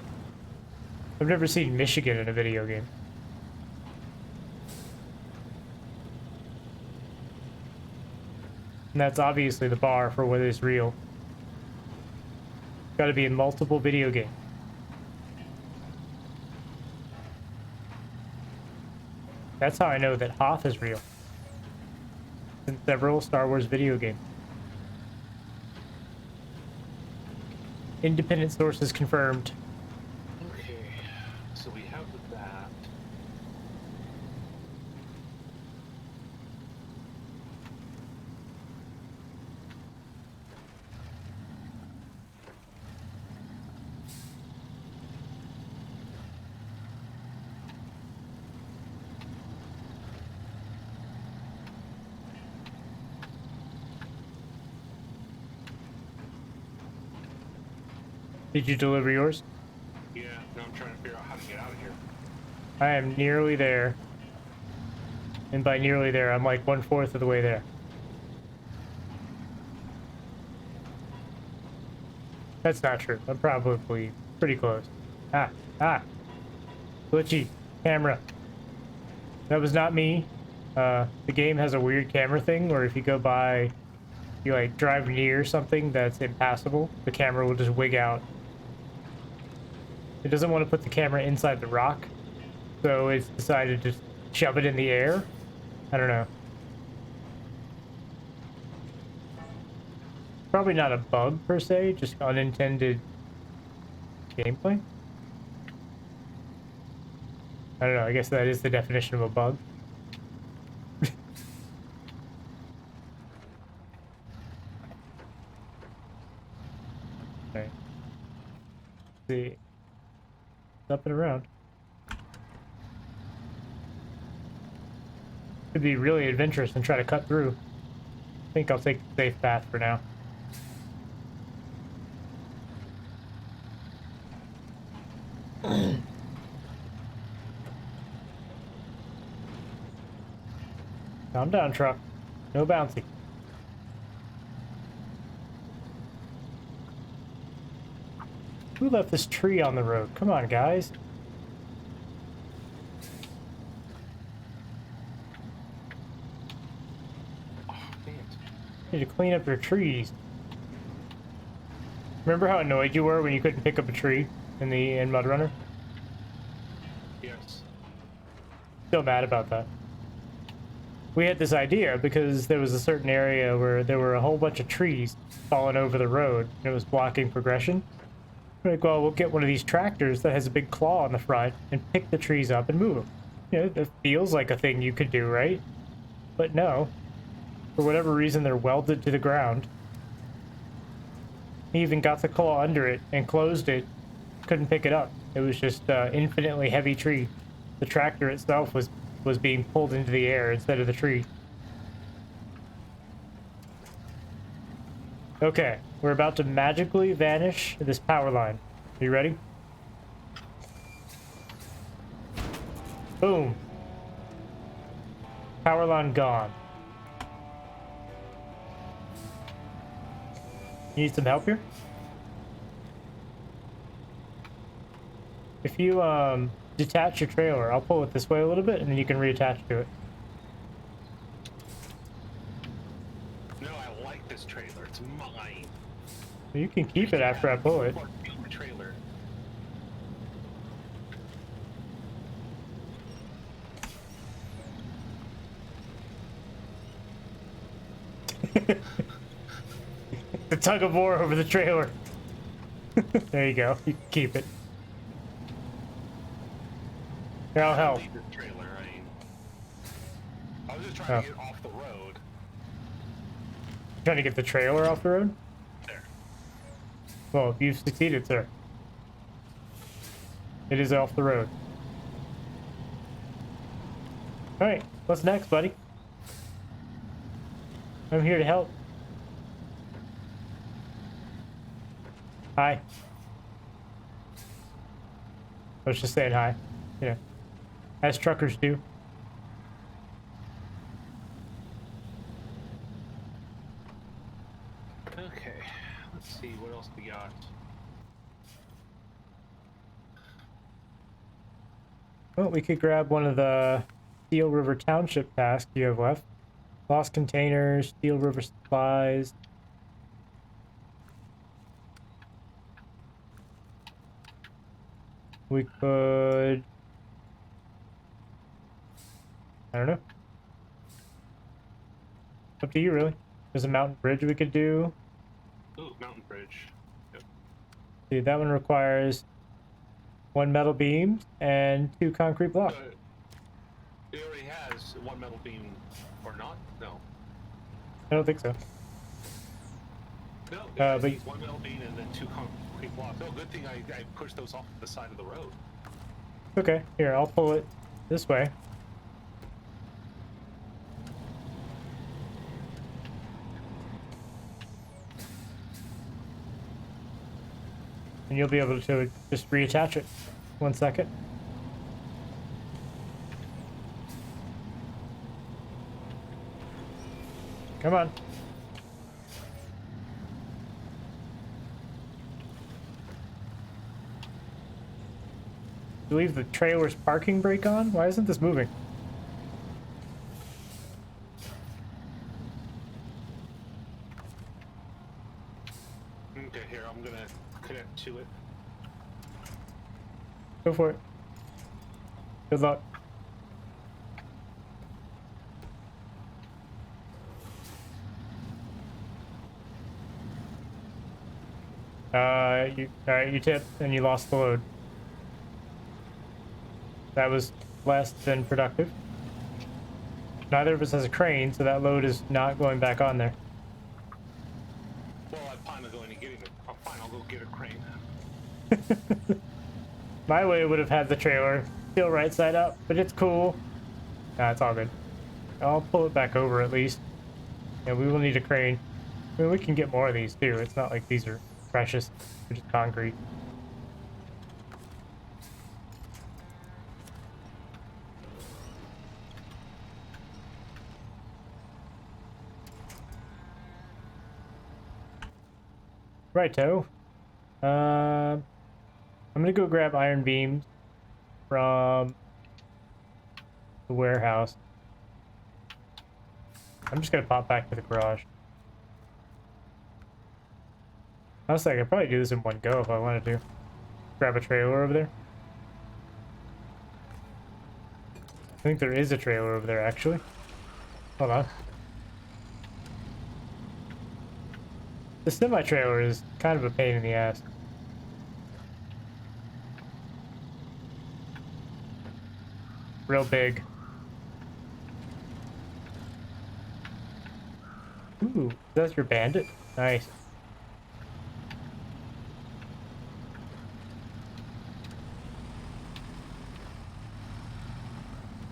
I've never seen Michigan in a video game. And that's obviously the bar for what is real. Gotta be in multiple video games. That's how I know that Hoth is real. In several Star Wars video games. Independent sources confirmed. Okay, so we have that. Did you deliver yours? Yeah, now I'm trying to figure out how to get out of here. I am nearly there. And by nearly there, I'm like 1/4 of the way there. That's not true. I'm probably pretty close. Ah. Glitchy. Camera. That was not me. The game has a weird camera thing where if you go by, you like drive near something that's impassable, the camera will just wig out. It doesn't want to put the camera inside the rock, so it's decided to shove it in the air. I don't know. Probably not a bug per se, just unintended gameplay. I don't know, I guess that is the definition of a bug. Okay. Let's see. Up and around. Could be really adventurous and try to cut through. I think I'll take the safe path for now. Calm down, truck. No bouncy. Who left this tree on the road? Come on, guys. Oh, dang it. Need to clean up your trees. Remember how annoyed you were when you couldn't pick up a tree in Mudrunner? Yes. Still mad about that. We had this idea because there was a certain area where there were a whole bunch of trees falling over the road and it was blocking progression. We're like, well, we'll get one of these tractors that has a big claw on the front and pick the trees up and move them. You know, it feels like a thing you could do, right? But no. For whatever reason, they're welded to the ground. He even got the claw under it and closed it. Couldn't pick it up. It was just infinitely heavy tree. The tractor itself was being pulled into the air instead of the tree. Okay, we're about to magically vanish this power line. Are you ready? Boom. Power line gone. You need some help here? If you detach your trailer, I'll pull it this way a little bit and then you can reattach to it. No, I like this trailer. It's mine. You can keep it after I pull it. Trailer. The tug of war over the trailer. There you go. You can keep it. Here, I'll help. Leave this trailer. I was just trying to get off the road. Trying to get the trailer off the road? There. Well, you've succeeded, sir. It is off the road. Alright, what's next, buddy? I'm here to help. Hi. I was just saying hi. Yeah. As truckers do. Okay, let's see what else we got. Well, we could grab one of the Steel River Township tasks you have left. Lost containers, Steel River supplies. We could... I don't know. Up to you, really. There's a mountain bridge we could do. Ooh, mountain bridge. Yep. See, that one requires 1 metal beam and 2 concrete blocks. It already has 1 metal beam, or not? No. I don't think so. No, but... needs 1 metal beam and then 2 concrete blocks. Oh, good thing I pushed those off the side of the road. Okay, here, I'll pull it this way. And you'll be able to just reattach it. 1 second. Come on. Leave the trailer's parking brake on? Why isn't this moving? Okay, here, I'm gonna connect to it. Go for it. Good luck. Alright, you tipped and you lost the load. That was less than productive. Neither of us has a crane, so that load is not going back on there. Well, I plan on going and getting it. Oh, fine, I'll go get a crane. My way would have had the trailer still right side up, but it's cool. Nah, it's all good. I'll pull it back over at least. Yeah, we will need a crane. I mean, we can get more of these too. It's not like these are precious. They're just concrete. Righto. I'm gonna go grab iron beams from the warehouse. I'm just gonna pop back to the garage. Honestly, I could probably do this in one go if I wanted to. Grab a trailer over there. I think there is a trailer over there, actually. Hold on. The semi-trailer is kind of a pain in the ass. Real big. Ooh, that's your bandit? Nice.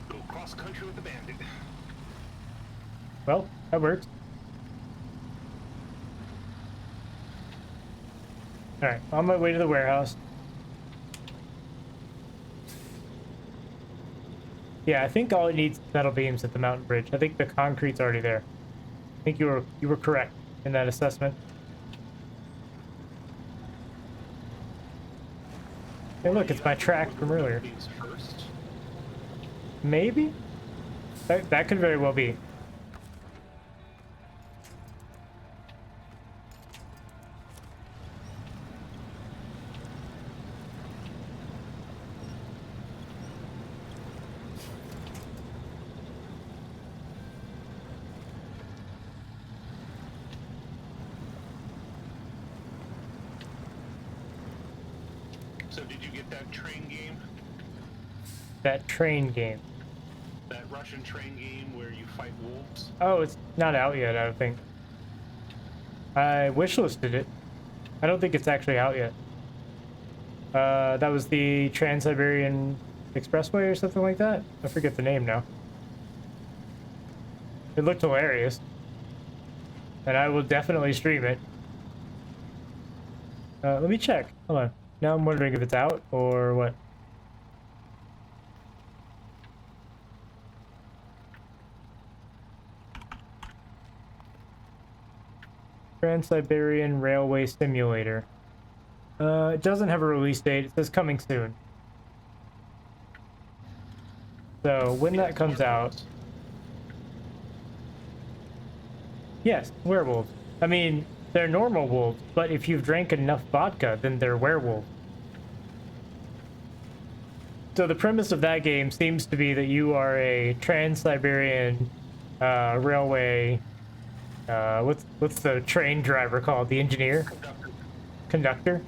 Go cross country with the bandit. Well, that works. Alright, on my way to the warehouse. Yeah, I think all it needs is metal beams at the mountain bridge. I think the concrete's already there. I think you were correct in that assessment. Hey look, it's my track from earlier. Maybe? That could very well be. So did you get that train game? That train game. That Russian train game where you fight wolves? Oh, it's not out yet, I don't think. I wishlisted it. I don't think it's actually out yet. That was the Trans-Siberian Expressway or something like that? I forget the name now. It looked hilarious. And I will definitely stream it. Let me check. Hold on. Now I'm wondering if it's out or what. Trans-Siberian Railway Simulator. It doesn't have a release date. It says coming soon. So when that comes out... Yes, werewolves. I mean, they're normal wolves, but if you've drank enough vodka, then they're werewolves. So the premise of that game seems to be that you are a Trans-Siberian railway... what's the train driver called? The engineer? Conductor?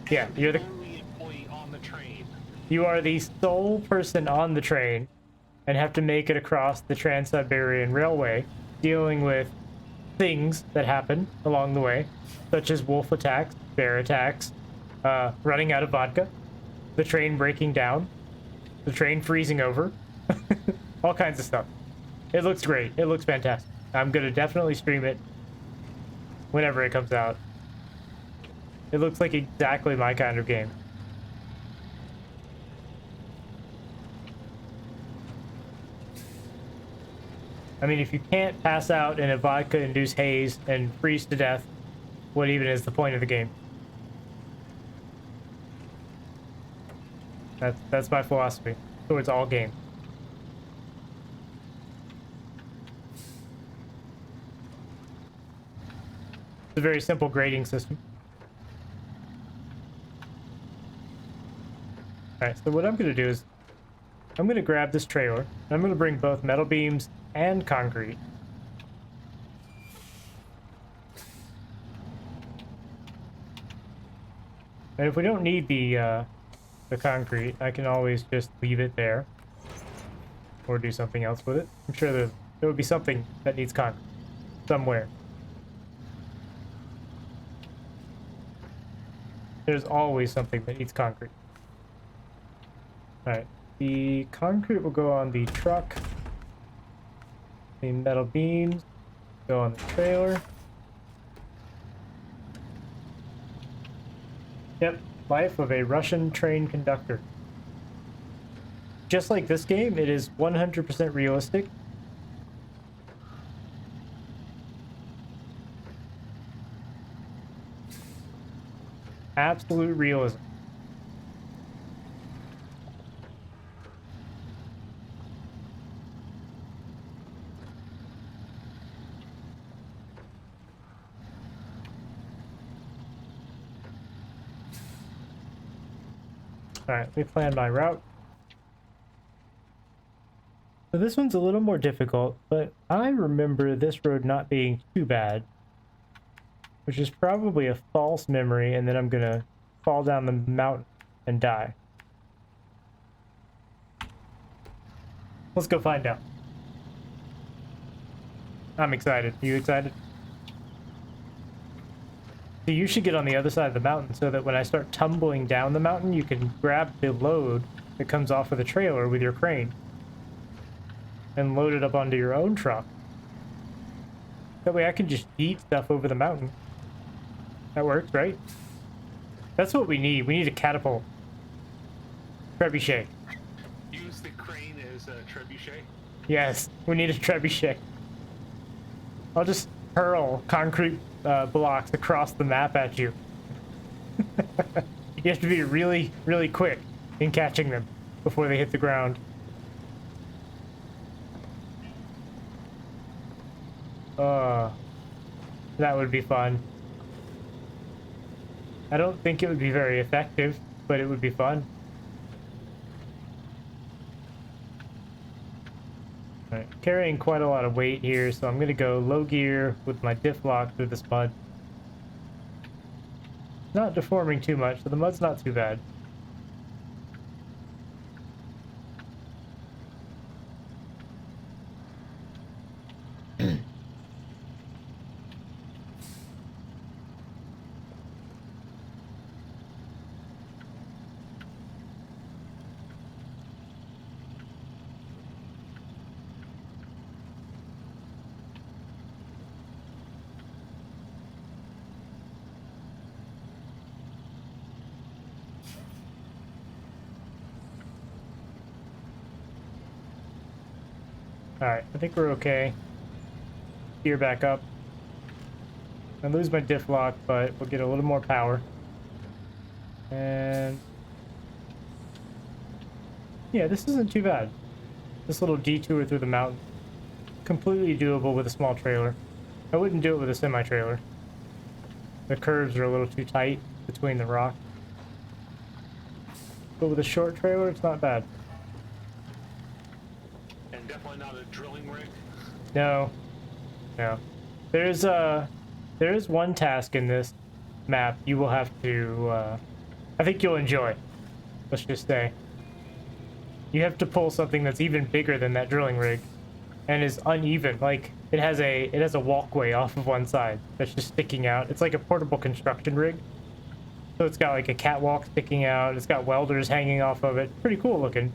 Yeah, you're the only employee on the train. You are the sole person on the train and have to make it across the Trans-Siberian Railway, dealing with things that happen along the way, such as wolf attacks, bear attacks, running out of vodka, the train breaking down, the train freezing over, all kinds of stuff. It looks great. It looks fantastic. I'm gonna definitely stream it whenever it comes out. It looks like exactly my kind of game. I mean, if you can't pass out in a vodka-induced haze and freeze to death, what even is the point of the game? That's my philosophy towards all games. It's a very simple grading system. Alright, so what I'm going to do is I'm going to grab this trailer, and I'm going to bring both metal beams and concrete. And if we don't need the concrete, I can always just leave it there. Or do something else with it. I'm sure there would be something that needs concrete. Somewhere. There's always something that needs concrete. Alright. The concrete will go on the truck. The metal beams go on the trailer. Yep, life of a Russian train conductor. Just like this game, it is 100% realistic. Absolute realism. Alright, let me plan my route. So this one's a little more difficult, but I remember this road not being too bad. Which is probably a false memory, and then I'm gonna fall down the mountain and die. Let's go find out. I'm excited. You excited? So you should get on the other side of the mountain so that when I start tumbling down the mountain, you can grab the load that comes off of the trailer with your crane and load it up onto your own truck. That way I can just eat stuff over the mountain. That works, right? That's what we need. We need a catapult. Trebuchet. Use the crane as a trebuchet? Yes, we need a trebuchet. I'll just hurl concrete blocks across the map at you. You have to be really, really quick in catching them before they hit the ground. That would be fun. I don't think it would be very effective, but it would be fun. Alright, carrying quite a lot of weight here, so I'm gonna go low gear with my diff lock through this mud. Not deforming too much, so the mud's not too bad. Alright, I think we're okay. Gear back up. I lose my diff lock, but we'll get a little more power. And yeah, this isn't too bad. This little detour through the mountain, completely doable with a small trailer. I wouldn't do it with a semi-trailer. The curves are a little too tight between the rocks. But with a short trailer, it's not bad. And definitely not a drilling rig. No. No. There is one task in this map you will have to, I think you'll enjoy. Let's just say. You have to pull something that's even bigger than that drilling rig and is uneven. Like, it has a walkway off of one side that's just sticking out. It's like a portable construction rig. So it's got like a catwalk sticking out. It's got welders hanging off of it. Pretty cool looking.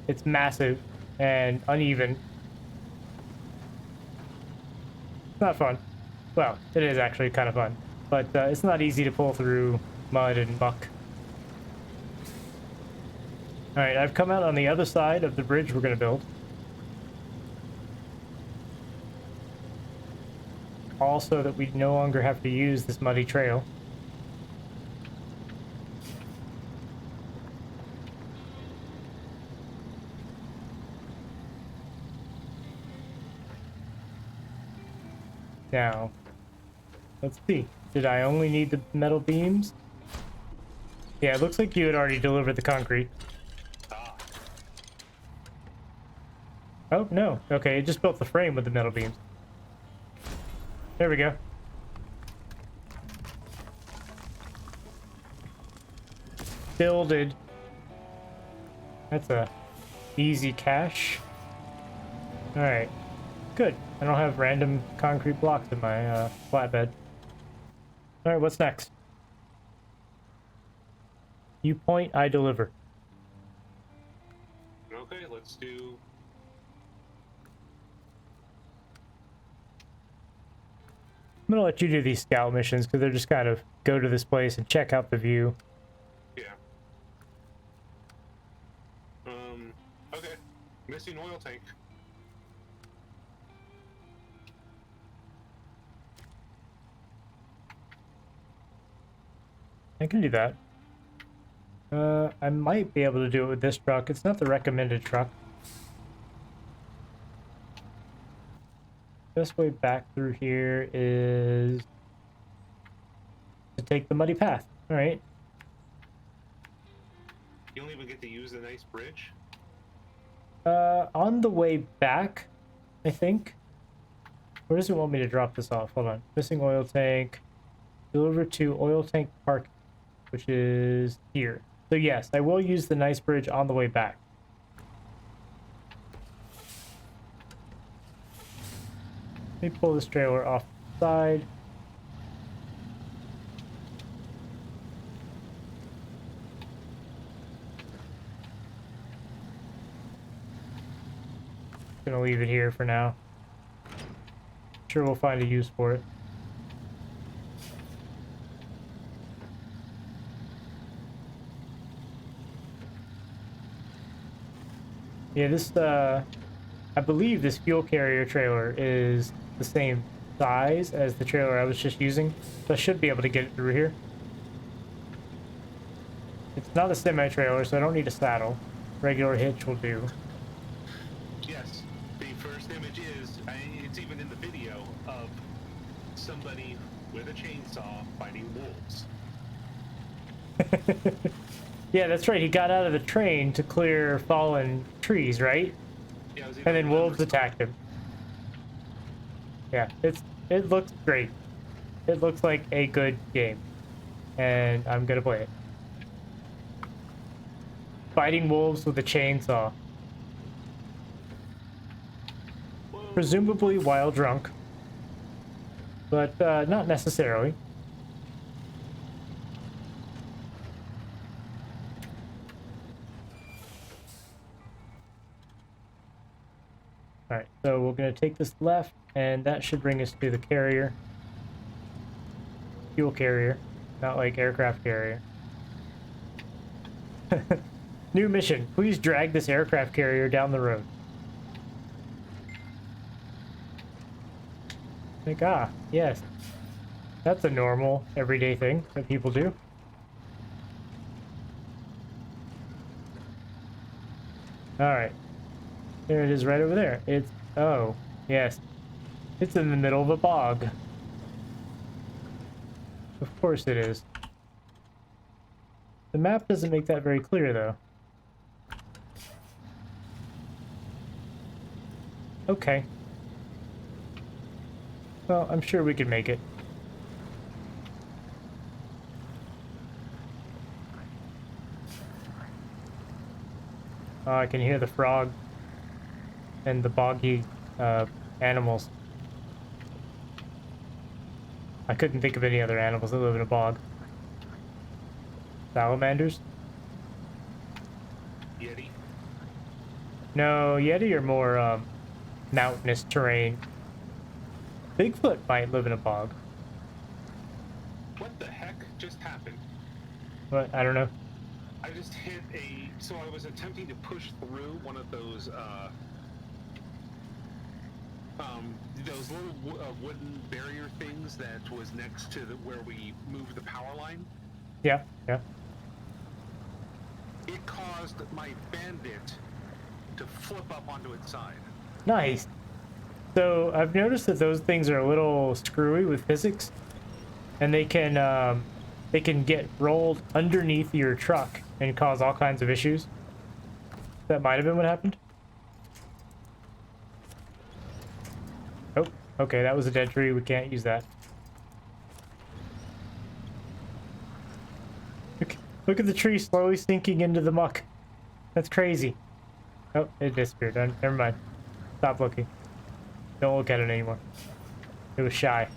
It's massive and uneven. It's not fun. Well, it is actually kind of fun, but it's not easy to pull through mud and muck. All right, I've come out on the other side of the bridge we're going to build. Also, that we no longer have to use this muddy trail. Now, let's see. Did I only need the metal beams? Yeah, it looks like you had already delivered the concrete. Oh, no. Okay, it just built the frame with the metal beams. There we go. Builded. That's a easy cache. Alright. Good. I don't have random concrete blocks in my flatbed. Alright, what's next? You point, I deliver. Okay, let's do... I'm gonna let you do these scout missions because they're just kind of go to this place and check out the view. Yeah. Okay. Missing oil tank. I can do that. I might be able to do it with this truck. It's not the recommended truck. Best way back through here is to take the muddy path. All right. You don't even get to use the nice bridge? On the way back, I think. Where does it want me to drop this off? Hold on. Missing oil tank. Deliver to oil tank park, which is here. So yes, I will use the nice bridge on the way back. Let me pull this trailer off the side. Gonna leave it here for now. Sure, we'll find a use for it. Yeah, this, I believe this fuel carrier trailer is the same size as the trailer I was just using, so I should be able to get it through here. It's not a semi-trailer, so I don't need a saddle. Regular hitch will do. Yes. The first image is, it's even in the video, of somebody with a chainsaw fighting wolves. Yeah, that's right. He got out of the train to clear fallen trees, right? Yeah, And then wolves attacked him. Yeah, it looks great. It looks like a good game. And I'm gonna play it. Fighting wolves with a chainsaw. Whoa. Presumably while drunk. But not necessarily. Alright, so we're going to take this left, and that should bring us to the carrier. Fuel carrier, not like aircraft carrier. New mission. Please drag this aircraft carrier down the road. Like, ah, yes. That's a normal, everyday thing that people do. Alright. There it is right over there. It's... Oh, yes. It's in the middle of a bog. Of course it is. The map doesn't make that very clear, though. Okay. Well, I'm sure we can make it. Oh, I can hear the frog and the boggy animals. I couldn't think of any other animals that live in a bog. Salamanders? Yeti. No, Yeti are more mountainous terrain. Bigfoot might live in a bog. What the heck just happened? But I don't know. I just hit a... So I was attempting to push through one of those little wooden barrier things that was next to where we moved the power line. Yeah, yeah. It caused my bandit to flip up onto its side. Nice. So I've noticed that those things are a little screwy with physics, and they can get rolled underneath your truck and cause all kinds of issues. That might have been what happened. Oh, okay, that was a dead tree. We can't use that. Look at the tree slowly sinking into the muck. That's crazy. Oh, it disappeared. Never mind. Stop looking. Don't look at it anymore. It was shy.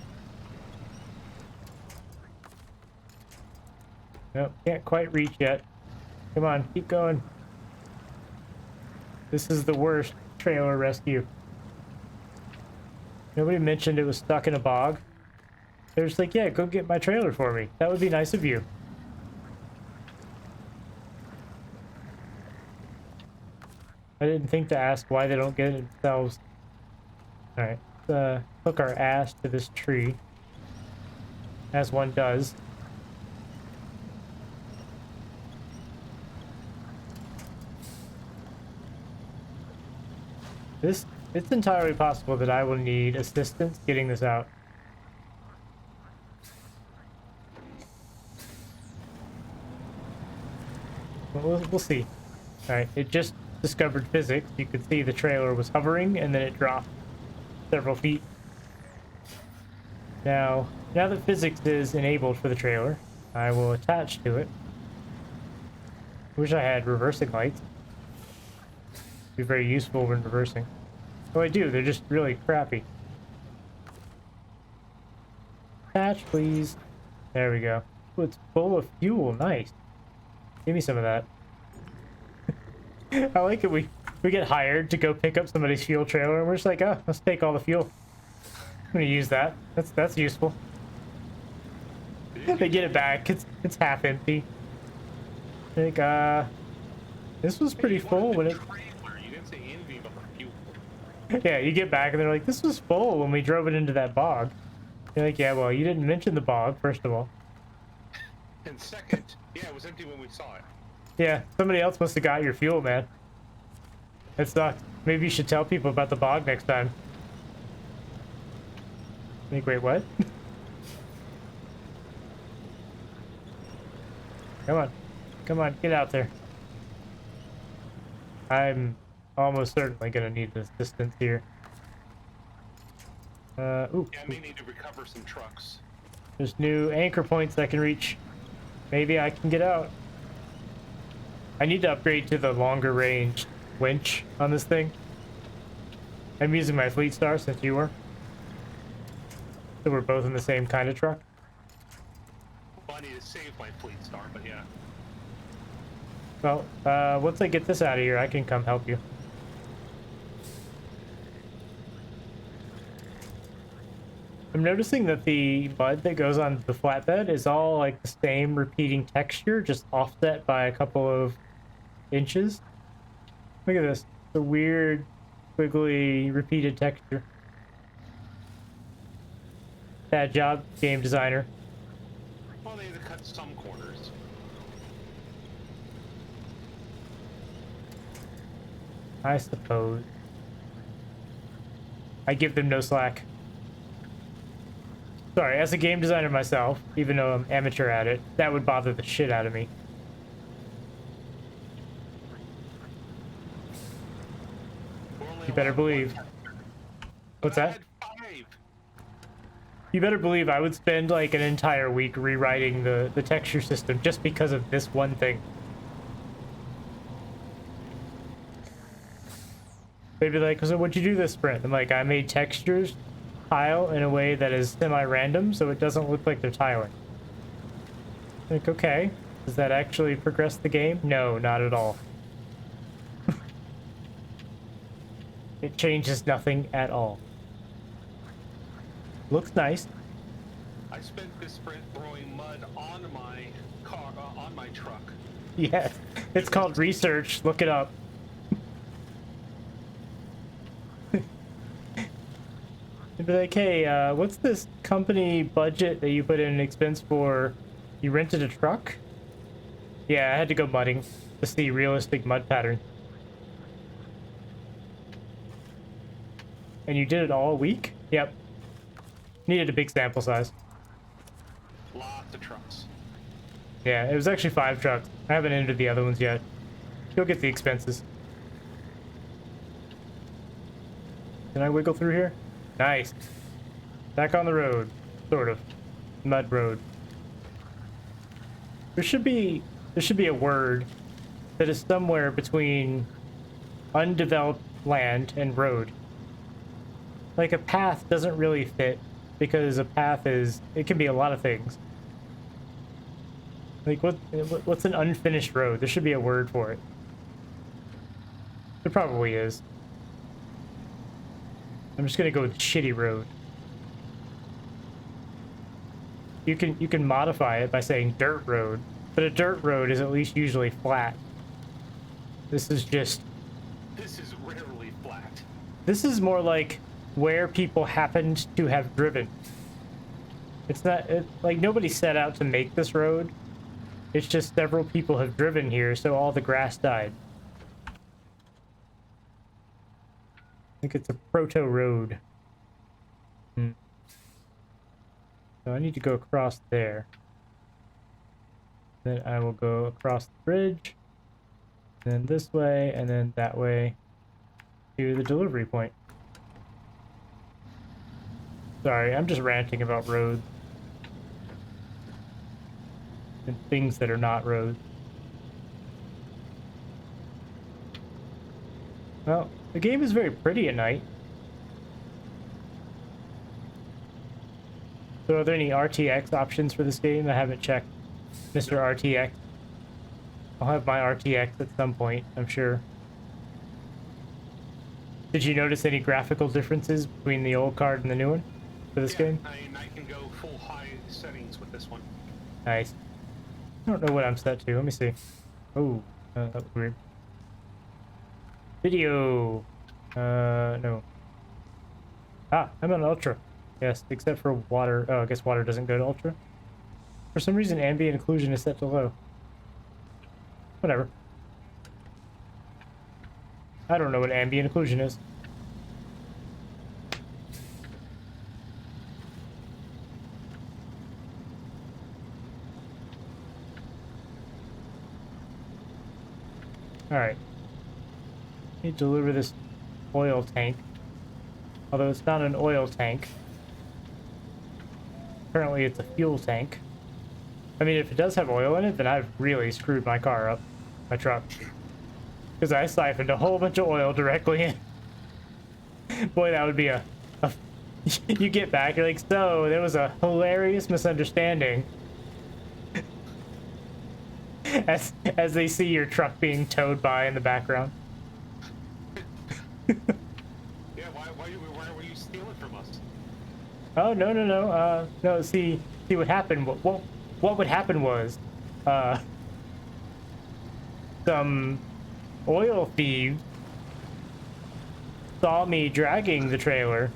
Nope, can't quite reach yet. Come on, keep going. This is the worst trailer rescue. Nobody mentioned it was stuck in a bog. They're just like, yeah, go get my trailer for me. That would be nice of you. I didn't think to ask why they don't get it themselves. Alright, hook our ass to this tree. As one does. It's entirely possible that I will need assistance getting this out. We'll see. Alright, it just discovered physics. You could see the trailer was hovering and then it dropped several feet. Now that physics is enabled for the trailer, I will attach to it. Wish I had reversing lights. Be very useful when reversing. Oh, I do. They're just really crappy. Attach, please. There we go. Oh, it's full of fuel. Nice. Give me some of that. I like it. We get hired to go pick up somebody's fuel trailer, and we're just like, oh, let's take all the fuel. I'm gonna use that. That's useful. They get it back. It's half empty. Like, this was pretty full when it. You didn't say anything about the fuel. Yeah, you get back and they're like, this was full when we drove it into that bog. You're like, yeah, well, you didn't mention the bog, first of all. And second, yeah, it was empty when we saw it. Yeah, somebody else must have got your fuel, man. That sucks. Maybe you should tell people about the bog next time. Like, wait, what? Come on. Come on, get out there. I'm almost certainly gonna need assistance here. Ooh. Yeah, I may need to recover some trucks. There's new anchor points I can reach. Maybe I can get out. I need to upgrade to the longer range winch on this thing. I'm using my Fleet Star since you were. So we're both in the same kind of truck. Well, I need to save my Fleet Star, but yeah. Well, once I get this out of here, I can come help you. I'm noticing that the mud that goes on the flatbed is all like the same repeating texture, just offset by a couple of inches. Look at this. The weird, wiggly, repeated texture. Bad job, game designer. Well, they had to cut some corners. I suppose. I give them no slack. Sorry, as a game designer myself, even though I'm amateur at it, that would bother the shit out of me. You better believe. What's that? You better believe I would spend like an entire week rewriting the texture system just because of this one thing. They'd be like, so what'd you do this sprint? I'm like, I made textures tile in a way that is semi-random so it doesn't look like they're tiling. Like, okay. Does that actually progress the game? No, not at all. It changes nothing at all. Looks nice. I spent this sprint throwing mud on my car, on my truck. Yes, it's called research. Look it up. It'd be like, hey, what's this company budget that you put in an expense for? You rented a truck? Yeah, I had to go mudding to see realistic mud pattern. And you did it all week? Yep. Needed a big sample size. Lots of trucks. Yeah, it was actually 5 trucks. I haven't entered the other ones yet. You'll get the expenses. Can I wiggle through here? Nice. Back on the road. Sort of. Mud road. There should be a word that is somewhere between undeveloped land and road. Like a path doesn't really fit because a path it can be a lot of things. Like what's an unfinished road? There should be a word for it. There probably is. I'm just gonna go with shitty road. You can modify it by saying dirt road, but a dirt road is at least usually flat. This is rarely flat. This is more like where people happened to have driven. It's not like nobody set out to make this road. It's just several people have driven here, so all the grass died. I think it's a proto road. So I need to go across there. Then I will go across the bridge, then this way, and then that way to the delivery point. Sorry, I'm just ranting about roads. And things that are not roads. Well, the game is very pretty at night. So are there any RTX options for this game? I haven't checked. Mr. RTX. I'll have my RTX at some point, I'm sure. Did you notice any graphical differences between the old card and the new one for this game? I can go full high settings with this one. Nice. I don't know what I'm set to. Let me see. Oh, that was weird. Video. No. Ah, I'm on Ultra. Yes, except for water. Oh, I guess water doesn't go to Ultra. For some reason, ambient occlusion is set to low. Whatever. I don't know what ambient occlusion is. Alright. Need to deliver this oil tank. Although it's not an oil tank. Apparently it's a fuel tank. I mean, if it does have oil in it, then I've really screwed my car up. My truck. Because I siphoned a whole bunch of oil directly in. Boy, that would be a you get back, you're like, so, there was a hilarious misunderstanding. As they see your truck being towed by in the background. Yeah, why were you stealing from us? Oh, no. No, see what happened. What would happen was, some oil thieves saw me dragging the trailer.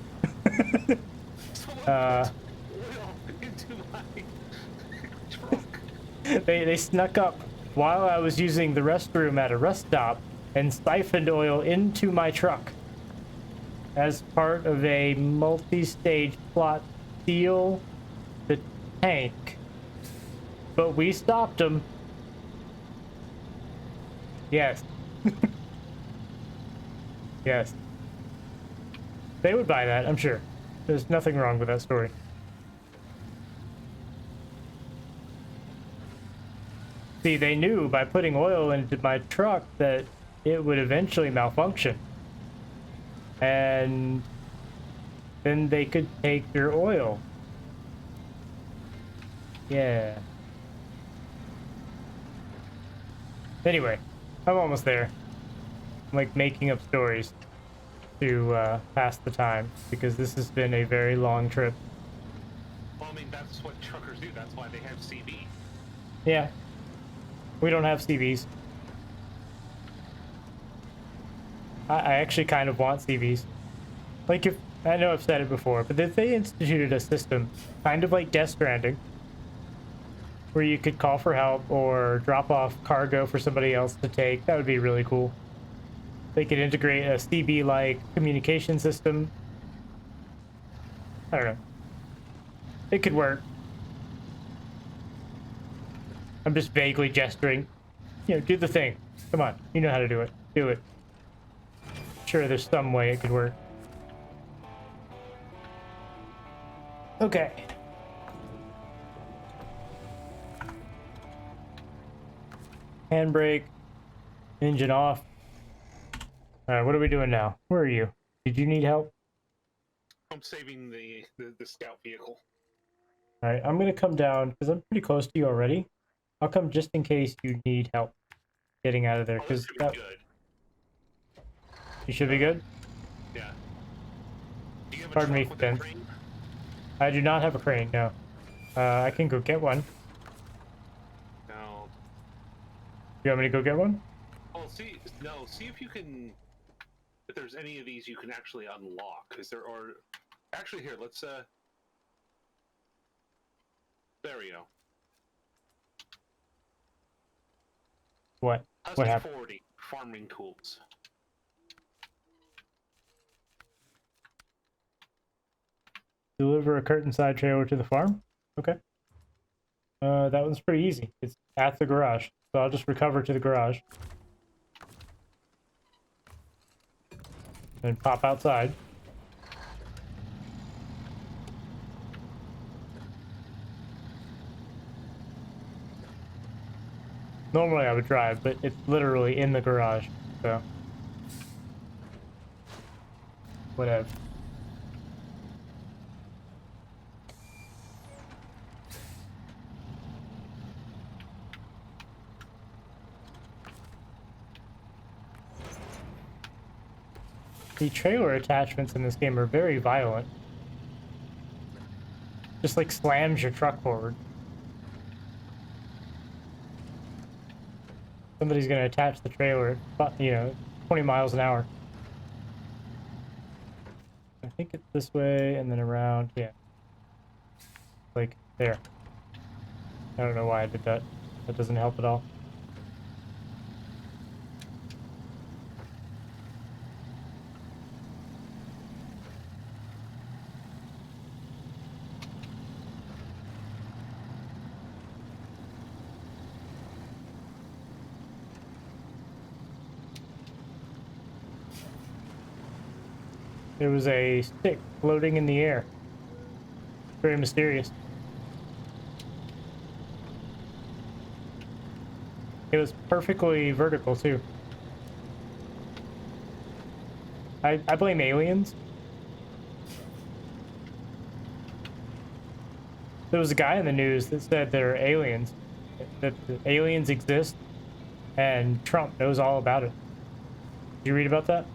Oil They snuck up while I was using the restroom at a rest stop and siphoned oil into my truck as part of a multi-stage plot to steal the tank. But we stopped them. Yes. Yes. They would buy that, I'm sure. There's nothing wrong with that story. See, they knew by putting oil into my truck that it would eventually malfunction. And then they could take your oil. Yeah. Anyway, I'm almost there. I'm like making up stories to pass the time because this has been a very long trip. Well, I mean, that's what truckers do. That's why they have CB. Yeah. We don't have CVs. I actually kind of want CVs. Like, if I know I've said it before, but if they instituted a system kind of like Death Stranding, where you could call for help or drop off cargo for somebody else to take, that would be really cool. They could integrate a CB-like communication system. I don't know. It could work. I'm just vaguely gesturing. You know, do the thing. Come on, you know how to do it. Do it. Sure, there's some way it could work. Okay. Handbrake. Engine off. Alright, what are we doing now? Where are you? Did you need help? I'm saving the scout vehicle. Alright, I'm gonna come down, because I'm pretty close to you already. I'll come just in case you need help getting out of there, Oh, this because should be good. You should be good? Yeah. Do you have a Pardon truck me, with Ben. a crane? I do not have a crane, no. I can go get one. No. You want me to go get one? Oh, see if you can, if there's any of these you can actually unlock, because there are, actually here, let's, there we go. What? What Husky happened? 40, farming tools. Deliver a curtain side trailer to the farm? Okay. That one's pretty easy. It's at the garage. So I'll just recover to the garage. And pop outside. Normally I would drive, but it's literally in the garage, so. Whatever. The trailer attachments in this game are very violent. Just like slams your truck forward. Somebody's gonna attach the trailer at, you know, 20 miles an hour. I think it's this way and then around, yeah. Like, there. I don't know why I did that. That doesn't help at all. There was a stick floating in the air. Very mysterious. It was perfectly vertical, too. I blame aliens. There was a guy in the news that said there are aliens. That the aliens exist, and Trump knows all about it. Did you read about that?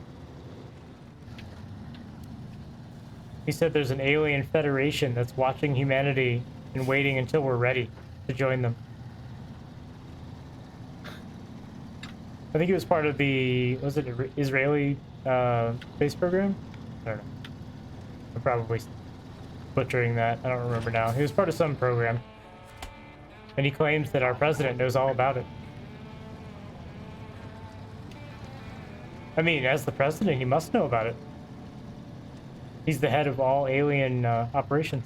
He said there's an alien federation that's watching humanity and waiting until we're ready to join them. I think he was part of the, was it Israeli space program? I don't know. I'm probably butchering that. I don't remember now. He was part of some program. And he claims that our president knows all about it. I mean, as the president, he must know about it. He's the head of all alien operations.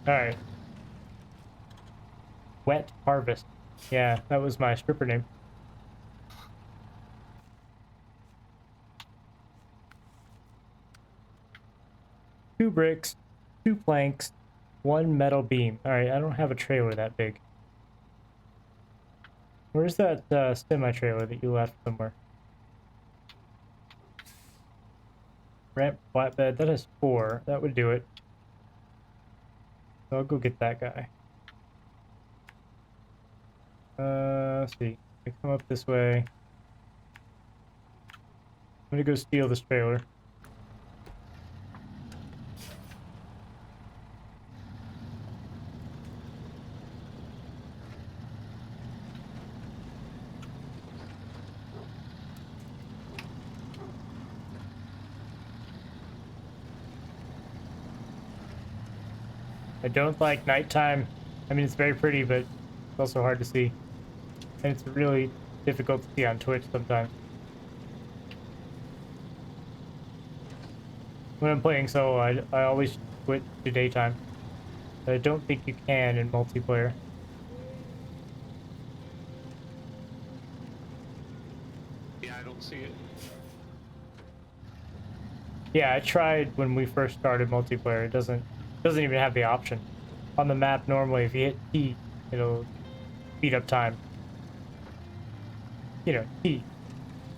All right. Wet Harvest. Yeah, that was my stripper name. Two bricks, two planks, one metal beam. All right, I don't have a trailer that big. Where's that semi-trailer that you left somewhere? Ramp flatbed, that has 4. That would do it. So I'll go get that guy. Let's see. I come up this way. I'm gonna go steal this trailer. I don't like nighttime. I mean, it's very pretty, but it's also hard to see. And it's really difficult to see on Twitch sometimes. When I'm playing solo, I always switch to daytime. But I don't think you can in multiplayer. Yeah, I don't see it. Yeah, I tried when we first started multiplayer. It doesn't even have the option. On the map, normally, if you hit T, it'll speed up time. You know, T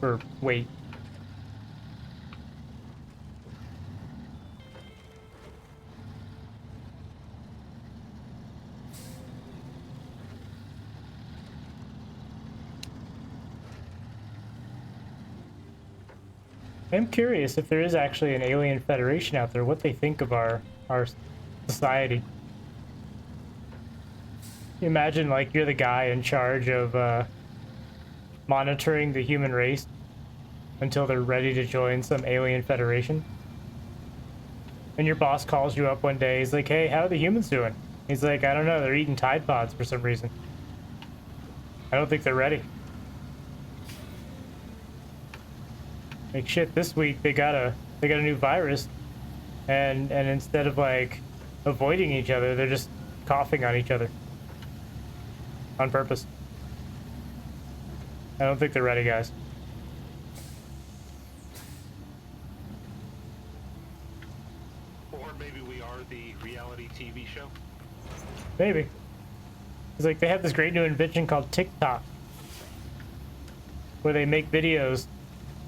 for wait. I'm curious if there is actually an alien federation out there, what they think of our society. Imagine, like, you're the guy in charge of monitoring the human race until they're ready to join some alien federation. And your boss calls you up one day, he's like, hey, how are the humans doing? He's like, I don't know, they're eating Tide Pods for some reason. I don't think they're ready. Like, shit, this week they got a new virus, and instead of, like, avoiding each other, they're just coughing on each other. On purpose. I don't think they're ready, guys. Or maybe we are the reality TV show. Maybe. It's like they have this great new invention called TikTok, where they make videos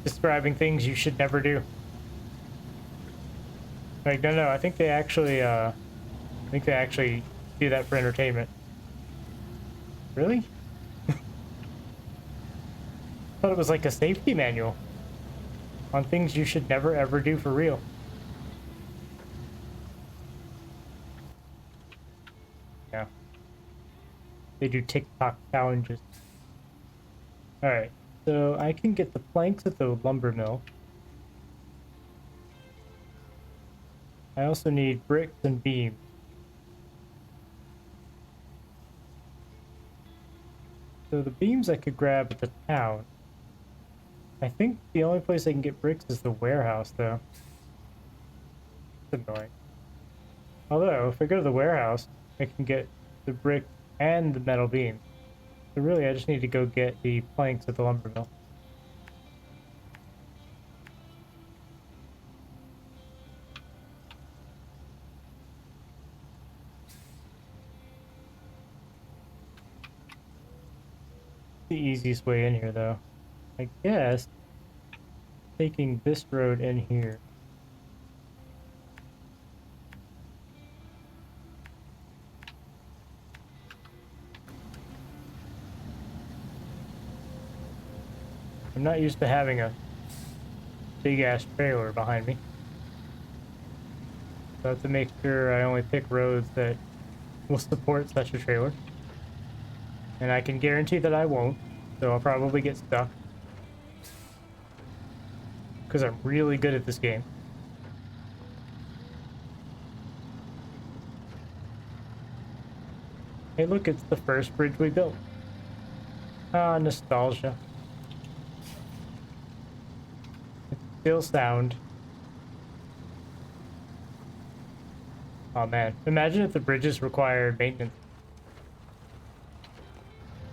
describing things you should never do. Like, no, I think they actually do that for entertainment. Really? Thought it was like a safety manual on things you should never ever do for real. Yeah. They do TikTok challenges. Alright, so I can get the planks at the lumber mill. I also need bricks and beams. So the beams I could grab at the town. I think the only place I can get bricks is the warehouse, though. It's annoying. Although, if I go to the warehouse, I can get the brick and the metal beams. So really, I just need to go get the planks at the lumber mill. The easiest way in here, though. I guess taking this road in here. I'm not used to having a big-ass trailer behind me. So I have to make sure I only pick roads that will support such a trailer. And I can guarantee that I won't, so I'll probably get stuck. Because I'm really good at this game. Hey, look, it's the first bridge we built. Ah, nostalgia. It's still sound. Oh man, imagine if the bridges required maintenance.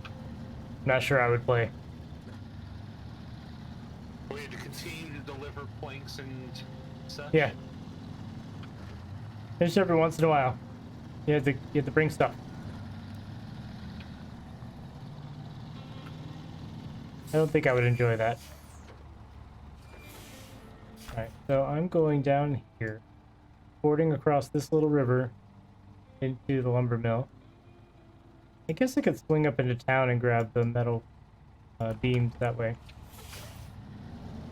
I'm not sure I would play. We had to continue to deliver planks and such. Yeah, just every once in a while, you have to bring stuff. I don't think I would enjoy that. All right, so I'm going down here, fording across this little river into the lumber mill. I guess I could swing up into town and grab the metal beams that way.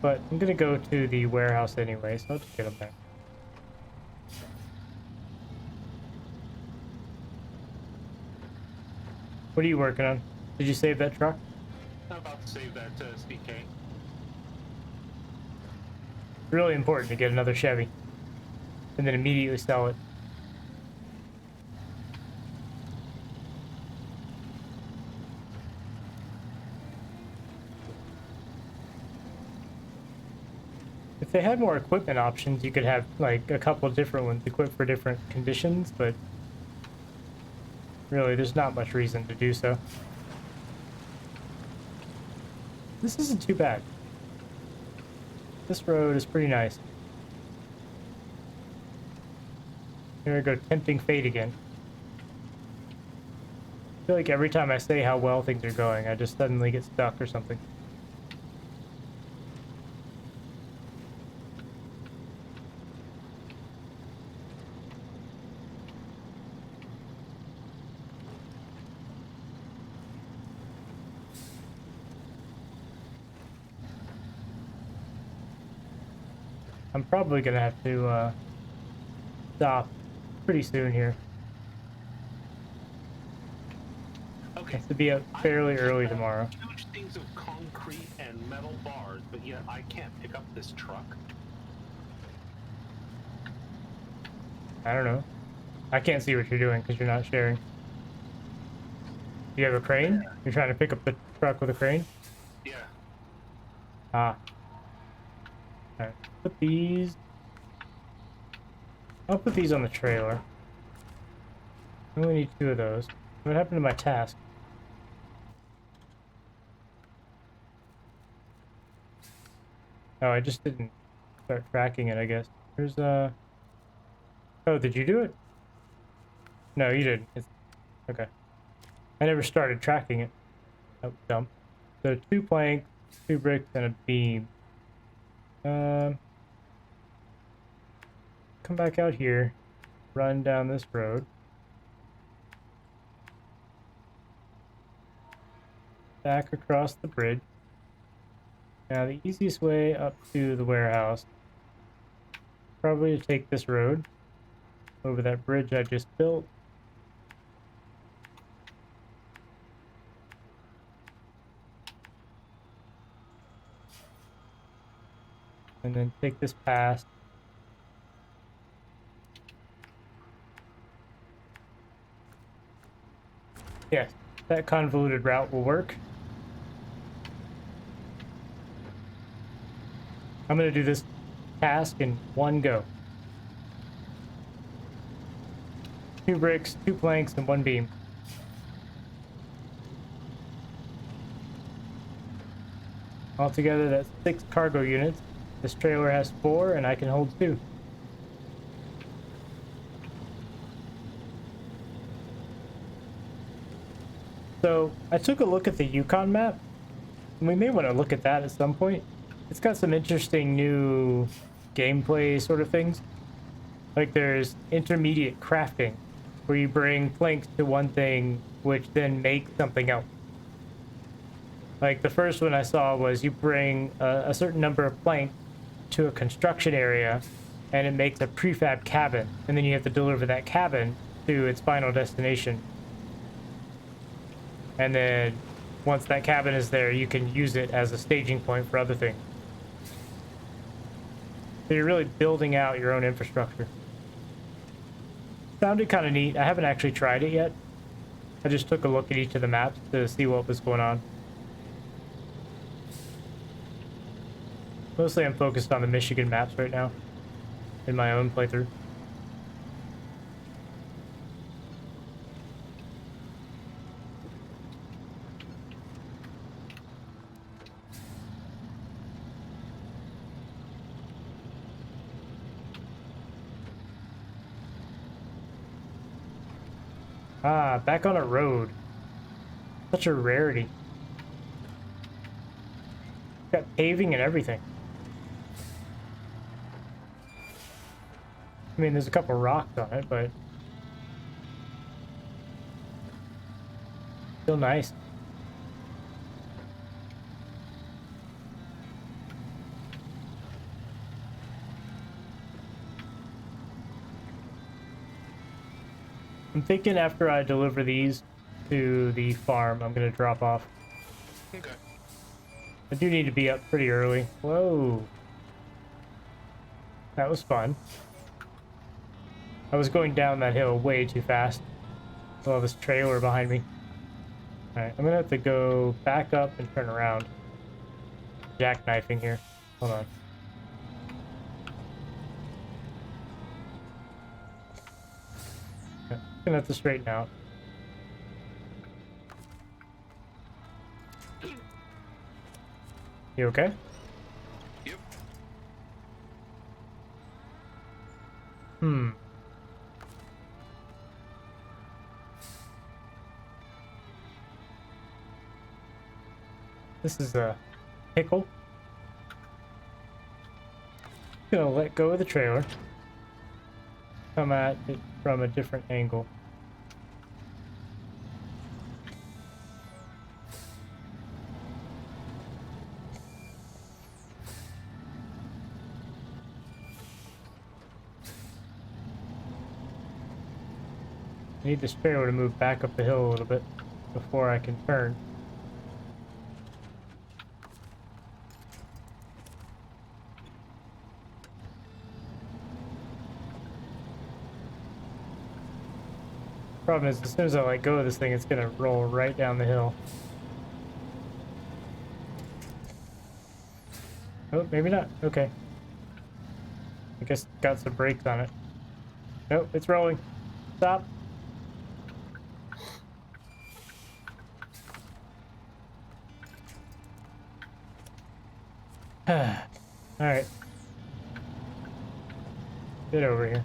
But I'm gonna go to the warehouse anyway, so I'll just get them there. What are you working on? Did you save that truck? I'm about to save that SDK. It's really important to get another Chevy. And then immediately sell it. If they had more equipment options, you could have like a couple different ones equipped for different conditions, but really there's not much reason to do so. This isn't too bad. This road is pretty nice. Here I go, tempting fate again. I feel like every time I say how well things are going, I just suddenly get stuck or something. I'm probably gonna have to stop pretty soon here. Okay. Has to be up fairly early tomorrow. Huge things of concrete and metal bars, but yet I can't pick up this truck. I don't know. I can't see what you're doing because you're not sharing. You have a crane? You're trying to pick up the truck with a crane? Yeah. Ah. Alright. Put these. I'll put these on the trailer. I only need 2 of those. What happened to my task? Oh, I just didn't start tracking it, I guess. There's Oh, did you do it? No, you didn't. Okay. I never started tracking it. That was dumb. So 2 planks, 2 bricks, and a beam. Come back out here. Run down this road. Back across the bridge. Now the easiest way up to the warehouse, probably to take this road over that bridge I just built. And then take this past. Yes, that convoluted route will work. I'm going to do this task in one go. 2 bricks, 2 planks, and 1 beam. Altogether, that's 6 cargo units. This trailer has 4, and I can hold 2. So, I took a look at the Yukon map, and we may want to look at that at some point. It's got some interesting new gameplay sort of things. Like there's intermediate crafting, where you bring planks to one thing, which then makes something else. Like the first one I saw was you bring a certain number of planks to a construction area, and it makes a prefab cabin, and then you have to deliver that cabin to its final destination. And then once that cabin is there, you can use it as a staging point for other things. So you're really building out your own infrastructure. Sounded kind of neat. I haven't actually tried it yet. I just took a look at each of the maps to see what was going on. Mostly I'm focused on the Michigan maps right now in my own playthrough. Ah, back on a road. Such a rarity. Got paving and everything. I mean, there's a couple rocks on it, but still nice. I'm thinking after I deliver these to the farm, I'm gonna drop off. Okay. I do need to be up pretty early. Whoa. That was fun. I was going down that hill way too fast. Saw this trailer behind me. Alright, I'm gonna have to go back up and turn around. Jackknifing here. Hold on. Okay, gonna have to straighten out. You okay? Yep. Hmm. This is a pickle. Gonna let go of the trailer. Come at it from a different angle. I need this trailer to move back up the hill a little bit before I can turn. Problem is, as soon as I let go of this thing, it's gonna roll right down the hill. Oh, maybe not. Okay. I guess got some brakes on it. Nope, it's rolling. Stop. Alright. Get over here.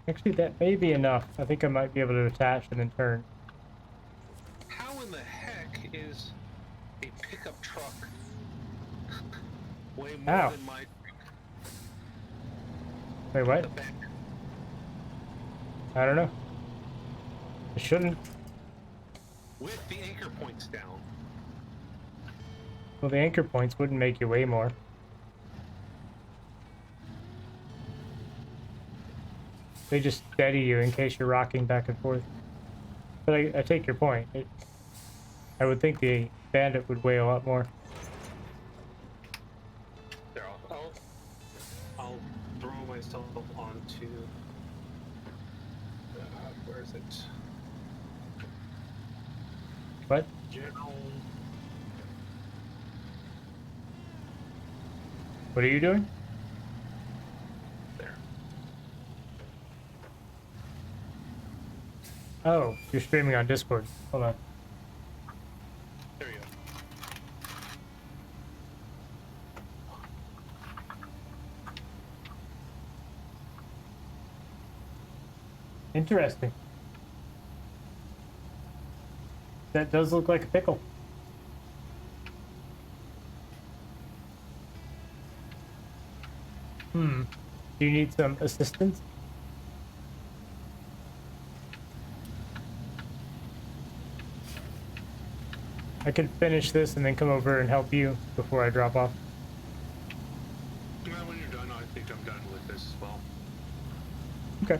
Actually, that may be enough. I think I might be able to attach and then turn. How in the heck is a pickup truck way more Ow. than my Wait, what? the back? I don't know. It shouldn't. With the anchor points down. Well, the anchor points wouldn't make you weigh more. They just steady you in case you're rocking back and forth. But I take your point. I would think the Bandit would weigh a lot more. There, I'll throw myself onto. Where is it? What? General. What are you doing? There. Oh, you're streaming on Discord. Hold on. There you go. Interesting. That does look like a pickle. Hmm. Do you need some assistance? I can finish this and then come over and help you before I drop off. Well, when you're done, I think I'm done with this as well. Okay.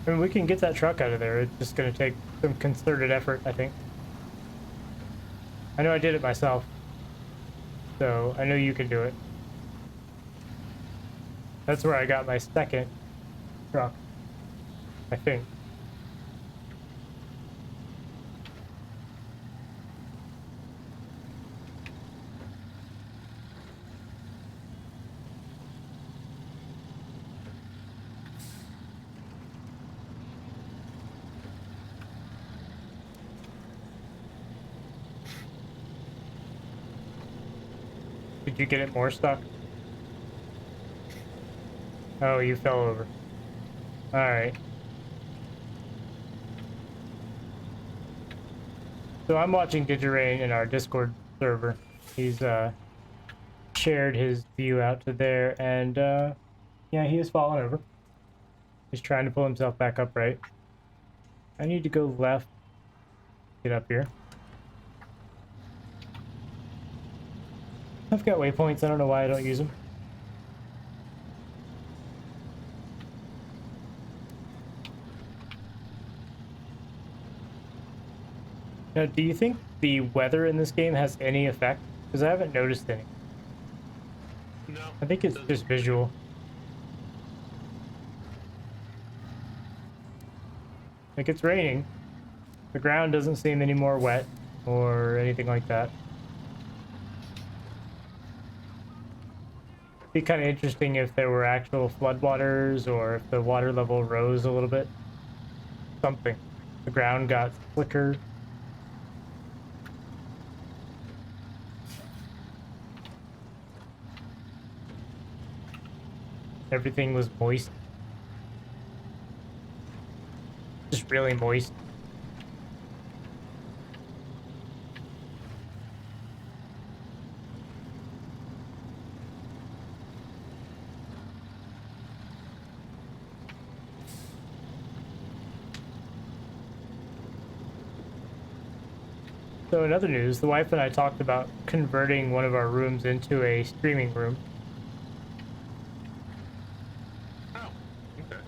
I mean, we can get that truck out of there. It's just going to take some concerted effort, I think. I know I did it myself. So I know you can do it. That's where I got my second truck, I think. Did you get it more stuck? Oh, you fell over. Alright. So I'm watching Digirain in our Discord server. He's shared his view out to there, and yeah, he has fallen over. He's trying to pull himself back upright. I need to go left. Get up here. I've got waypoints. I don't know why I don't use them. Now, do you think the weather in this game has any effect? Because I haven't noticed any. No. I think it's just visual. Like, it's raining. The ground doesn't seem any more wet or anything like that. Be kind of interesting if there were actual floodwaters or if the water level rose a little bit. Something. The ground got slicker. Everything was moist. Just really moist. So in other news, the wife and I talked about converting one of our rooms into a streaming room. Oh, okay.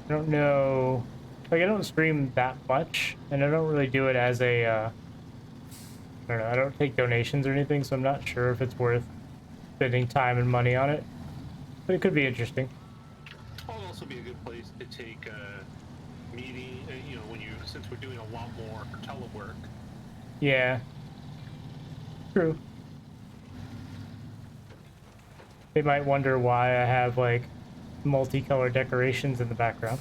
I don't know, like I don't stream that much, and I don't really do it as a, I don't know, I don't take donations or anything, so I'm not sure if it's worth spending time and money on it, but it could be interesting. Well, it'll also be a good place to take meeting, you know, since we're doing a lot more telework. Yeah. True. They might wonder why I have, like, multicolored decorations in the background.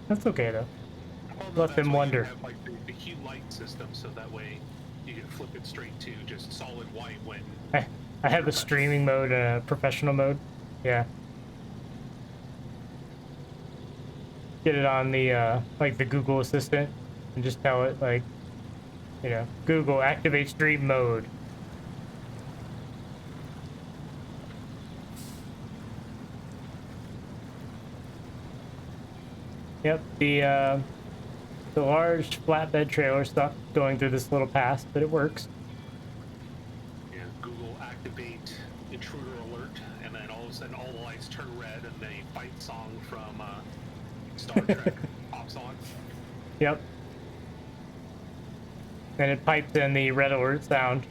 That's okay, though. Well, no, Let them wonder. You have, like, the hue light system, so that way you can flip it straight to just solid white when... I have a streaming mode and a professional mode. Yeah. Get it on the, like, the Google Assistant and just tell it, like, you know, Google, activate stream mode. Yep, the large flatbed trailer stuck going through this little pass, but it works. Yeah, Google activate intruder alert, and then all of a sudden all the lights turn red, and then a fight song from Star Trek pops on. Yep. And it pipes in the red alert sound.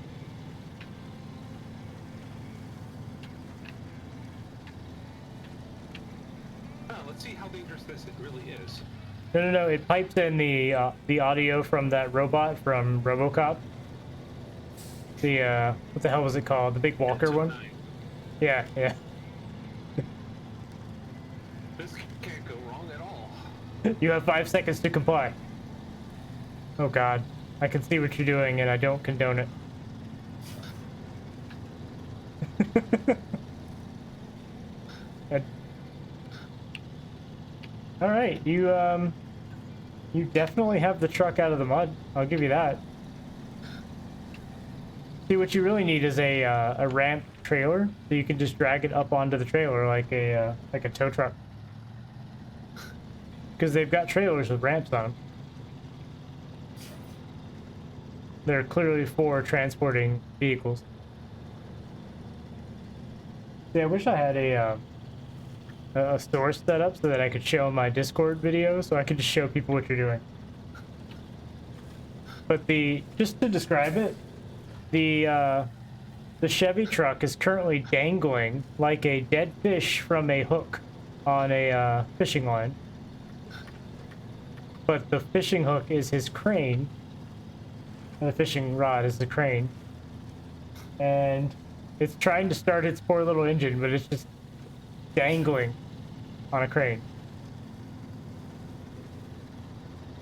Oh, let's see how dangerous this really is. No. It pipes in the audio from that robot from RoboCop. The what the hell was it called? The big walker one. Yeah. This can't go wrong at all. You have 5 seconds to comply. Oh God, I can see what you're doing, and I don't condone it. All right, you definitely have the truck out of the mud. I'll give you that. See, what you really need is a ramp trailer, so you can just drag it up onto the trailer like a tow truck. Because they've got trailers with ramps on them. They're clearly for transporting vehicles. Yeah, I wish I had a source set up so that I could show my Discord video, so I could just show people what you're doing. But just to describe it, the Chevy truck is currently dangling like a dead fish from a hook on a fishing line. But the fishing hook is his crane, and the fishing rod is the crane. And it's trying to start its poor little engine, but it's just dangling on a crane.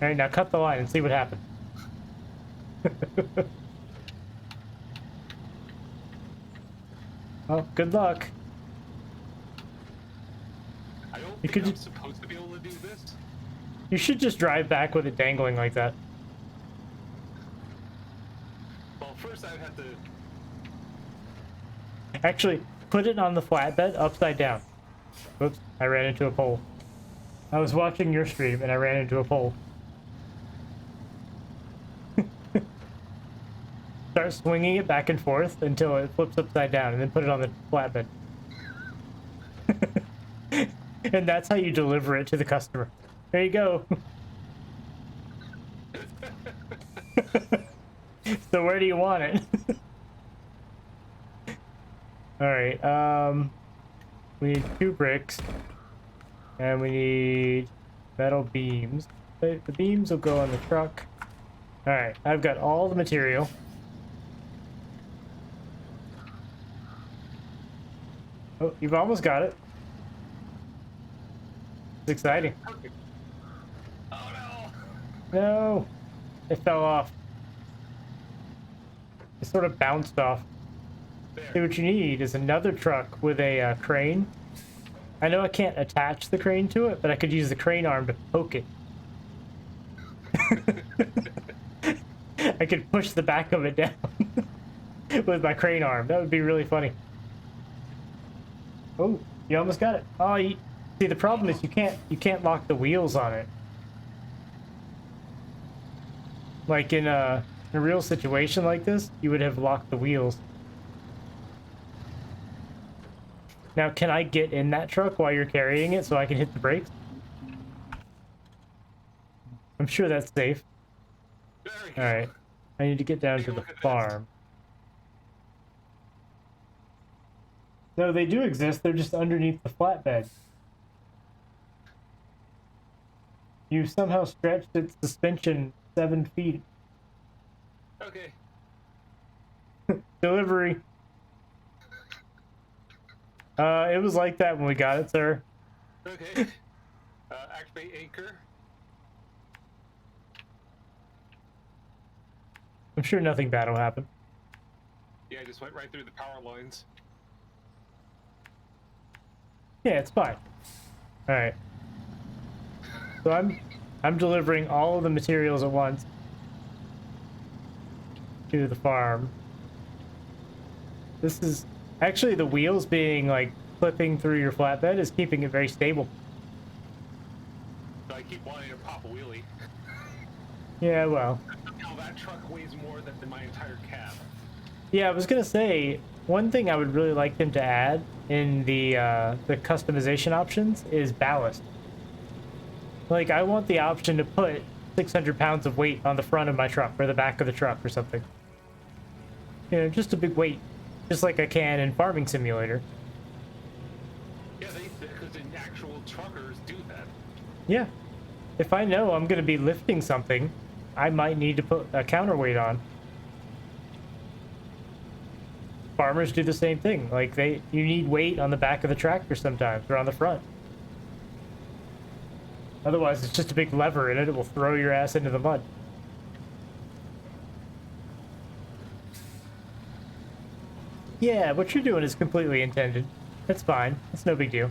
All right, now cut the line and see what happens. Well, good luck. I don't You think could I'm just, supposed to be able to do this. you should just drive back with it dangling like that. Well, first I'd have to. Actually, put it on the flatbed upside down. Oops, I ran into a pole. I was watching your stream and I ran into a pole. Start swinging it back and forth until it flips upside down and then put it on the flatbed. And that's how you deliver it to the customer. There you go. So where do you want it? All right, we need 2 bricks and we need metal beams. The beams will go on the truck. All right, I've got all the material. Oh, you've almost got it. It's exciting. Perfect. Oh No, it fell off. It sort of bounced off. no! See, There. what you need is another truck with a crane. I know I can't attach the crane to it, but I could use the crane arm to poke it. I could push the back of it down with my crane arm. That would be really funny. Oh, you almost got it. Oh, see, the problem is you can't lock the wheels on it. Like in a real situation like this, you would have locked the wheels. Now, can I get in that truck while you're carrying it so I can hit the brakes? I'm sure that's safe. There we go. All right, I need to get down Take to a the look at this. farm. No, they do exist. They're just underneath the flatbed. You somehow stretched its suspension 7 feet. Okay. Delivery. It was like that when we got it, sir. Okay. Activate anchor. I'm sure nothing bad will happen. Yeah, I just went right through the power lines. Yeah, it's fine. All right. So I'm delivering all of the materials at once to the farm. This is actually the wheels being like clipping through your flatbed is keeping it very stable. So I keep wanting to pop a wheelie. Yeah, well. Now that truck weighs more than my entire cab. Yeah, I was gonna say one thing I would really like them to add in the customization options is ballast. Like, I want the option to put 600 pounds of weight on the front of my truck or the back of the truck or something. You know, just a big weight, just like I can in Farming Simulator. Yeah, because the actual truckers do that. Yeah, if I know I'm gonna be lifting something, I might need to put a counterweight on. Farmers do the same thing. Like, you need weight on the back of the tractor sometimes, or on the front. Otherwise, it's just a big lever in it. It will throw your ass into the mud. Yeah, what you're doing is completely intended. That's fine. It's no big deal.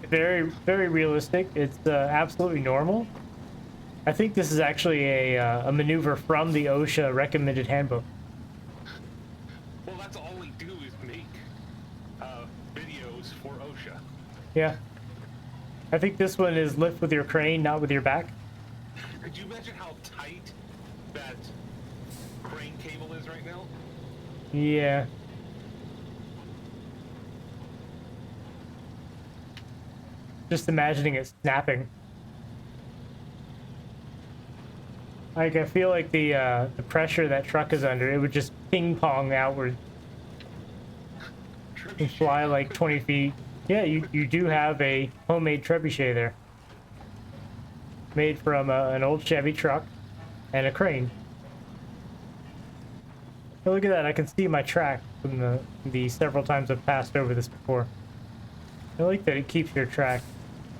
Very, very realistic. It's absolutely normal. I think this is actually a maneuver from the OSHA recommended handbook. Well, that's all we do is make videos for OSHA. Yeah. I think this one is lift with your crane, not with your back. Could you imagine how tight that crane cable is right now? Yeah. Just imagining it snapping. Like, I feel like the pressure that truck is under, it would just ping pong outward and fly like 20 feet. Yeah, you do have a homemade trebuchet there. Made from an old Chevy truck and a crane. Oh, look at that, I can see my track from the several times I've passed over this before. I like that it keeps your track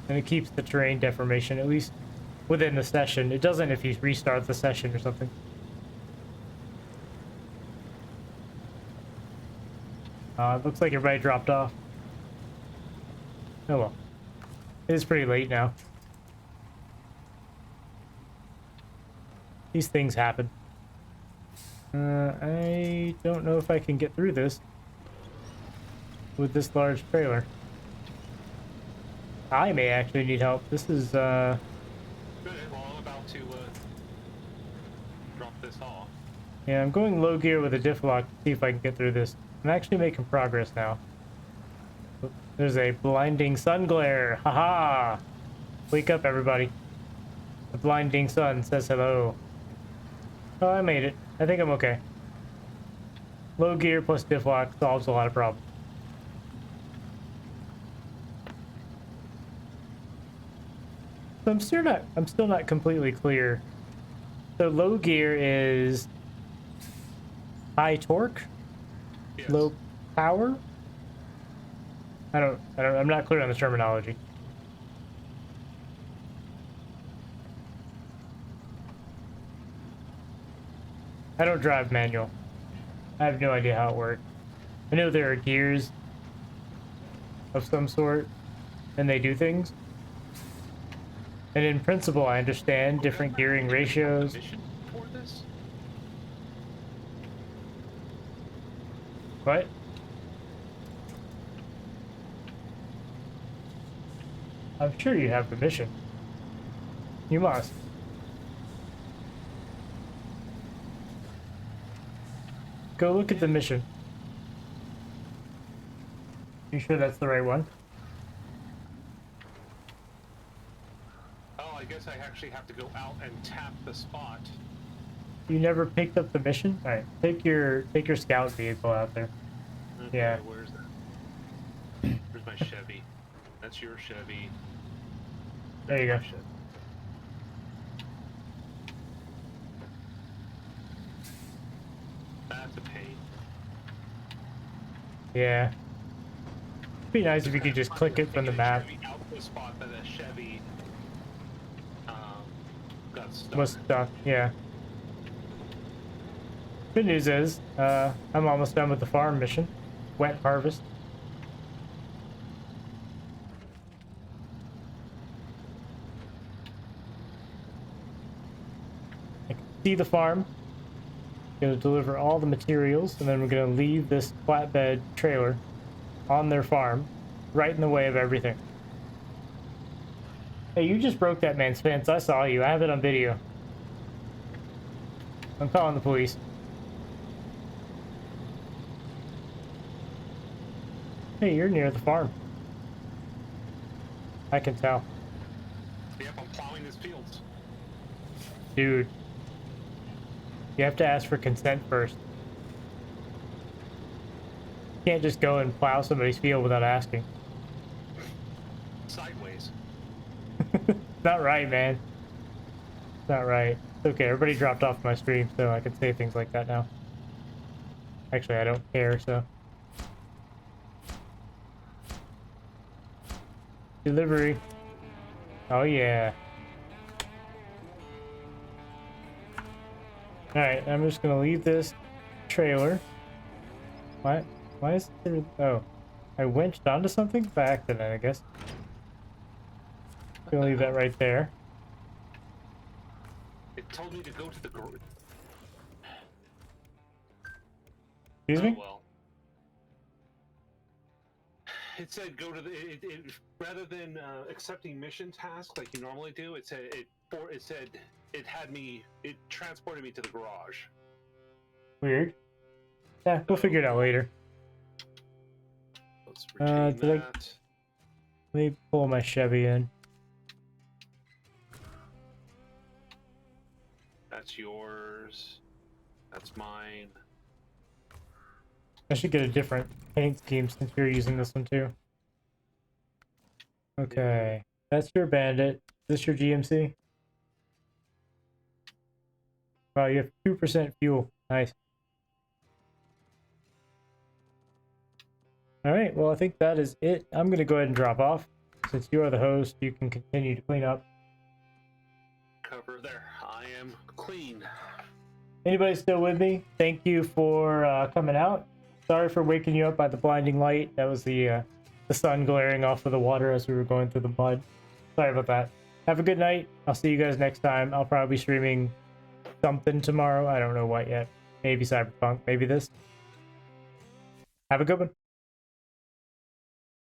and it keeps the terrain deformation, at least within the session. It doesn't if you restart the session or something. It looks like everybody dropped off. Oh well. It is pretty late now. These things happen. I don't know if I can get through this with this large trailer. I may actually need help. This is, Good. Well, I'm about to drop this off. yeah, I'm going low gear with a diff lock to see if I can get through this. I'm actually making progress now. There's a blinding sun glare. Haha! Wake up, everybody. The blinding sun says hello. Oh, I made it. I think I'm okay. Low gear plus diff lock solves a lot of problems. So I'm still not completely clear. So low gear is high torque, Yes. low power. I'm not clear on the terminology. I don't drive manual. I have no idea how it works. I know there are gears of some sort, and they do things. And in principle, I understand different gearing ratios. Mission for this? What? I'm sure you have the mission. You must. Go look at the mission. You sure that's the right one? Oh, I guess I actually have to go out and tap the spot. You never picked up the mission? Alright, take your scout vehicle out there. Okay, Yeah. Where's that? Where's my Chevy? That's your Chevy. There you go. My Chevy. That's a pain. Yeah. It'd be nice if you could just click it from the map. Chevy out the spot that a Chevy got stuck. Was stuck, yeah. Good news is, I'm almost done with the farm mission. Wet harvest. I can see the farm. Gonna deliver all the materials, and then we're gonna leave this flatbed trailer on their farm, right in the way of everything. Hey, you just broke that man's fence. I saw you. I have it on video. I'm calling the police. Hey, you're near the farm. I can tell. Yep, I'm plowing his fields. Dude. You have to ask for consent first. You can't just go and plow somebody's field without asking. Sideways. Not right, man. Not right. It's okay, everybody dropped off my stream, so I can say things like that now. Actually, I don't care, so. Delivery. Oh, yeah. Alright, I'm just gonna leave this trailer. Why is there... Oh. I winched onto something? By accident, I guess. Gonna leave that right there. It told me to go to the garage. Excuse me? Oh, well. It said go to the. Rather than accepting mission tasks like you normally do, it said it transported me to the garage. Weird. Yeah, we'll figure it out later. Let's retain did I- that. Let me pull my Chevy in. That's yours. That's mine. I should get a different paint scheme since you're using this one too. Okay, that's your Bandit. Is this your GMC? Wow, you have 2% fuel. Nice. Alright, well I think that is it. I'm gonna go ahead and drop off. Since you are the host, you can continue to clean up. cover there. I am clean. Anybody still with me? Thank you for coming out. Sorry for waking you up by the blinding light. That was the sun glaring off of the water as we were going through the mud. Sorry about that. Have a good night. I'll see you guys next time. I'll probably be streaming something tomorrow. I don't know what yet. Maybe Cyberpunk. Maybe this. Have a good one.